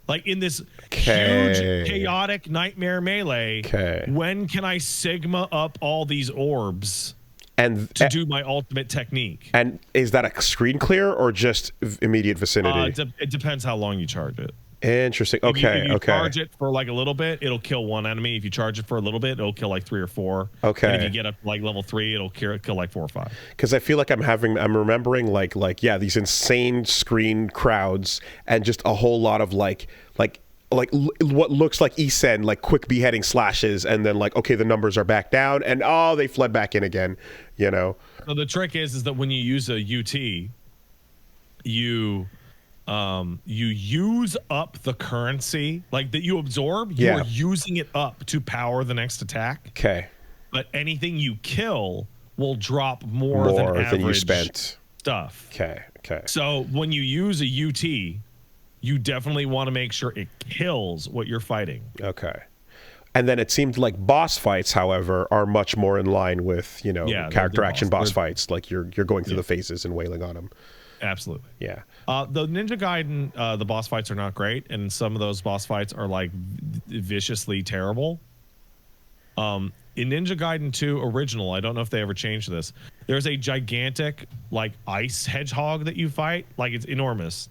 Like in this huge, chaotic nightmare melee, when can I Sigma up all these orbs and to do my ultimate technique? And is that a screen clear or just immediate vicinity? It depends how long you charge it. Interesting. If you charge it for like a little bit, it'll kill one enemy. If you charge it for a little bit, it'll kill like 3 or 4. Okay. And if you get up to like level 3, it'll kill like 4 or 5. Because I feel like I'm remembering like these insane screen crowds and just a whole lot of like what looks like Isen, like quick beheading slashes, and then like, okay, the numbers are back down, and they fled back in again, you know. So the trick is that when you use a UT, you use up the currency like that you absorb. You're using it up to power the next attack. Okay. But anything you kill will drop more than average you spent stuff. Okay. So when you use a UT, you definitely want to make sure it kills what you're fighting. Okay. And then it seemed like boss fights, however, are much more in line with, character action boss fights. Like you're going through the phases and wailing on them. Absolutely. Yeah. The Ninja Gaiden, the boss fights are not great, and some of those boss fights are like viciously terrible. In Ninja Gaiden 2 original, I don't know if they ever changed this. There's a gigantic like ice hedgehog that you fight. Like it's enormous.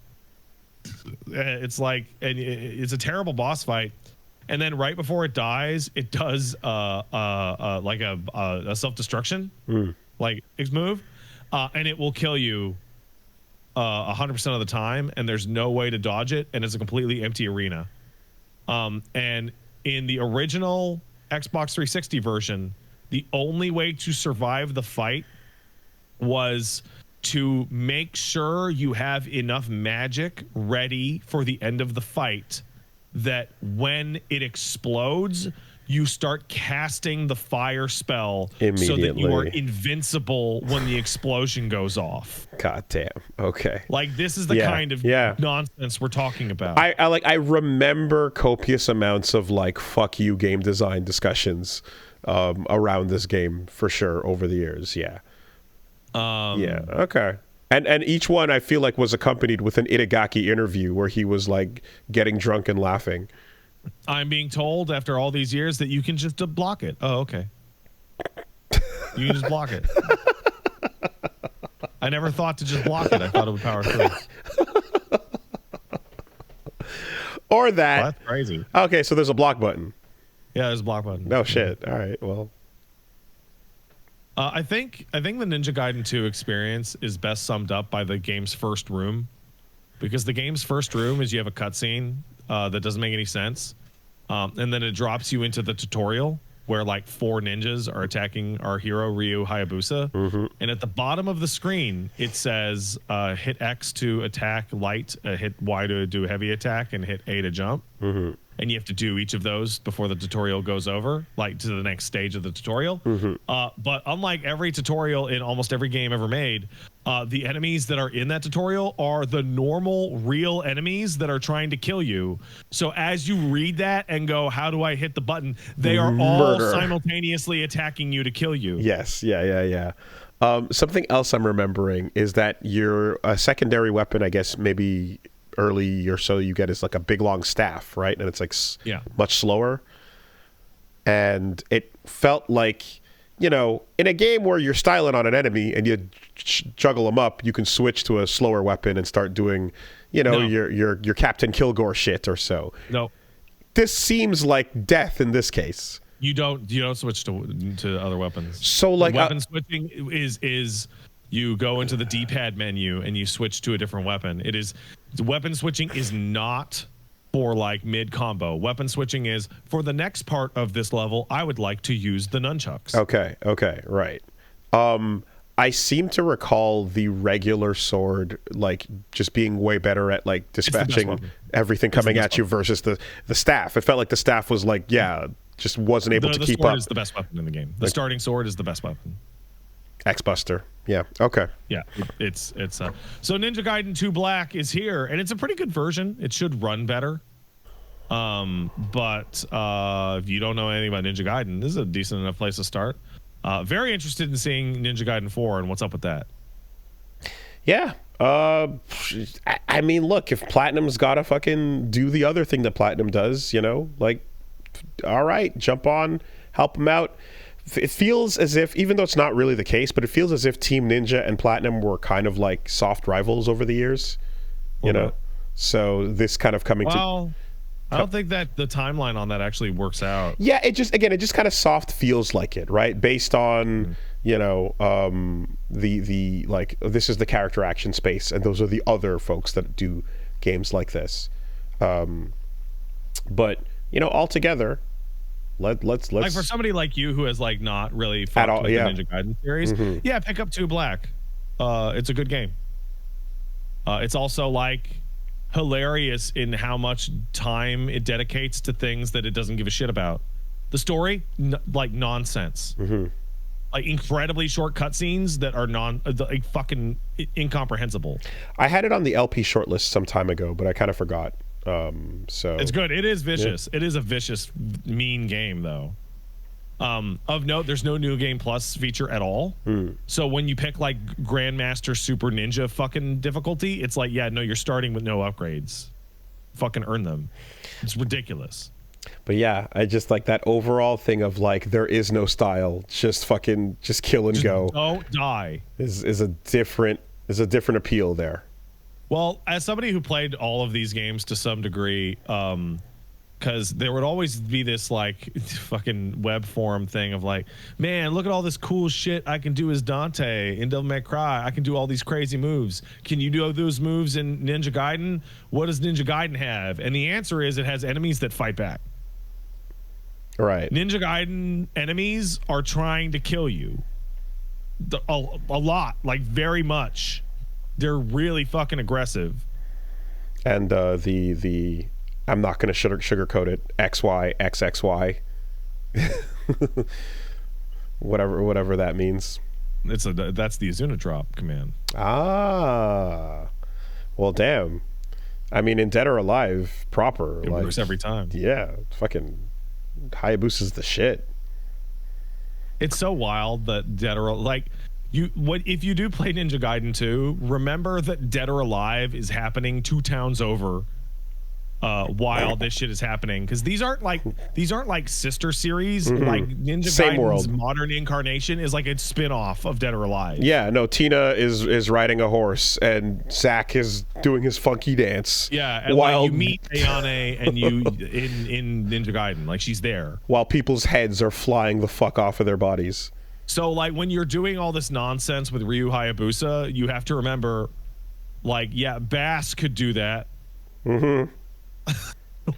It's like it's a terrible boss fight, and then right before it dies, it does like a self-destruction, like X move, and it will kill you 100% of the time, and there's no way to dodge it, and it's a completely empty arena. And in the original Xbox 360 version, the only way to survive the fight was to make sure you have enough magic ready for the end of the fight that when it explodes, you start casting the fire spell so that you are invincible when the explosion goes off. God damn. Okay. Like this is the kind of nonsense we're talking about. I remember copious amounts of like fuck you game design discussions around this game for sure over the years. Yeah. Okay. And each one I feel like was accompanied with an Itagaki interview where he was like getting drunk and laughing. I'm being told after all these years that you can just block it. Oh, okay. You can just block it. I never thought to just block it. I thought it would power through. Or that. Well, that's crazy. Okay, so there's a block button. Yeah, there's a block button. No shit. All right, well. I think the Ninja Gaiden 2 experience is best summed up by the game's first room, because the game's first room is you have a cutscene that doesn't make any sense, and then it drops you into the tutorial where like 4 ninjas are attacking our hero Ryu Hayabusa, and at the bottom of the screen it says hit X to attack light, hit Y to do heavy attack, and hit A to jump. And you have to do each of those before the tutorial goes over, like to the next stage of the tutorial. But unlike every tutorial in almost every game ever made, the enemies that are in that tutorial are the normal, real enemies that are trying to kill you. So as you read that and go, how do I hit the button? They are all simultaneously attacking you to kill you. Yes, yeah. Something else I'm remembering is that your secondary weapon, I guess maybe early or so, you get is like a big long staff, right? And it's like much slower. And it felt like, you know, in a game where you're styling on an enemy and you juggle them up, you can switch to a slower weapon and start doing, you know, your Captain Kilgore shit or so. No. This seems like death in this case. You don't switch to other weapons. So like weapon switching is you go into the D-pad menu and you switch to a different weapon. Weapon switching is not for like mid combo. Weapon switching is for the next part of this level, I would like to use the nunchucks. Okay, right. I seem to recall the regular sword like just being way better at like dispatching everything coming at you versus the staff. It felt like the staff was like, just wasn't able to keep up. The sword is the best weapon in the game. The starting sword is the best weapon. X-Buster. Yeah. Okay. Yeah. It's so Ninja Gaiden 2 Black is here, and it's a pretty good version. It should run better. But if you don't know anything about Ninja Gaiden, this is a decent enough place to start. Very interested in seeing Ninja Gaiden 4 and what's up with that. Yeah. I mean, look, if Platinum's got to fucking do the other thing that Platinum does, you know, like, all right, jump on, help them out. It feels as if, even though it's not really the case, but it feels as if Team Ninja and Platinum were kind of like soft rivals over the years, you know? So this kind of coming to... I don't think that the timeline on that actually works out. Yeah, it just kind of soft feels like it, right? Based on, you know, the like, this is the character action space, and those are the other folks that do games like this. But, you know, altogether... Let's like for somebody like you who has like not really fucked with the Ninja Gaiden series, pick up 2 Black. It's a good game. It's also like hilarious in how much time it dedicates to things that it doesn't give a shit about. The story, like nonsense. Like incredibly short cutscenes that are like fucking incomprehensible. I had it on the LP shortlist some time ago, but I kind of forgot. So it's good. It is vicious. It is a vicious, mean game, though. Of note, there's no New Game Plus feature at all. So when you pick like Grandmaster Super Ninja fucking difficulty, it's like, yeah, no, you're starting with no upgrades. Fucking earn them. It's ridiculous. But yeah, I just like that overall thing of like there is no style, just kill and go. Don't die. Is a different appeal there. Well, as somebody who played all of these games to some degree, because there would always be this like fucking web forum thing of like, man, look at all this cool shit I can do as Dante in Devil May Cry. I can do all these crazy moves. Can you do those moves in Ninja Gaiden? What does Ninja Gaiden have? And the answer is it has enemies that fight back. Right. Ninja Gaiden enemies are trying to kill you. A lot, like very much. They're really fucking aggressive. And the I'm not going to sugarcoat it. XY XXY. whatever that means. That's the Azuna drop command. Ah. Well, damn. I mean, in Dead or Alive proper, it works every time. Yeah, fucking Hayabusa's the shit. It's so wild that Dead or like if you do play Ninja Gaiden 2, remember that Dead or Alive is happening 2 towns over while this shit is happening, because these aren't like sister series. Like Ninja Same Gaiden's world. modern incarnation is like a spin-off of Dead or Alive. Yeah, no, Tina is riding a horse and Zack is doing his funky dance. Yeah, and while like you meet Ayane and you in Ninja Gaiden, like she's there. while people's heads are flying the fuck off of their bodies. So like when you're doing all this nonsense with Ryu Hayabusa, you have to remember, like, yeah, Bass could do that.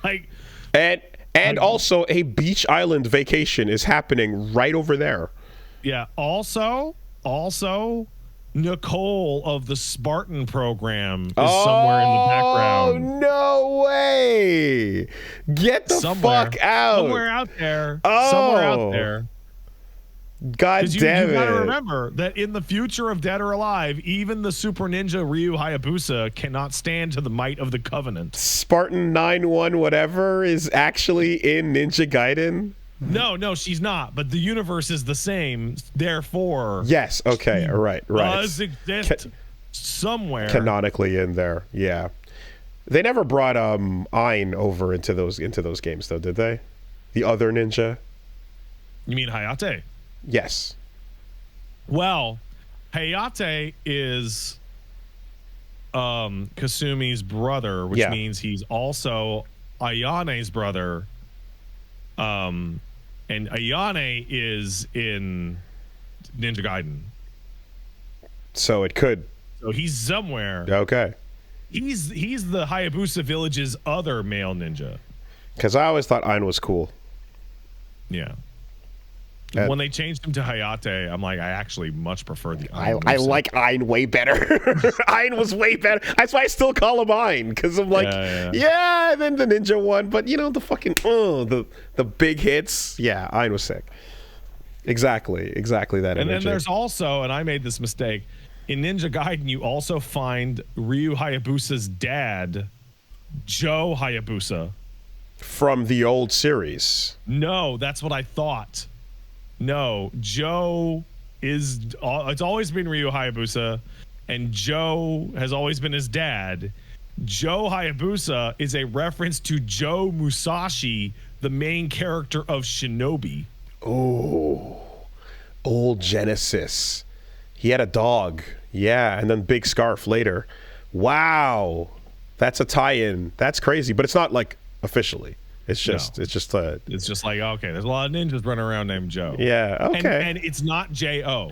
Like, and also a beach island vacation is happening right over there. yeah. Also, Nicole of the Spartan program is somewhere in the background. No way! Get the fuck out! Somewhere out there. Oh. Somewhere out there. God damn you it! gotta remember that in the future of Dead or Alive, even the Super Ninja Ryu Hayabusa cannot stand to the might of the Covenant. Spartan 9-1 whatever is actually in Ninja Gaiden. No, she's not. But the universe is the same. Therefore, Yes. Okay. All right. Right. does exist somewhere. Canonically in there. Yeah. They never brought Ein over into those games though, did they? The other ninja. You mean Hayate? Yes. Well, Hayate is Kasumi's brother, which means he's also Ayane's brother. And Ayane is in Ninja Gaiden. So it could. So he's somewhere. Okay. He's the Hayabusa village's other male ninja. Because I always thought Ein was cool. Yeah. When they changed him to Hayate, I'm like, I actually much prefer the I like Ein way better. Ein was way better. That's why I still call him Ein, because I'm like, yeah, then the ninja one, but you know, the fucking the big hits. Yeah, Ein was sick. Exactly that. And energy. then there's also, and I made this mistake, in Ninja Gaiden, you also find Ryu Hayabusa's dad, Joe Hayabusa. From the old series. No, that's what I thought. No, Joe is, it's always been Ryu Hayabusa, and Joe has always been his dad. Joe Hayabusa is a reference to Joe Musashi, the main character of Shinobi. Oh, old Genesis. He had a dog. Yeah, and then Big Scarf later. Wow. That's a tie-in. That's crazy, but it's not like officially. It's just like, okay, there's a lot of ninjas running around named Joe. Yeah, okay. And it's not J-O.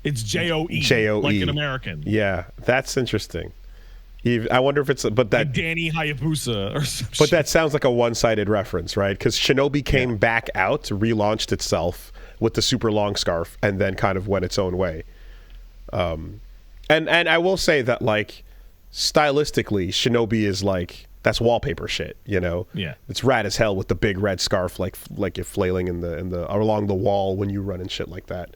It's J-O-E. J-O-E. Like an American. Yeah, that's interesting. I wonder if it's like Danny Hayabusa or some But that sounds like a one-sided reference, right? Because Shinobi came back out, relaunched itself with the super long scarf, and then kind of went its own way. And I will say that, like, stylistically, Shinobi is like, that's wallpaper shit, you know? Yeah. It's rad as hell with the big red scarf, like you're flailing in the along the wall when you run and shit like that.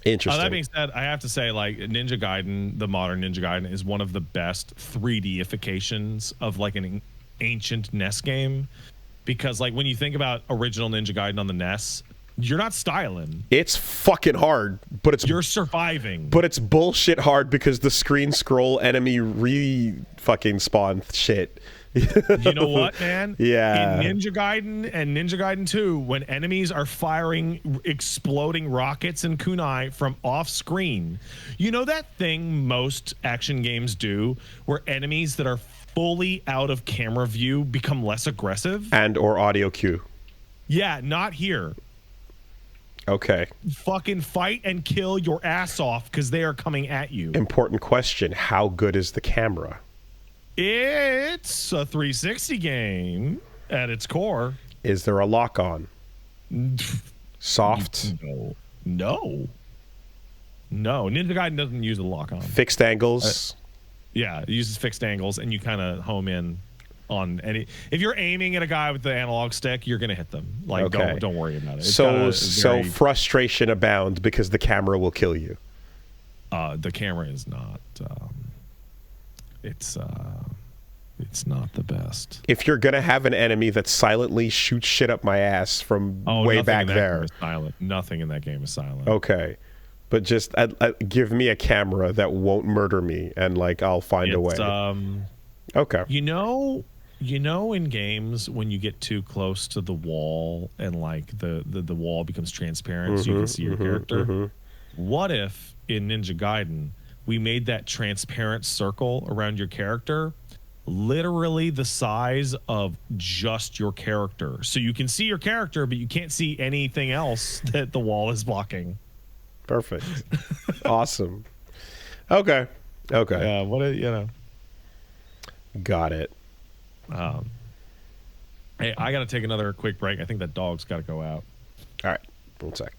Interesting. That being said, I have to say, like, Ninja Gaiden, the modern Ninja Gaiden, is one of the best 3D-ifications of like an ancient NES game, because like when you think about original Ninja Gaiden on the NES, you're not styling. It's fucking hard, but you're surviving. But it's bullshit hard because the screen scroll enemy fucking spawn shit. You know what, man? Yeah. In Ninja Gaiden and Ninja Gaiden 2, when enemies are firing exploding rockets and kunai from off screen, you know that thing most action games do where enemies that are fully out of camera view become less aggressive? And or audio cue. Yeah, not here. Okay. Fucking fight and kill your ass off because they are coming at you. Important question. How good is the camera? It's a 360 game at its core. Is there a lock on? Soft? No. Ninja Gaiden doesn't use a lock on. Fixed angles? Yeah, it uses fixed angles, and you kind of home in on any. If you're aiming at a guy with the analog stick, you're gonna hit them. Like, okay. don't worry about it. So frustration abound because the camera will kill you. The camera is not. It's not the best. If you're gonna have an enemy that silently shoots shit up my ass from way back there, silent. Nothing in that game is silent. Okay, but just give me a camera that won't murder me, and like I'll find a way. Okay. In games when you get too close to the wall and like the wall becomes transparent so you can see your character. What if in Ninja Gaiden we made that transparent circle around your character literally the size of just your character, so you can see your character but you can't see anything else that the wall is blocking? Perfect. Awesome. Okay. Yeah, Got it. Hey, I gotta take another quick break. I think that dog's gotta go out. All right. 1 sec.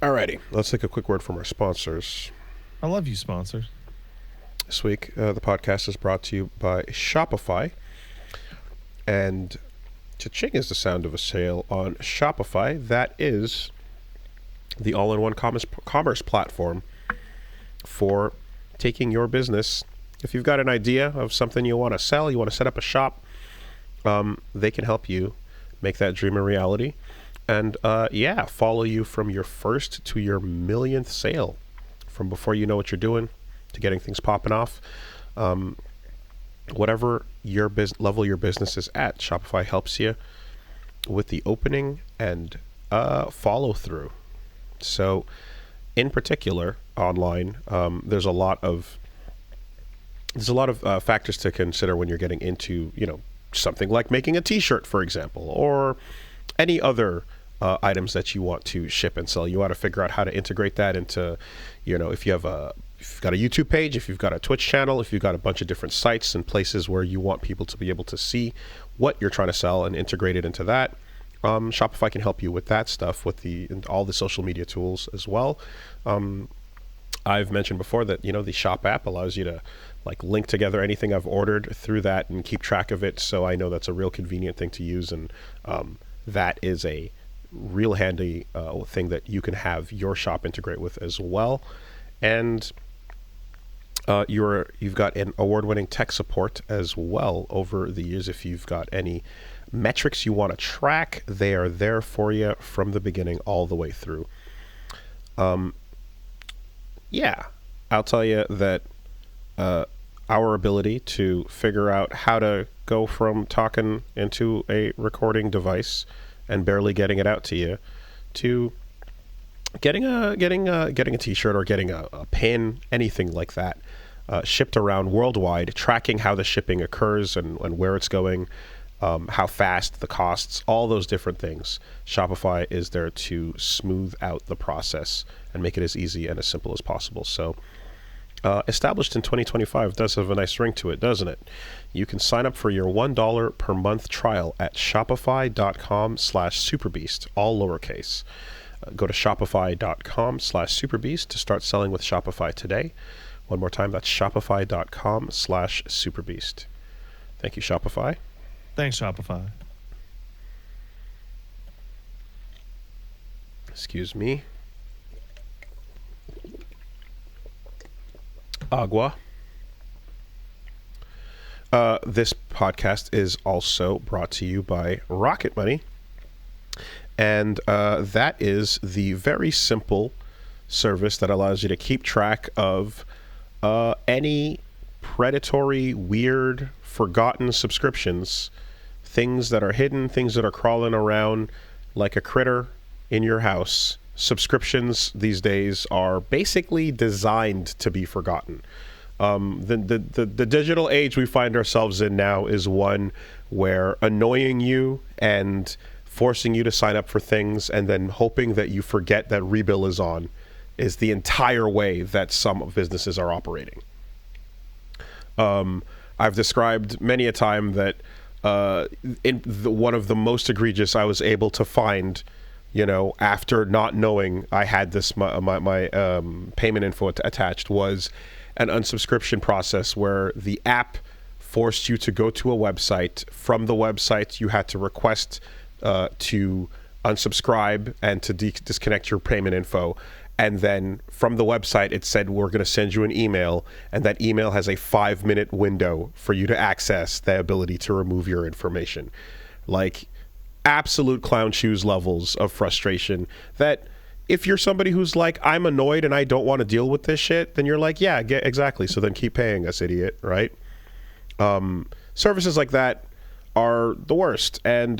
Alrighty, let's take a quick word from our sponsors. I love you, sponsors. This week, the podcast is brought to you by Shopify. And cha-ching is the sound of a sale on Shopify. That is the all-in-one commerce platform for taking your business. If you've got an idea of something you want to sell, you want to set up a shop, they can help you make that dream a reality. And follow you from your first to your millionth sale, from before you know what you're doing to getting things popping off. Whatever your level your business is at, Shopify helps you with the opening and follow through. So, in particular, online, there's a lot of factors to consider when you're getting into, something like making a T-shirt, for example, or any other items that you want to ship and sell. You want to figure out how to integrate that into, if you've got a YouTube page, if you've got a Twitch channel, if you've got a bunch of different sites and places where you want people to be able to see what you're trying to sell and integrate it into that. Shopify can help you with that stuff with all the social media tools as well. I've mentioned before that, the shop app allows you to link together anything I've ordered through that and keep track of it. So I know that's a real convenient thing to use. And that is a real handy thing that you can have your shop integrate with as well. And you've got an award-winning tech support as well over the years. If you've got any metrics you want to track, they are there for you from the beginning all the way through. I'll tell you that our ability to figure out how to go from talking into a recording device and barely getting it out to you to getting a T-shirt or getting a pin, anything like that, shipped around worldwide, tracking how the shipping occurs and where it's going, how fast, the costs, all those different things. Shopify is there to smooth out the process and make it as easy and as simple as possible. So, established in 2025 does have a nice ring to it, doesn't it? You can sign up for your $1 per month trial at shopify.com/superbeast, all lowercase. Go to shopify.com/superbeast to start selling with Shopify today. One more time, that's shopify.com/superbeast. Thank you, Shopify. Thanks, Shopify. Excuse me. Agua. This podcast is also brought to you by Rocket Money. And that is the very simple service that allows you to keep track of any predatory, weird, forgotten subscriptions, things that are hidden, things that are crawling around like a critter in your house. Subscriptions these days are basically designed to be forgotten. The digital age we find ourselves in now is one where annoying you and forcing you to sign up for things and then hoping that you forget that rebill is on is the entire way that some businesses are operating. I've described many a time that one of the most egregious I was able to find, after not knowing I had this my payment info attached, was an unsubscription process where the app forced you to go to a website. From the website, you had to request to unsubscribe and to disconnect your payment info. And then from the website, it said, we're going to send you an email. And that email has a 5-minute window for you to access the ability to remove your information. Absolute clown shoes levels of frustration that if you're somebody who's like, I'm annoyed and I don't want to deal with this shit, then you're like, yeah, exactly. So then keep paying us, idiot, right? Services like that are the worst. And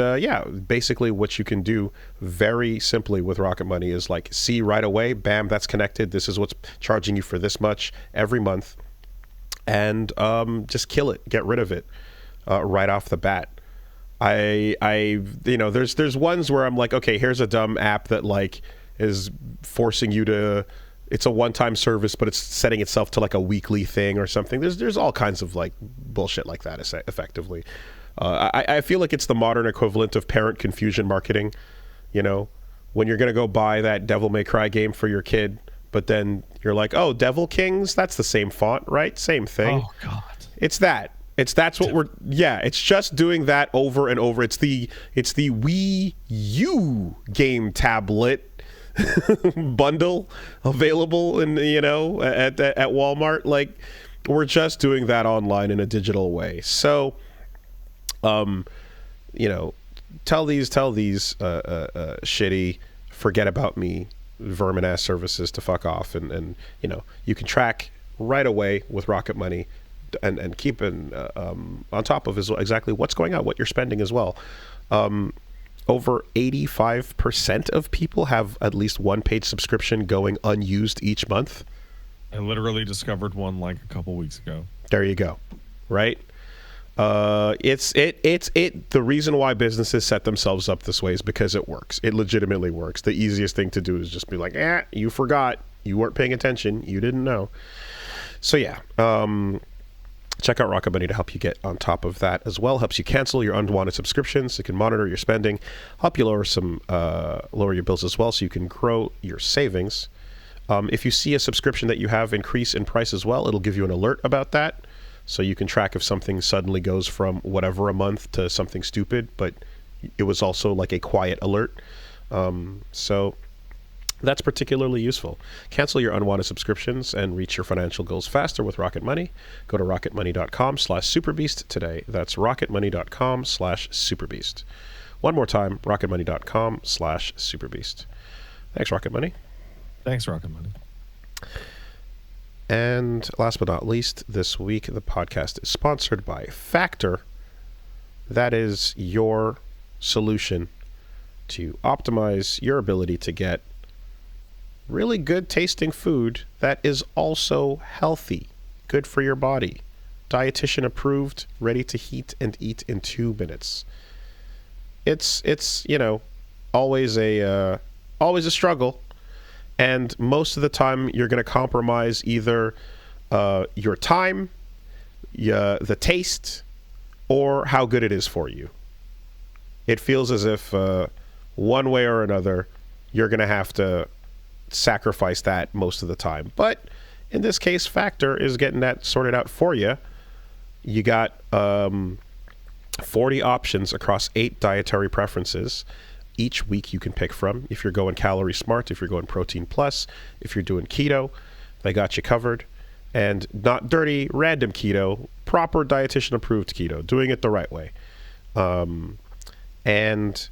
basically what you can do very simply with Rocket Money is see right away, bam, that's connected. This is what's charging you for this much every month. And just kill it, get rid of it right off the bat. There's ones where I'm like, okay, here's a dumb app that is forcing you to, it's a one-time service, but it's setting itself to a weekly thing or something. There's all kinds of bullshit like that effectively. I feel like it's the modern equivalent of parent confusion marketing. When you're going to go buy that Devil May Cry game for your kid, but then you're like, oh, Devil Kings, that's the same font, right? Same thing. Oh God. That's what we're it's just doing that over and over. It's the Wii U game tablet bundle available in at Walmart. Like, we're just doing that online in a digital way. So tell these shitty forget about me vermin ass services to fuck off, and you can track right away with Rocket Money and keep on top of exactly what's going on, what you're spending as well. Over 85% of people have at least one paid subscription going unused each month. I literally discovered one like a couple weeks ago. There you go. Right? It's the reason why businesses set themselves up this way is because it works. It legitimately works. The easiest thing to do is just be like, you forgot. You weren't paying attention. You didn't know. So yeah. Check out Rocket Money to help you get on top of that as well. Helps you cancel your unwanted subscriptions. It can monitor your spending, help you lower your bills as well, so you can grow your savings. If you see a subscription that you have increase in price as well, it'll give you an alert about that, so you can track if something suddenly goes from whatever a month to something stupid, but it was also like a quiet alert. So that's particularly useful. Cancel your unwanted subscriptions and reach your financial goals faster with Rocket Money. Go to rocketmoney.com/superbeast today. That's rocketmoney.com/superbeast. One more time, rocketmoney.com/superbeast. Thanks, Rocket Money. Thanks, Rocket Money. And last but not least, this week, the podcast is sponsored by Factor. That is your solution to optimize your ability to get really good tasting food that is also healthy, good for your body, dietitian approved, ready to heat and eat in 2 minutes. It's always a struggle, and most of the time you're going to compromise either your time, the taste, or how good it is for you. It feels as if one way or another you're going to have to sacrifice that most of the time. But in this case, Factor is getting that sorted out for you. You got 40 options across 8 dietary preferences. Each week you can pick from. If you're going calorie smart, if you're going protein plus, if you're doing keto, they got you covered. And not dirty, random keto, proper dietitian approved keto, doing it the right way. On top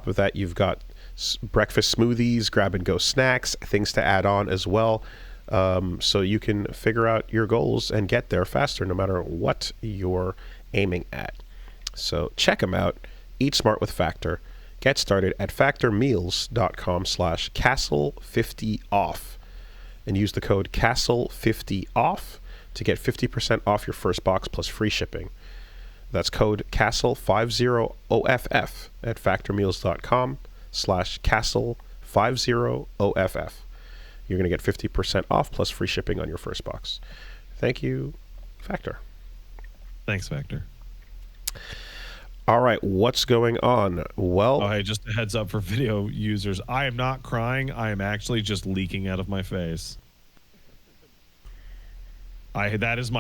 of that, you've got breakfast smoothies, grab-and-go snacks, things to add on as well, so you can figure out your goals and get there faster no matter what you're aiming at. So check them out. Eat smart with Factor. Get started at factormeals.com/castle50off and use the code castle50off to get 50% off your first box plus free shipping. That's code castle50off at factormeals.com/castle50off. You're going to get 50% off plus free shipping on your first box. Thank you, Factor. Thanks, Factor. All right, what's going on? Well, hey, just a heads up for video users. I am not crying. I am actually just leaking out of my face. That is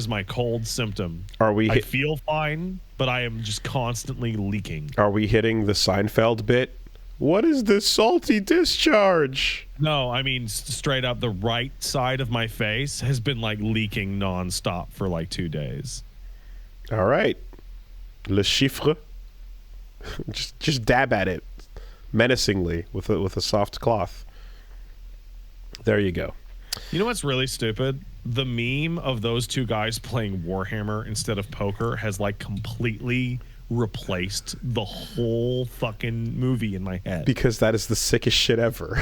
my cold symptom. I feel fine, but I am just constantly leaking. Are we hitting the Seinfeld bit? What is this salty discharge? No, I mean straight up, the right side of my face has been like leaking nonstop for like 2 days. All right, le chiffre. just dab at it menacingly with a soft cloth. There you go. You know what's really stupid? The meme of those two guys playing Warhammer instead of poker has like completely replaced the whole fucking movie in my head. Because that is the sickest shit ever.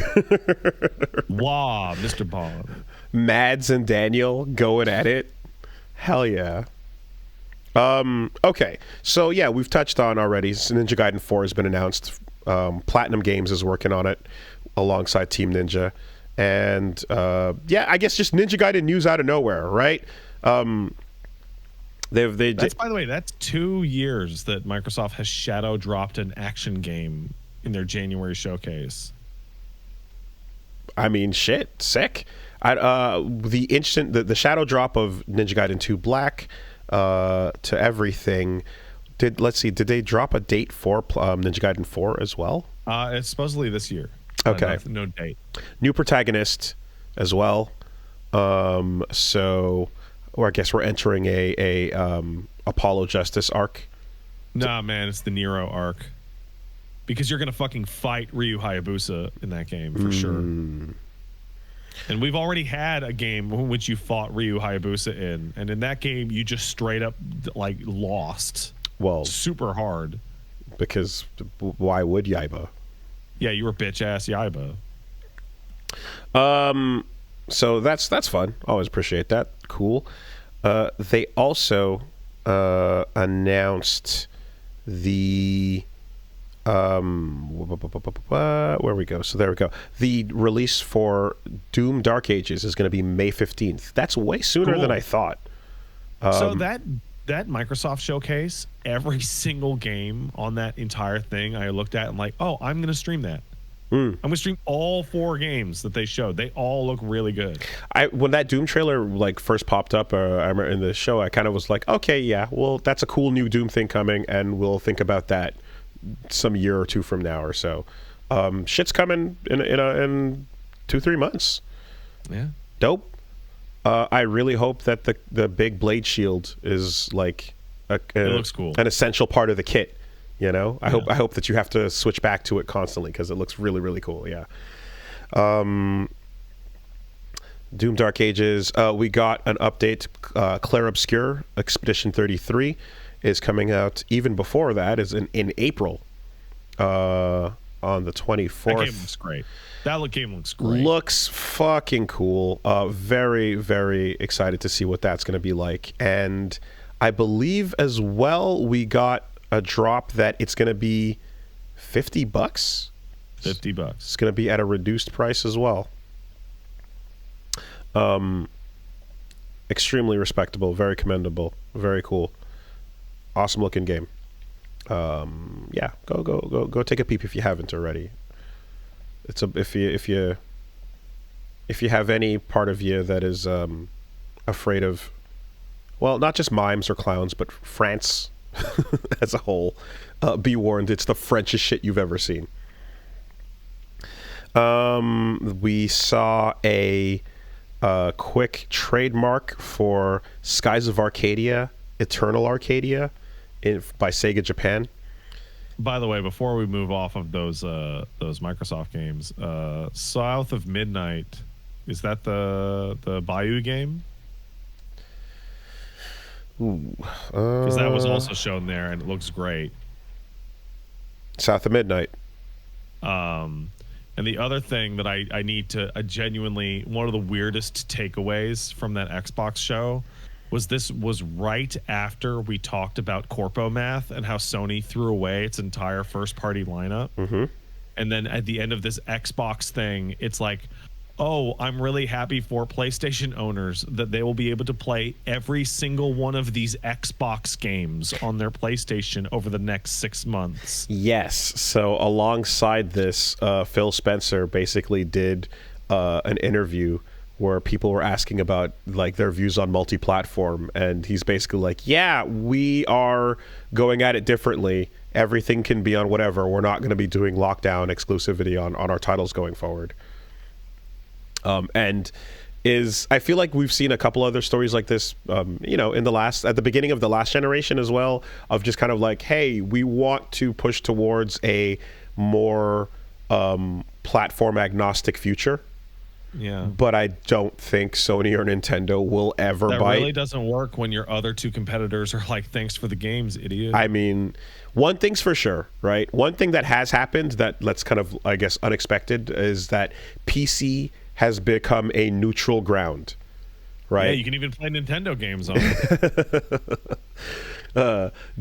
Wow, Mr. Bond. Mads and Daniel going at it. Hell yeah. Okay, so yeah, we've touched on already. Ninja Gaiden 4 has been announced. PlatinumGames is working on it alongside Team Ninja. And I guess just Ninja Gaiden news out of nowhere, right? By the way, that's 2 years that Microsoft has shadow dropped an action game in their January showcase. I mean, shit, sick. The shadow drop of Ninja Gaiden 2 Black to everything. Did they drop a date for Ninja Gaiden 4 as well? It's supposedly this year. Okay. No date. New protagonist as well. So, or I guess we're entering a Apollo Justice arc. Nah, man, it's the Nero arc. Because you're gonna fucking fight Ryu Hayabusa in that game for sure. And we've already had a game in which you fought Ryu Hayabusa in, and in that game you just straight up like lost. Well, super hard. Because why would Yaiba? Yeah, you were bitch ass Yaiba. So that's fun. Always appreciate that. Cool. They also announced the where we go. So there we go. The release for Doom Dark Ages is going to be May 15th. That's way sooner than I thought. So that Microsoft showcase, every single game on that entire thing I looked at and like, oh, I'm going to stream that. I'm going to stream all 4 games that they showed. They all look really good. When that Doom trailer like first popped up I remember in the show, I kind of was like, okay, yeah, well, that's a cool new Doom thing coming, and we'll think about that some year or two from now or so. Shit's coming in 2-3 months. Yeah. Dope. I really hope that the big blade shield is like it looks cool. An essential part of the kit. You know, I hope that you have to switch back to it constantly because it looks really, really cool. Yeah. Doom Dark Ages. We got an update. Clair Obscur Expedition 33 is coming out. Even before that is in April. On the 24th. That game looks great. That game looks great. Looks fucking cool. Very, very excited to see what that's going to be like. And I believe as well we got a drop that it's going to be $50. $50. It's going to be at a reduced price as well. Extremely respectable, very commendable, very cool, awesome looking game. Yeah, go take a peep if you haven't already. If you have any part of you that is afraid of, well, not just mimes or clowns, but France as a whole, be warned, it's the Frenchest shit you've ever seen. We saw a quick trademark for Skies of Arcadia, Eternal Arcadia, by Sega Japan. By the way, before we move off of those Microsoft games, South of Midnight, is that the Bayou game? Ooh, because that was also shown there and it looks great. South of Midnight. And the other thing that I need to genuinely, one of the weirdest takeaways from that Xbox show was this was right after we talked about Corpo Math and how Sony threw away its entire first party lineup. And then at the end of this Xbox thing, it's like, oh, I'm really happy for PlayStation owners that they will be able to play every single one of these Xbox games on their PlayStation over the next 6 months. Yes. So alongside this, Phil Spencer basically did an interview where people were asking about like their views on multi-platform, and he's basically like, yeah, we are going at it differently. Everything can be on whatever. We're not going to be doing lockdown exclusivity on our titles going forward. And I feel like we've seen a couple other stories like this, you know, at the beginning of the last generation as well, of just kind of like, hey, we want to push towards a more platform agnostic future. Yeah. But I don't think Sony or Nintendo will ever bite. That really doesn't work when your other two competitors are like, thanks for the games, idiot. I mean, one thing's for sure, right? One thing that has happened that's kind of, I guess, unexpected is that PC has become a neutral ground, right? Yeah, you can even play Nintendo games on it.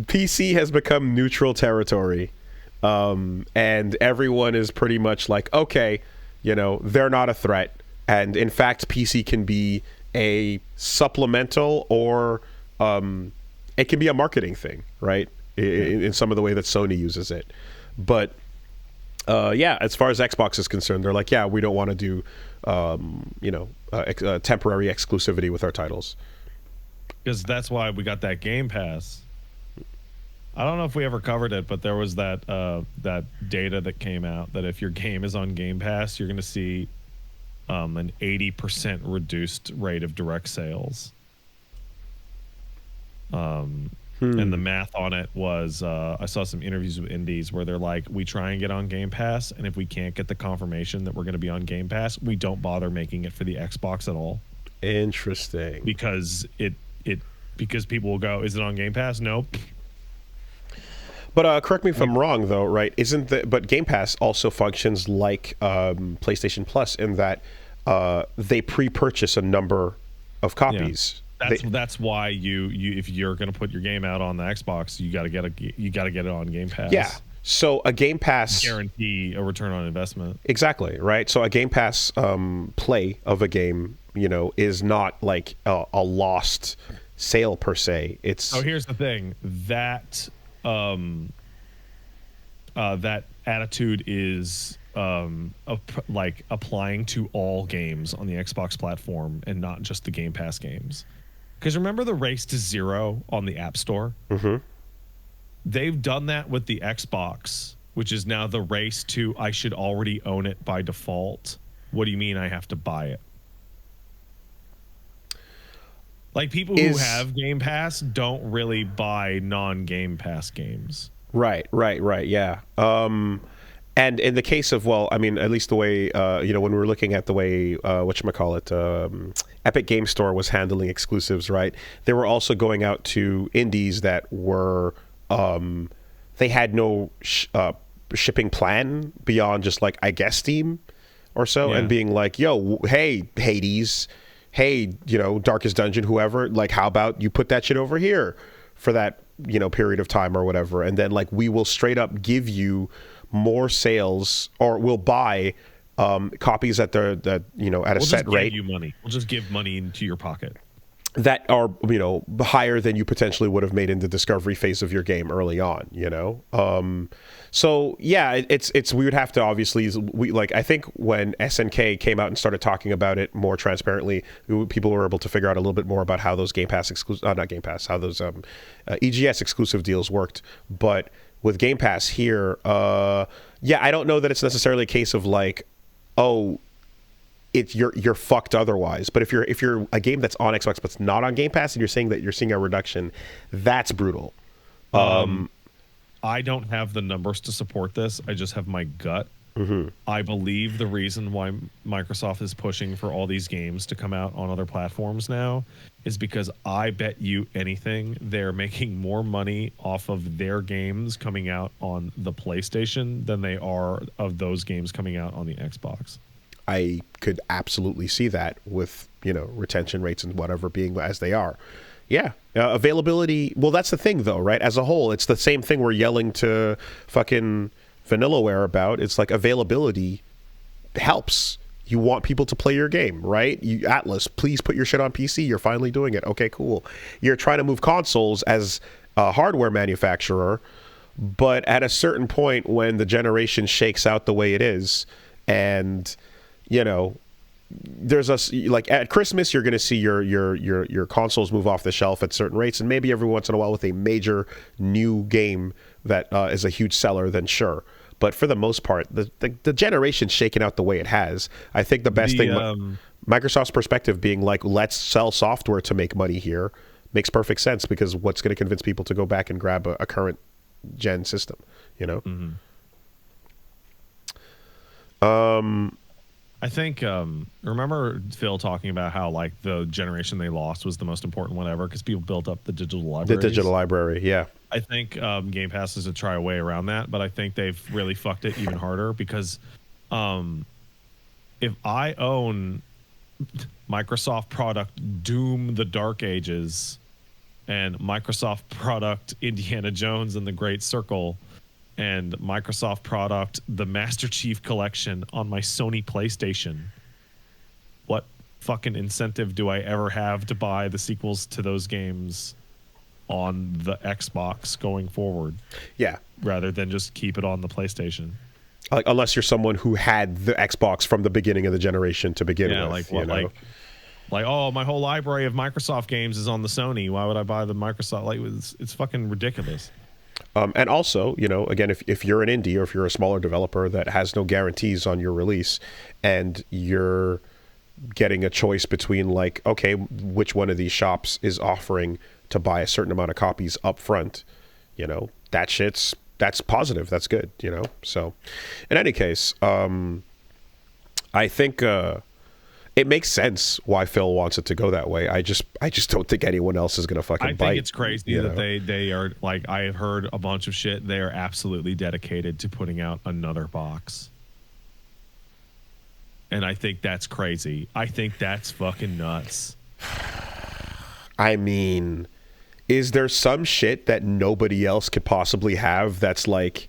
PC has become neutral territory, and everyone is pretty much like, okay, you know, they're not a threat. And in fact, PC can be a supplemental or it can be a marketing thing, right? In some of the way that Sony uses it. But Yeah, as far as Xbox is concerned, they're like, yeah, we don't want to do, temporary exclusivity with our titles. Because that's why we got that Game Pass. I don't know if we ever covered it, but there was that that data that came out that if your game is on Game Pass, you're going to see an 80% reduced rate of direct sales. And the math on it was, I saw some interviews with indies where they're like, we try and get on Game Pass, and if we can't get the confirmation that we're going to be on Game Pass, we don't bother making it for the Xbox at all. Interesting. Because because people will go, is it on Game Pass? Nope. But correct me if I'm wrong, though, right? But Game Pass also functions like PlayStation Plus in that they pre-purchase a number of copies. Yeah. That's why you if you're going to put your game out on the Xbox, you got to get it on Game Pass. Yeah. So a Game Pass guarantee a return on investment. Exactly, right? So a Game Pass play of a game, is not like a lost sale per se. It's here's the thing that. That attitude is like applying to all games on the Xbox platform and not just the Game Pass games. Because remember the race to zero on the App Store? Mm-hmm. They've done that with the Xbox, which is now the race to I should already own it by default. What do you mean I have to buy it? Like, people who have Game Pass don't really buy non-Game Pass games. Right, yeah. And in the case of, at least the way, when we were looking at the way, Epic Game Store was handling exclusives, right? They were also going out to indies that were, they had no shipping plan beyond just, like, I guess Steam or so, and being like, yo, hey, Hades, hey, Darkest Dungeon, whoever, like, how about you put that shit over here for that, period of time or whatever. And then, like, we will straight up give you more sales, or we'll buy copies at at a set rate. We'll just give money into your pocket that are, higher than you potentially would have made in the discovery phase of your game early on, So yeah, it's we would have to obviously, I think when SNK came out and started talking about it more transparently, people were able to figure out a little bit more about how those Game Pass how those EGS exclusive deals worked. But with Game Pass here, I don't know that it's necessarily a case of like, oh, you're fucked otherwise. But if you're a game that's on Xbox but's not on Game Pass and you're saying that you're seeing a reduction, that's brutal. I don't have the numbers to support this. I just have my gut. Mm-hmm. I believe the reason why Microsoft is pushing for all these games to come out on other platforms now is because I bet you anything they're making more money off of their games coming out on the PlayStation than they are of those games coming out on the Xbox. I could absolutely see that with, retention rates and whatever being as they are. Yeah. Availability. Well, that's the thing, though, right? As a whole, it's the same thing we're yelling to fucking Vanillaware about. It's like availability helps. You want people to play your game, right? Atlas, please put your shit on PC. You're finally doing it. Okay, cool. You're trying to move consoles as a hardware manufacturer, but at a certain point when the generation shakes out the way it is, and there's like at Christmas you're going to see your consoles move off the shelf at certain rates, and maybe every once in a while with a major new game that is a huge seller, then sure. But for the most part, the generation's shaken out the way it has. I think the best thing, Microsoft's perspective being like, let's sell software to make money here, makes perfect sense, because what's going to convince people to go back and grab a current gen system, Mm-hmm. I think remember Phil talking about how like the generation they lost was the most important one ever because people built up the digital library. The digital library, yeah. I think Game Pass is to try a way around that, but I think they've really fucked it even harder because if I own Microsoft product Doom: The Dark Ages and Microsoft product Indiana Jones and the Great Circle and Microsoft product the Master Chief Collection on my Sony PlayStation, what fucking incentive do I ever have to buy the sequels to those games on the Xbox going forward? Yeah. Rather than just keep it on the PlayStation. Like, unless you're someone who had the Xbox from the beginning of the generation to begin with. Like what? Like, oh, my whole library of Microsoft games is on the Sony. Why would I buy the Microsoft? Like, it's fucking ridiculous. And also, again, if you're an indie or if you're a smaller developer that has no guarantees on your release, and you're getting a choice between like, okay, which one of these shops is offering to buy a certain amount of copies up front, that's positive. That's good, So, in any case, I think it makes sense why Phil wants it to go that way. I just don't think anyone else is gonna fucking bite. I think it's crazy that they are like, I have heard a bunch of shit. They are absolutely dedicated to putting out another box. And I think that's crazy. I think that's fucking nuts. I mean, is there some shit that nobody else could possibly have that's like,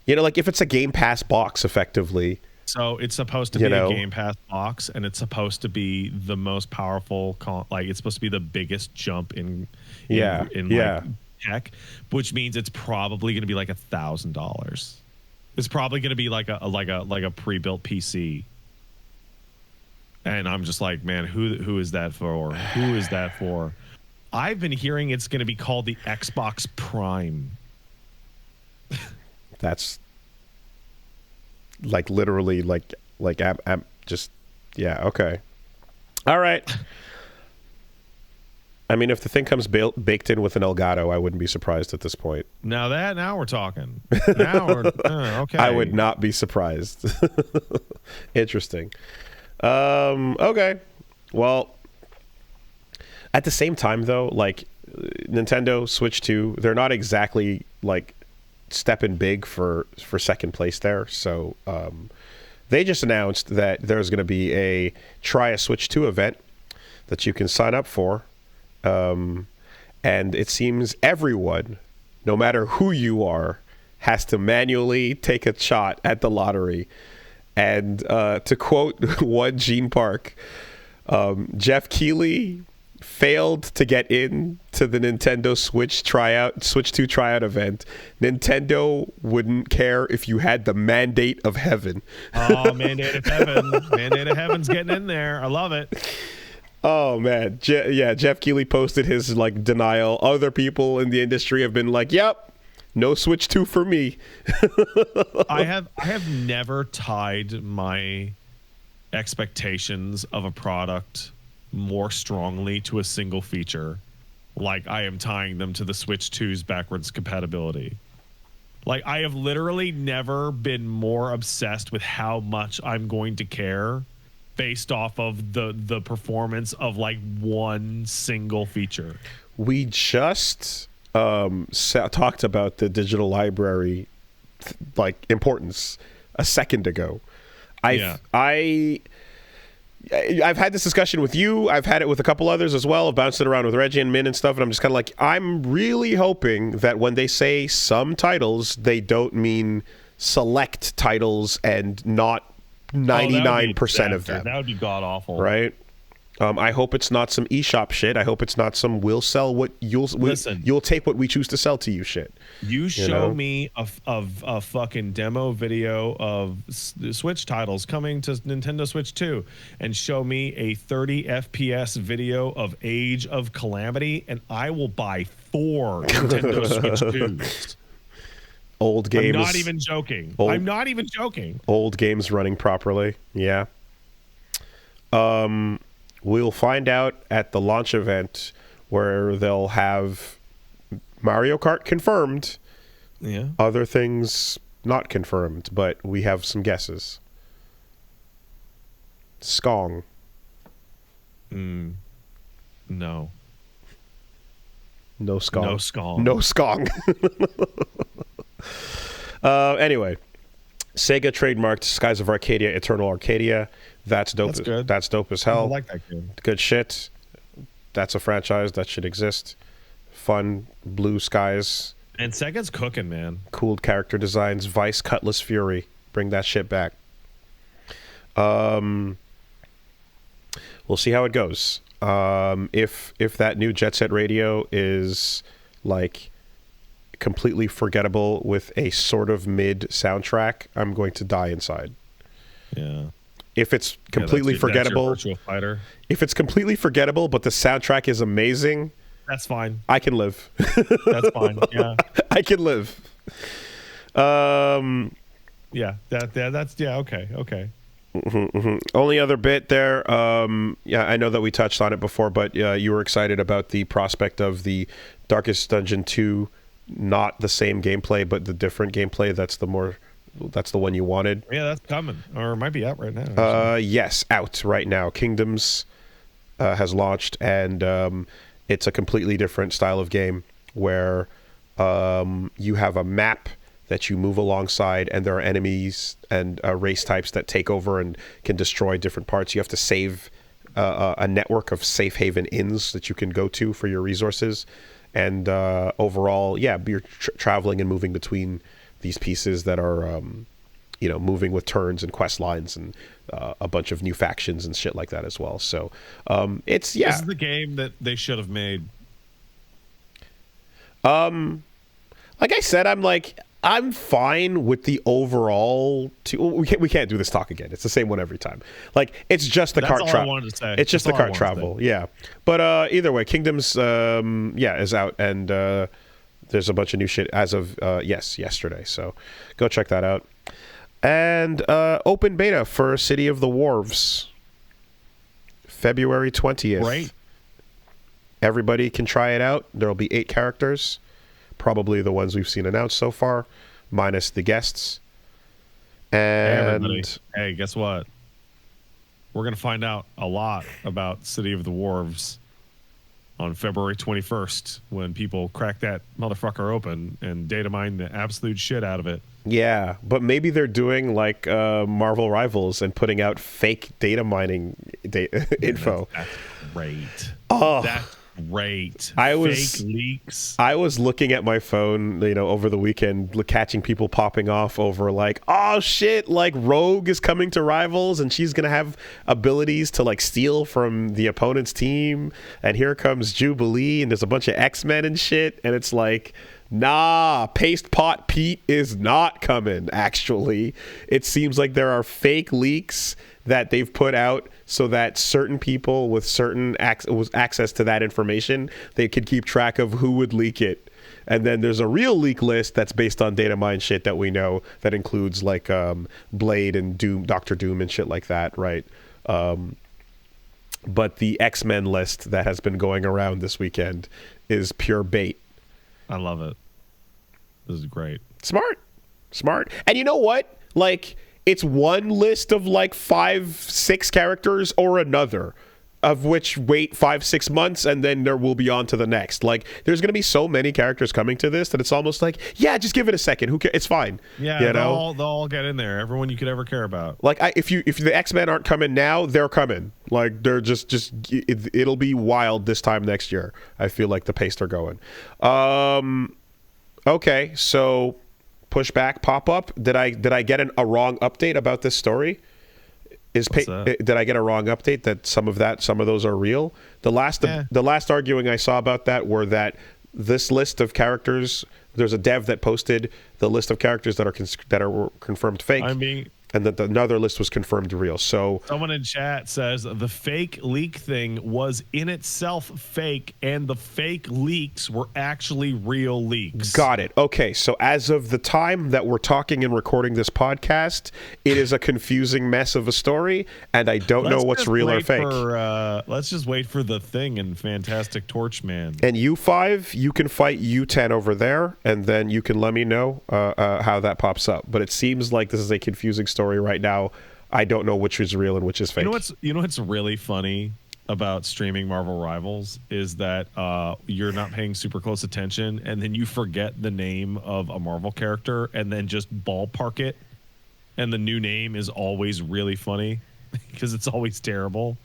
like if it's a Game Pass box effectively. So it's supposed to be a Game Pass box, and it's supposed to be the most powerful, it's supposed to be the biggest jump in like tech, which means it's probably going to be like $1,000. It's probably going to be like a pre-built PC. And I'm just like, man, who is that for? Who is that for? I've been hearing it's going to be called the Xbox Prime. That's like literally like I'm just, yeah, okay, all right. I mean, if the thing comes baked in with an Elgato, I wouldn't be surprised at this point. Now we're talking. Now we're okay. I would not be surprised. Interesting. Okay. Well, at the same time, though, like Nintendo Switch 2, they're not exactly like stepping big for second place there. So they just announced that there's going to be a Try a Switch 2 event that you can sign up for. And it seems everyone, no matter who you are, has to manually take a shot at the lottery. And to quote one Gene Park, Jeff Keighley failed to get in to the Nintendo Switch 2 tryout event. Nintendo wouldn't care if you had the mandate of heaven. Oh, mandate of heaven. Mandate of heaven's getting in there. I love it. Oh man, Jeff Keighley posted his like denial. Other people in the industry have been like, "Yep, no Switch 2 for me." I have never tied my expectations of a product more strongly to a single feature, like I am tying them to the Switch 2's backwards compatibility. Like, I have literally never been more obsessed with how much I'm going to care based off of the performance of like one single feature. We just talked about the digital library like importance a second ago. I've had this discussion with you. I've had it with a couple others as well. I've bounced it around with Reggie and Min and stuff, and I'm just kind of like, I'm really hoping that when they say some titles, they don't mean select titles and not 99% of them. That would be god awful, right? I hope it's not some eShop shit. I hope it's not some we'll sell what you'll take what we choose to sell to you shit. You show me a fucking demo video of Switch titles coming to Nintendo Switch 2, and show me a 30 FPS video of Age of Calamity, and I will buy 4 Nintendo Switch 2s. Old games. I'm not even joking. I'm not even joking. Old games running properly. Yeah. We'll find out at the launch event where they'll have Mario Kart confirmed. Yeah. Other things not confirmed, but we have some guesses. Skong. No. No Skong. No Skong. No Skong. Anyway, SEGA trademarked Skies of Arcadia, Eternal Arcadia. That's dope. That's good. That's dope as hell. I like that game. Good shit. That's a franchise that should exist. Fun blue skies. And Sega's cooking, man. Cool character designs. Vice, Cutlass, Fury. Bring that shit back. We'll see how it goes. If that new Jet Set Radio is like completely forgettable with a sort of mid soundtrack, I'm going to die inside. Yeah. If it's completely forgettable, that's your Virtua Fighter. if it's completely forgettable, but the soundtrack is amazing, That's fine. I can live. That's fine. Yeah. I can live. Yeah. That's okay. Okay. Only other bit there. Yeah, I know that we touched on it before, but you were excited about the prospect of the Darkest Dungeon 2, not the same gameplay, but the different gameplay. That's the one you wanted. Yeah, that's coming, or it might be out right now. Yes, out right now. Kingdoms has launched, and it's a completely different style of game where you have a map that you move alongside, and there are enemies and race types that take over and can destroy different parts. You have to save a network of safe haven inns that you can go to for your resources. And overall, yeah, you're traveling and moving between these pieces that are, moving with turns and quest lines and a bunch of new factions and shit like that as well. So this is the game that they should have made. Like I said, I'm fine with the overall. We can't do this talk again. It's the same one every time. Like, it's just the cart travel. It's just the cart travel. Yeah. But either way, Kingdoms, is out, and there's a bunch of new shit as of yesterday. So go check that out. And open beta for City of the Wharves, February 20th. Right. Everybody can try it out. There'll be 8 characters. Probably the ones we've seen announced so far, minus the guests. And hey, guess what? We're going to find out a lot about City of the Wharves on February 21st when people crack that motherfucker open and data mine the absolute shit out of it. Yeah, but maybe they're doing like Marvel Rivals and putting out fake data mining info. That's great. Oh, that's great. Fake leaks. I was looking at my phone, over the weekend, catching people popping off over like, oh shit, like Rogue is coming to Rivals and she's gonna have abilities to like steal from the opponent's team, and here comes Jubilee and there's a bunch of X-Men and shit, and it's like, nah, Paste Pot Pete is not coming. Actually, it seems like there are fake leaks that they've put out so that certain people with certain access to that information, they could keep track of who would leak it. And then there's a real leak list that's based on data mine shit that we know that includes like Blade and Doom, Dr. Doom and shit like that, right? But the X-Men list that has been going around this weekend is pure bait. I love it. This is great. Smart. And you know what? Like, it's one list of like 5-6 characters or another, of which wait 5-6 months and then there will be on to the next. Like, there's going to be so many characters coming to this that it's almost like, yeah, just give it a second. Who cares? It's fine. Yeah, they'll all get in there. Everyone you could ever care about. Like, if the X-Men aren't coming now, they're coming. Like, they're it'll be wild this time next year. I feel like the pace they're going. Okay, so pushback pop up. Did I get a wrong update about this story? Did I get a wrong update that some of those are real? The last arguing I saw about that were that this list of characters, there's a dev that posted the list of characters that are confirmed fake. And that another list was confirmed real. So someone in chat says the fake leak thing was in itself fake, and the fake leaks were actually real leaks. Got it. Okay, so as of the time that we're talking and recording this podcast, it is a confusing mess of a story, and I don't know what's real or fake. Let's just wait for the thing and Fantastic Torchman. And U5, you can fight U10 over there, and then you can let me know how that pops up. But it seems like this is a confusing story right now. I don't know which is real and which is fake. You know what's really funny about streaming Marvel Rivals is that you're not paying super close attention, and then you forget the name of a Marvel character and then just ballpark it, and the new name is always really funny because it's always terrible.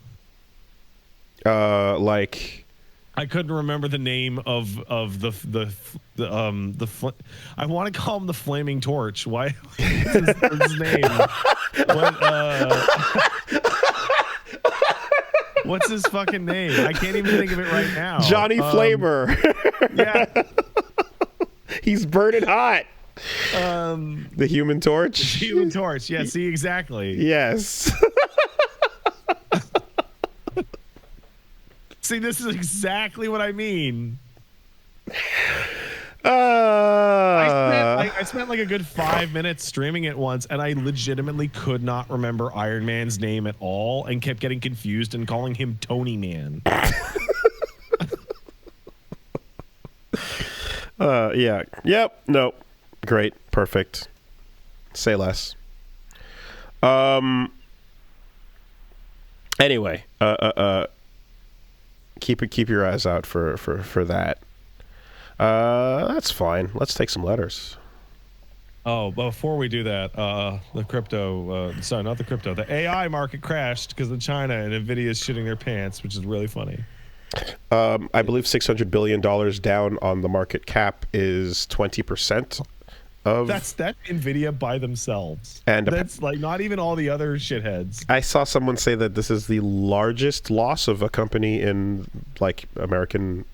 I couldn't remember the name of the I want to call him the Flaming Torch. Why? What's his name? What's his fucking name? I can't even think of it right now. Johnny Flamer. Yeah. He's burning hot. The Human Torch. Human Torch. Yeah. See, exactly. Yes. See, this is exactly what I mean. I spent like a good 5 minutes streaming it once, and I legitimately could not remember Iron Man's name at all, and kept getting confused and calling him Tony Man. Yeah. Yep. Nope. Great. Perfect. Say less. Anyway, keep your eyes out for that. That's fine. Let's take some letters. Oh, before we do that, the crypto, sorry, not the crypto, the AI market crashed because of China, and Nvidia is shitting their pants, which is really funny. I believe $600 billion down on the market cap is 20% of... That's Nvidia by themselves. And that's like not even all the other shitheads. I saw someone say that this is the largest loss of a company in like American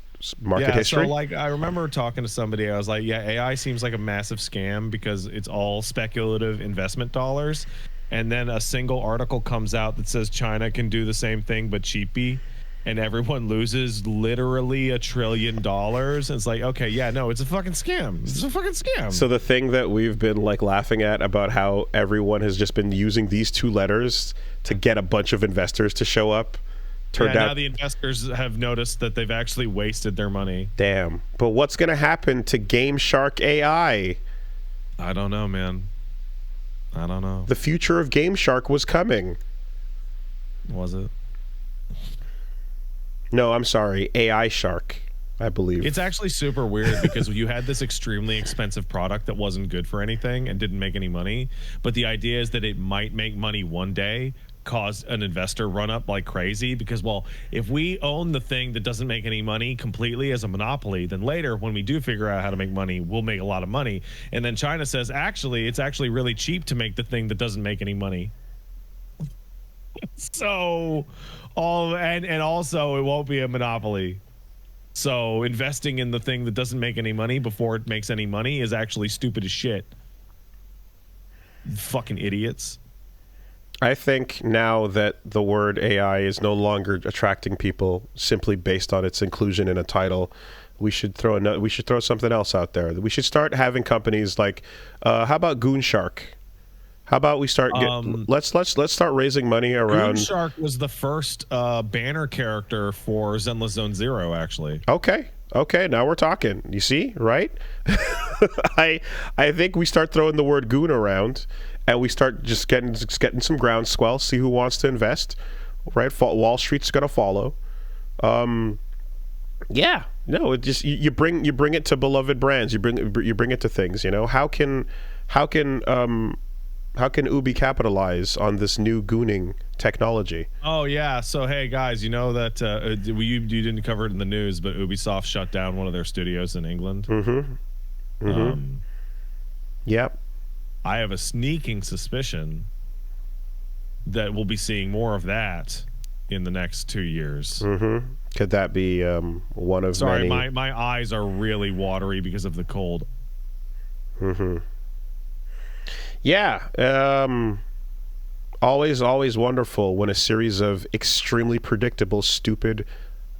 market history. So like I remember talking to somebody, I was like, yeah, AI seems like a massive scam because it's all speculative investment dollars. And then a single article comes out that says China can do the same thing but cheapy, and everyone loses literally $1 trillion. And it's like, okay, yeah, no, it's a fucking scam. It's a fucking scam. So the thing that we've been like laughing at about how everyone has just been using these two letters to get a bunch of investors to show up turned out. Now the investors have noticed that they've actually wasted their money. Damn. But what's going to happen to Game Shark AI? I don't know, man. I don't know. The future of Game Shark was coming. Was it? No, I'm sorry. AI Shark, I believe. It's actually super weird because you had this extremely expensive product that wasn't good for anything and didn't make any money. But the idea is that it might make money one day, cause an investor run up like crazy because, well, if we own the thing that doesn't make any money completely as a monopoly, then later when we do figure out how to make money, we'll make a lot of money. And then China says, actually, it's actually really cheap to make the thing that doesn't make any money. So and also it won't be a monopoly. So investing in the thing that doesn't make any money before it makes any money is actually stupid as shit. Fucking idiots. I think now that the word AI is no longer attracting people simply based on its inclusion in a title, we should throw something else out there. We should start having companies like, how about Goon Shark? How about we start? Let's start raising money around. Goon Shark was the first banner character for Zenless Zone Zero, actually. Okay, now we're talking. You see, right? I think we start throwing the word goon around, and we start just getting some groundswell. See who wants to invest. Right, Wall Street's gonna follow. Yeah, no, it just you bring it to beloved brands. You bring it to things. You know, how can Ubi capitalize on this new gooning technology? Oh yeah, so hey guys, you know that you didn't cover it in the news, but Ubisoft shut down one of their studios in England. Yep. I have a sneaking suspicion that we'll be seeing more of that in the next 2 years. Could that be one of many? Sorry, my eyes are really watery because of the cold. Yeah. Always wonderful when a series of extremely predictable, stupid,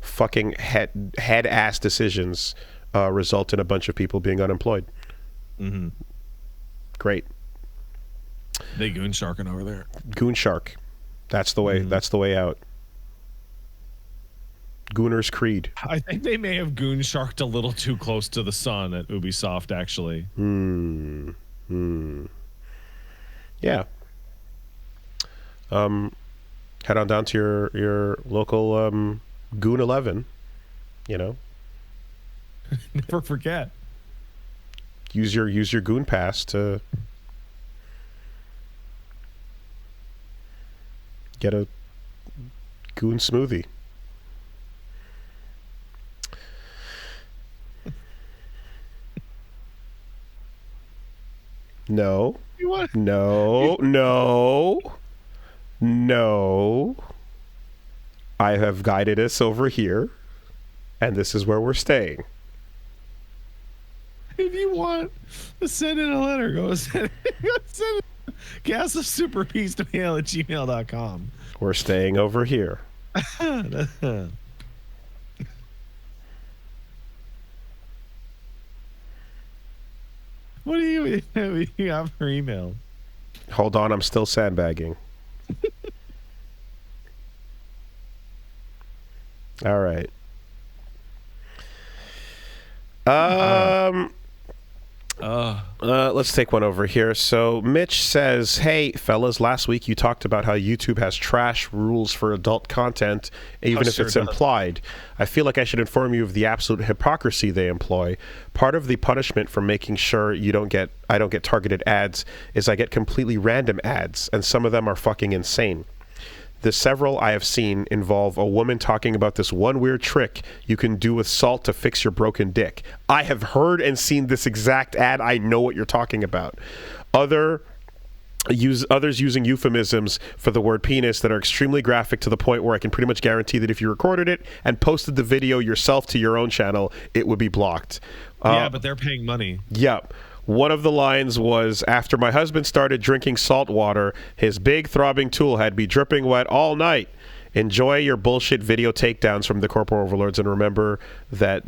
fucking head ass decisions result in a bunch of people being unemployed. Great. They goon sharking over there. Goon Shark. That's the way. That's the way out. Gooner's Creed. I think they may have goon sharked a little too close to the sun at Ubisoft, actually. Yeah. Head on down to your local Goon 11. You know. Never forget. Use your Goon Pass to get a Goon smoothie. No. No. I have guided us over here, and this is where we're staying. If you you want to send in a letter, go send it. Gasofsuperbeastmail@gmail.com. We're staying over here. What do you have for email? Hold on, I'm still sandbagging. All right. Let's take one over here. So Mitch says, hey, fellas, last week you talked about how YouTube has trash rules for adult content, even if it's implied. I feel like I should inform you of the absolute hypocrisy they employ. Part of the punishment for making sure I don't get targeted ads is I get completely random ads, and some of them are fucking insane. The several I have seen involve a woman talking about this one weird trick you can do with salt to fix your broken dick. I have heard and seen this exact ad. I know what you're talking about. Others using euphemisms for the word penis that are extremely graphic to the point where I can pretty much guarantee that if you recorded it and posted the video yourself to your own channel, it would be blocked. Yeah, but they're paying money. Yep. One of the lines was, after my husband started drinking salt water, his big throbbing tool had me dripping wet all night. Enjoy your bullshit video takedowns from the corporate overlords, and remember that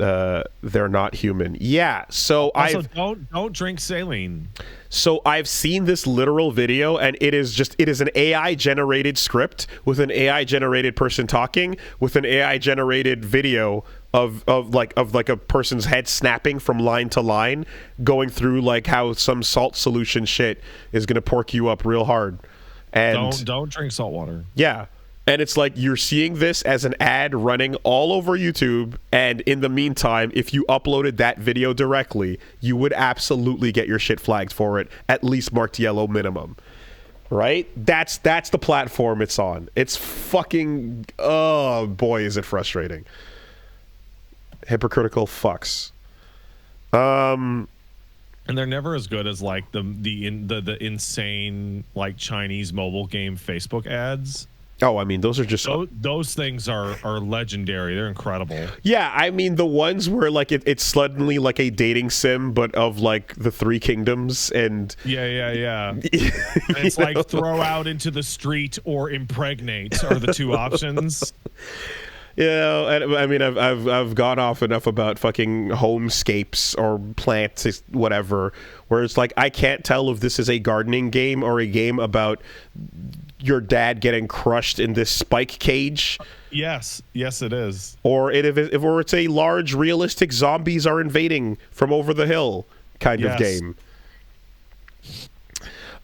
they're not human. Yeah, so also, don't drink saline. So I've seen this literal video, and it is an AI generated script with an AI generated person talking with an AI generated video of like a person's head snapping from line to line, going through like how some salt solution shit is gonna pork you up real hard. And don't drink salt water. Yeah. And it's like you're seeing this as an ad running all over YouTube, and in the meantime, if you uploaded that video directly, you would absolutely get your shit flagged for it, at least marked yellow minimum. Right? That's the platform it's on. It's fucking, oh boy, is it frustrating. Hypocritical fucks. And they're never as good as like the insane like Chinese mobile game Facebook ads. Oh, I mean, those are just... Those things are legendary. They're incredible. Yeah, I mean, the ones where, like, it's suddenly like a dating sim, but of, like, the Three Kingdoms, and... Yeah. And it's like throw out into the street or impregnate are the two options. You know, and, I mean, I've gone off enough about fucking homescapes or plants, whatever, where it's like, I can't tell if this is a gardening game or a game about your dad getting crushed in this spike cage. Yes, it is. Or it's a large, realistic zombies are invading from over the hill kind of game.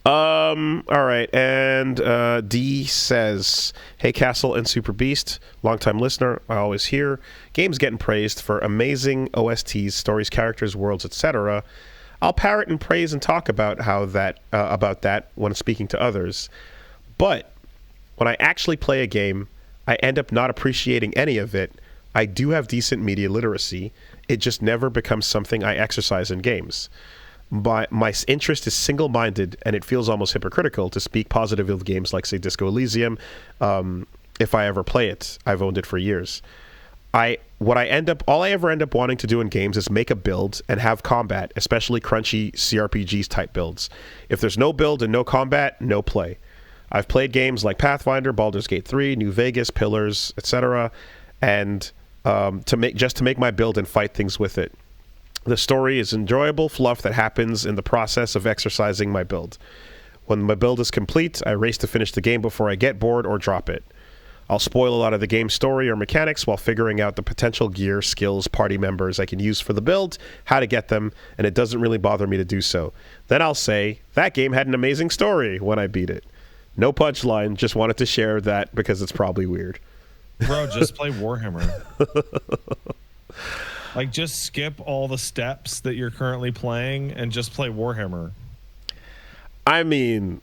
All right, and D says, hey, Castle and Super Beast, longtime listener, I always hear games getting praised for amazing OSTs, stories, characters, worlds, etc. I'll parrot and praise and talk about about that when speaking to others. But when I actually play a game, I end up not appreciating any of it. I do have decent media literacy. It just never becomes something I exercise in games. My interest is single-minded, and it feels almost hypocritical to speak positively of games like, say, Disco Elysium. If I ever play it, I've owned it for years. All I ever end up wanting to do in games is make a build and have combat, especially crunchy CRPGs type builds. If there's no build and no combat, no play. I've played games like Pathfinder, Baldur's Gate 3, New Vegas, Pillars, etc., and to make my build and fight things with it. The story is enjoyable fluff that happens in the process of exercising my build. When my build is complete, I race to finish the game before I get bored or drop it. I'll spoil a lot of the game's story or mechanics while figuring out the potential gear, skills, party members I can use for the build, how to get them, and it doesn't really bother me to do so. Then I'll say, that game had an amazing story when I beat it. No punchline, just wanted to share that because it's probably weird. Bro, just play Warhammer. Like, just skip all the steps that you're currently playing and just play Warhammer. I mean,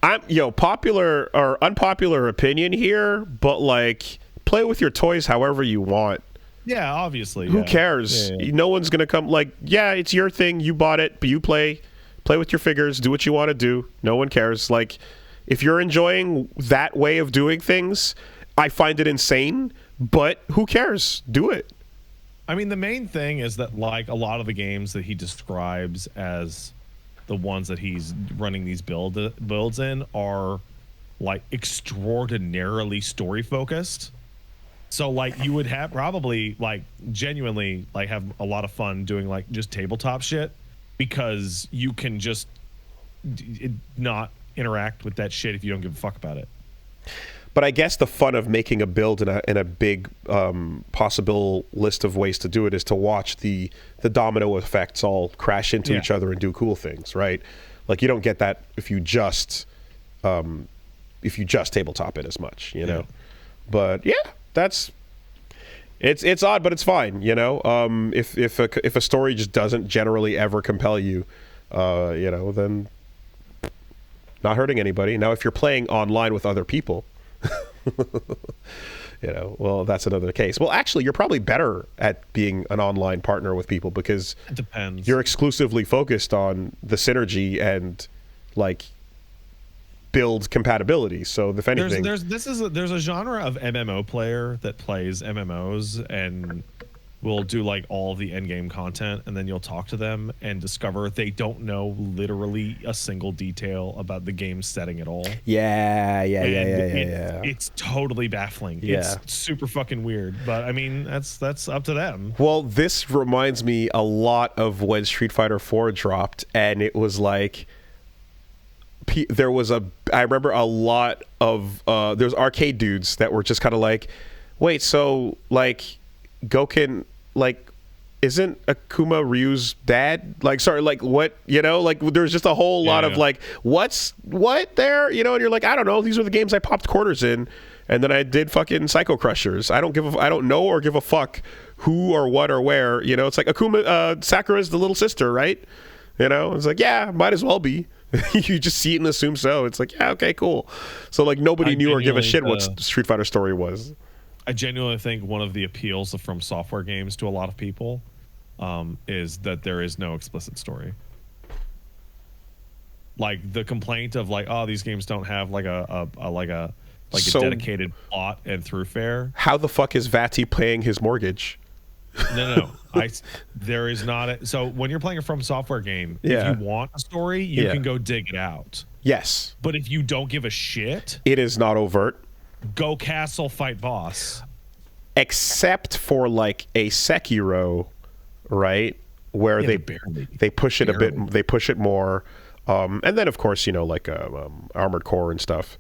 popular or unpopular opinion here, but like, play with your toys however you want. Yeah, obviously. Who cares? Yeah. No one's gonna come. Like, yeah, it's your thing. You bought it, but you play with your figures. Do what you want to do. No one cares. Like, if you're enjoying that way of doing things, I find it insane. But who cares? Do it. I mean, the main thing is that like a lot of the games that he describes as the ones that he's running these builds in are like extraordinarily story focused. So like you would have probably like genuinely like have a lot of fun doing like just tabletop shit because you can just not interact with that shit if you don't give a fuck about it. But I guess the fun of making a build in a big possible list of ways to do it is to watch the domino effects all crash into each other and do cool things, right? Like you don't get that if you just tabletop it as much, you know. But yeah, it's odd, but it's fine, you know. If a story just doesn't generally ever compel you, you know, then not hurting anybody. Now, if you're playing online with other people. You know, well, that's another case. Well, actually, you're probably better at being an online partner with people because it depends. You're exclusively focused on the synergy and like build compatibility. So if anything, there's a genre of MMO player that plays MMOs and will do like all the end game content, and then you'll talk to them and discover they don't know literally a single detail about the game setting at all. Yeah. It's totally baffling. Yeah. It's super fucking weird, but I mean that's up to them. Well, this reminds me a lot of when Street Fighter 4 dropped, and it was like I remember a lot of there's arcade dudes that were just kind of like, wait, so like Goken, like, isn't Akuma Ryu's dad? Like, sorry, like, what, you know? Like, there's just a whole lot of, like, what there? You know, and you're like, I don't know. These are the games I popped quarters in, and then I did fucking Psycho Crushers. I don't know or give a fuck who or what or where, you know? It's like Akuma, Sakura's the little sister, right? You know? It's like, yeah, might as well be. You just see it and assume so. It's like, yeah, okay, cool. So, like, nobody knew or give a shit what Street Fighter story was. I genuinely think one of the appeals of From Software games to a lot of people is that there is no explicit story. Like the complaint of like, oh, these games don't have like a dedicated plot and throughfare. How the fuck is Vati paying his mortgage? No. There is not. So when you're playing a From Software game, if you want a story, you can go dig it out. Yes. But if you don't give a shit, it is not overt. Go castle, fight boss. Except for like a Sekiro, right? Where they push it a bit, they push it more. And then of course, you know, like Armored Core and stuff.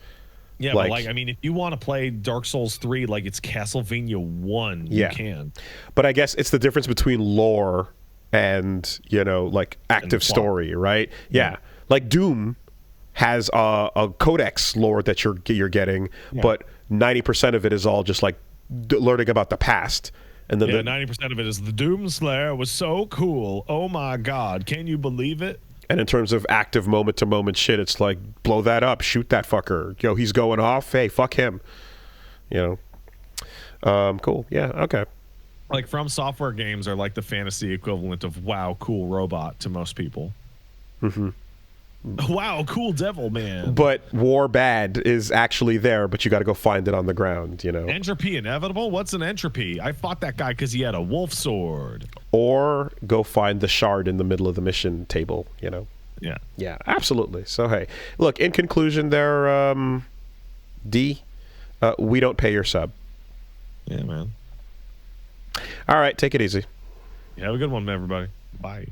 Yeah, but like I mean, if you want to play Dark Souls 3 like it's Castlevania 1, you can. But I guess it's the difference between lore and, you know, like active story, right? Yeah. Like Doom has a codex lore that you're getting, but 90% of it is all just like learning about the past. And then 90% of it is the Doomslayer was so cool. Oh my god, can you believe it? And in terms of active moment to moment shit, it's like blow that up, shoot that fucker. Yo, he's going off. Hey, fuck him. You know. Cool. Yeah. Okay. Like From Software games are like the fantasy equivalent of wow, cool robot to most people. Mm-hmm. Wow, cool devil man. But war bad is actually there, but you got to go find it on the ground, you know. Entropy inevitable? What's an entropy? I fought that guy because he had a wolf sword. Or go find the shard in the middle of the mission table, you know. Yeah. Yeah, absolutely. So, hey, look, in conclusion there, D, we don't pay your sub. Yeah, man. All right, take it easy. Yeah, have a good one, everybody. Bye.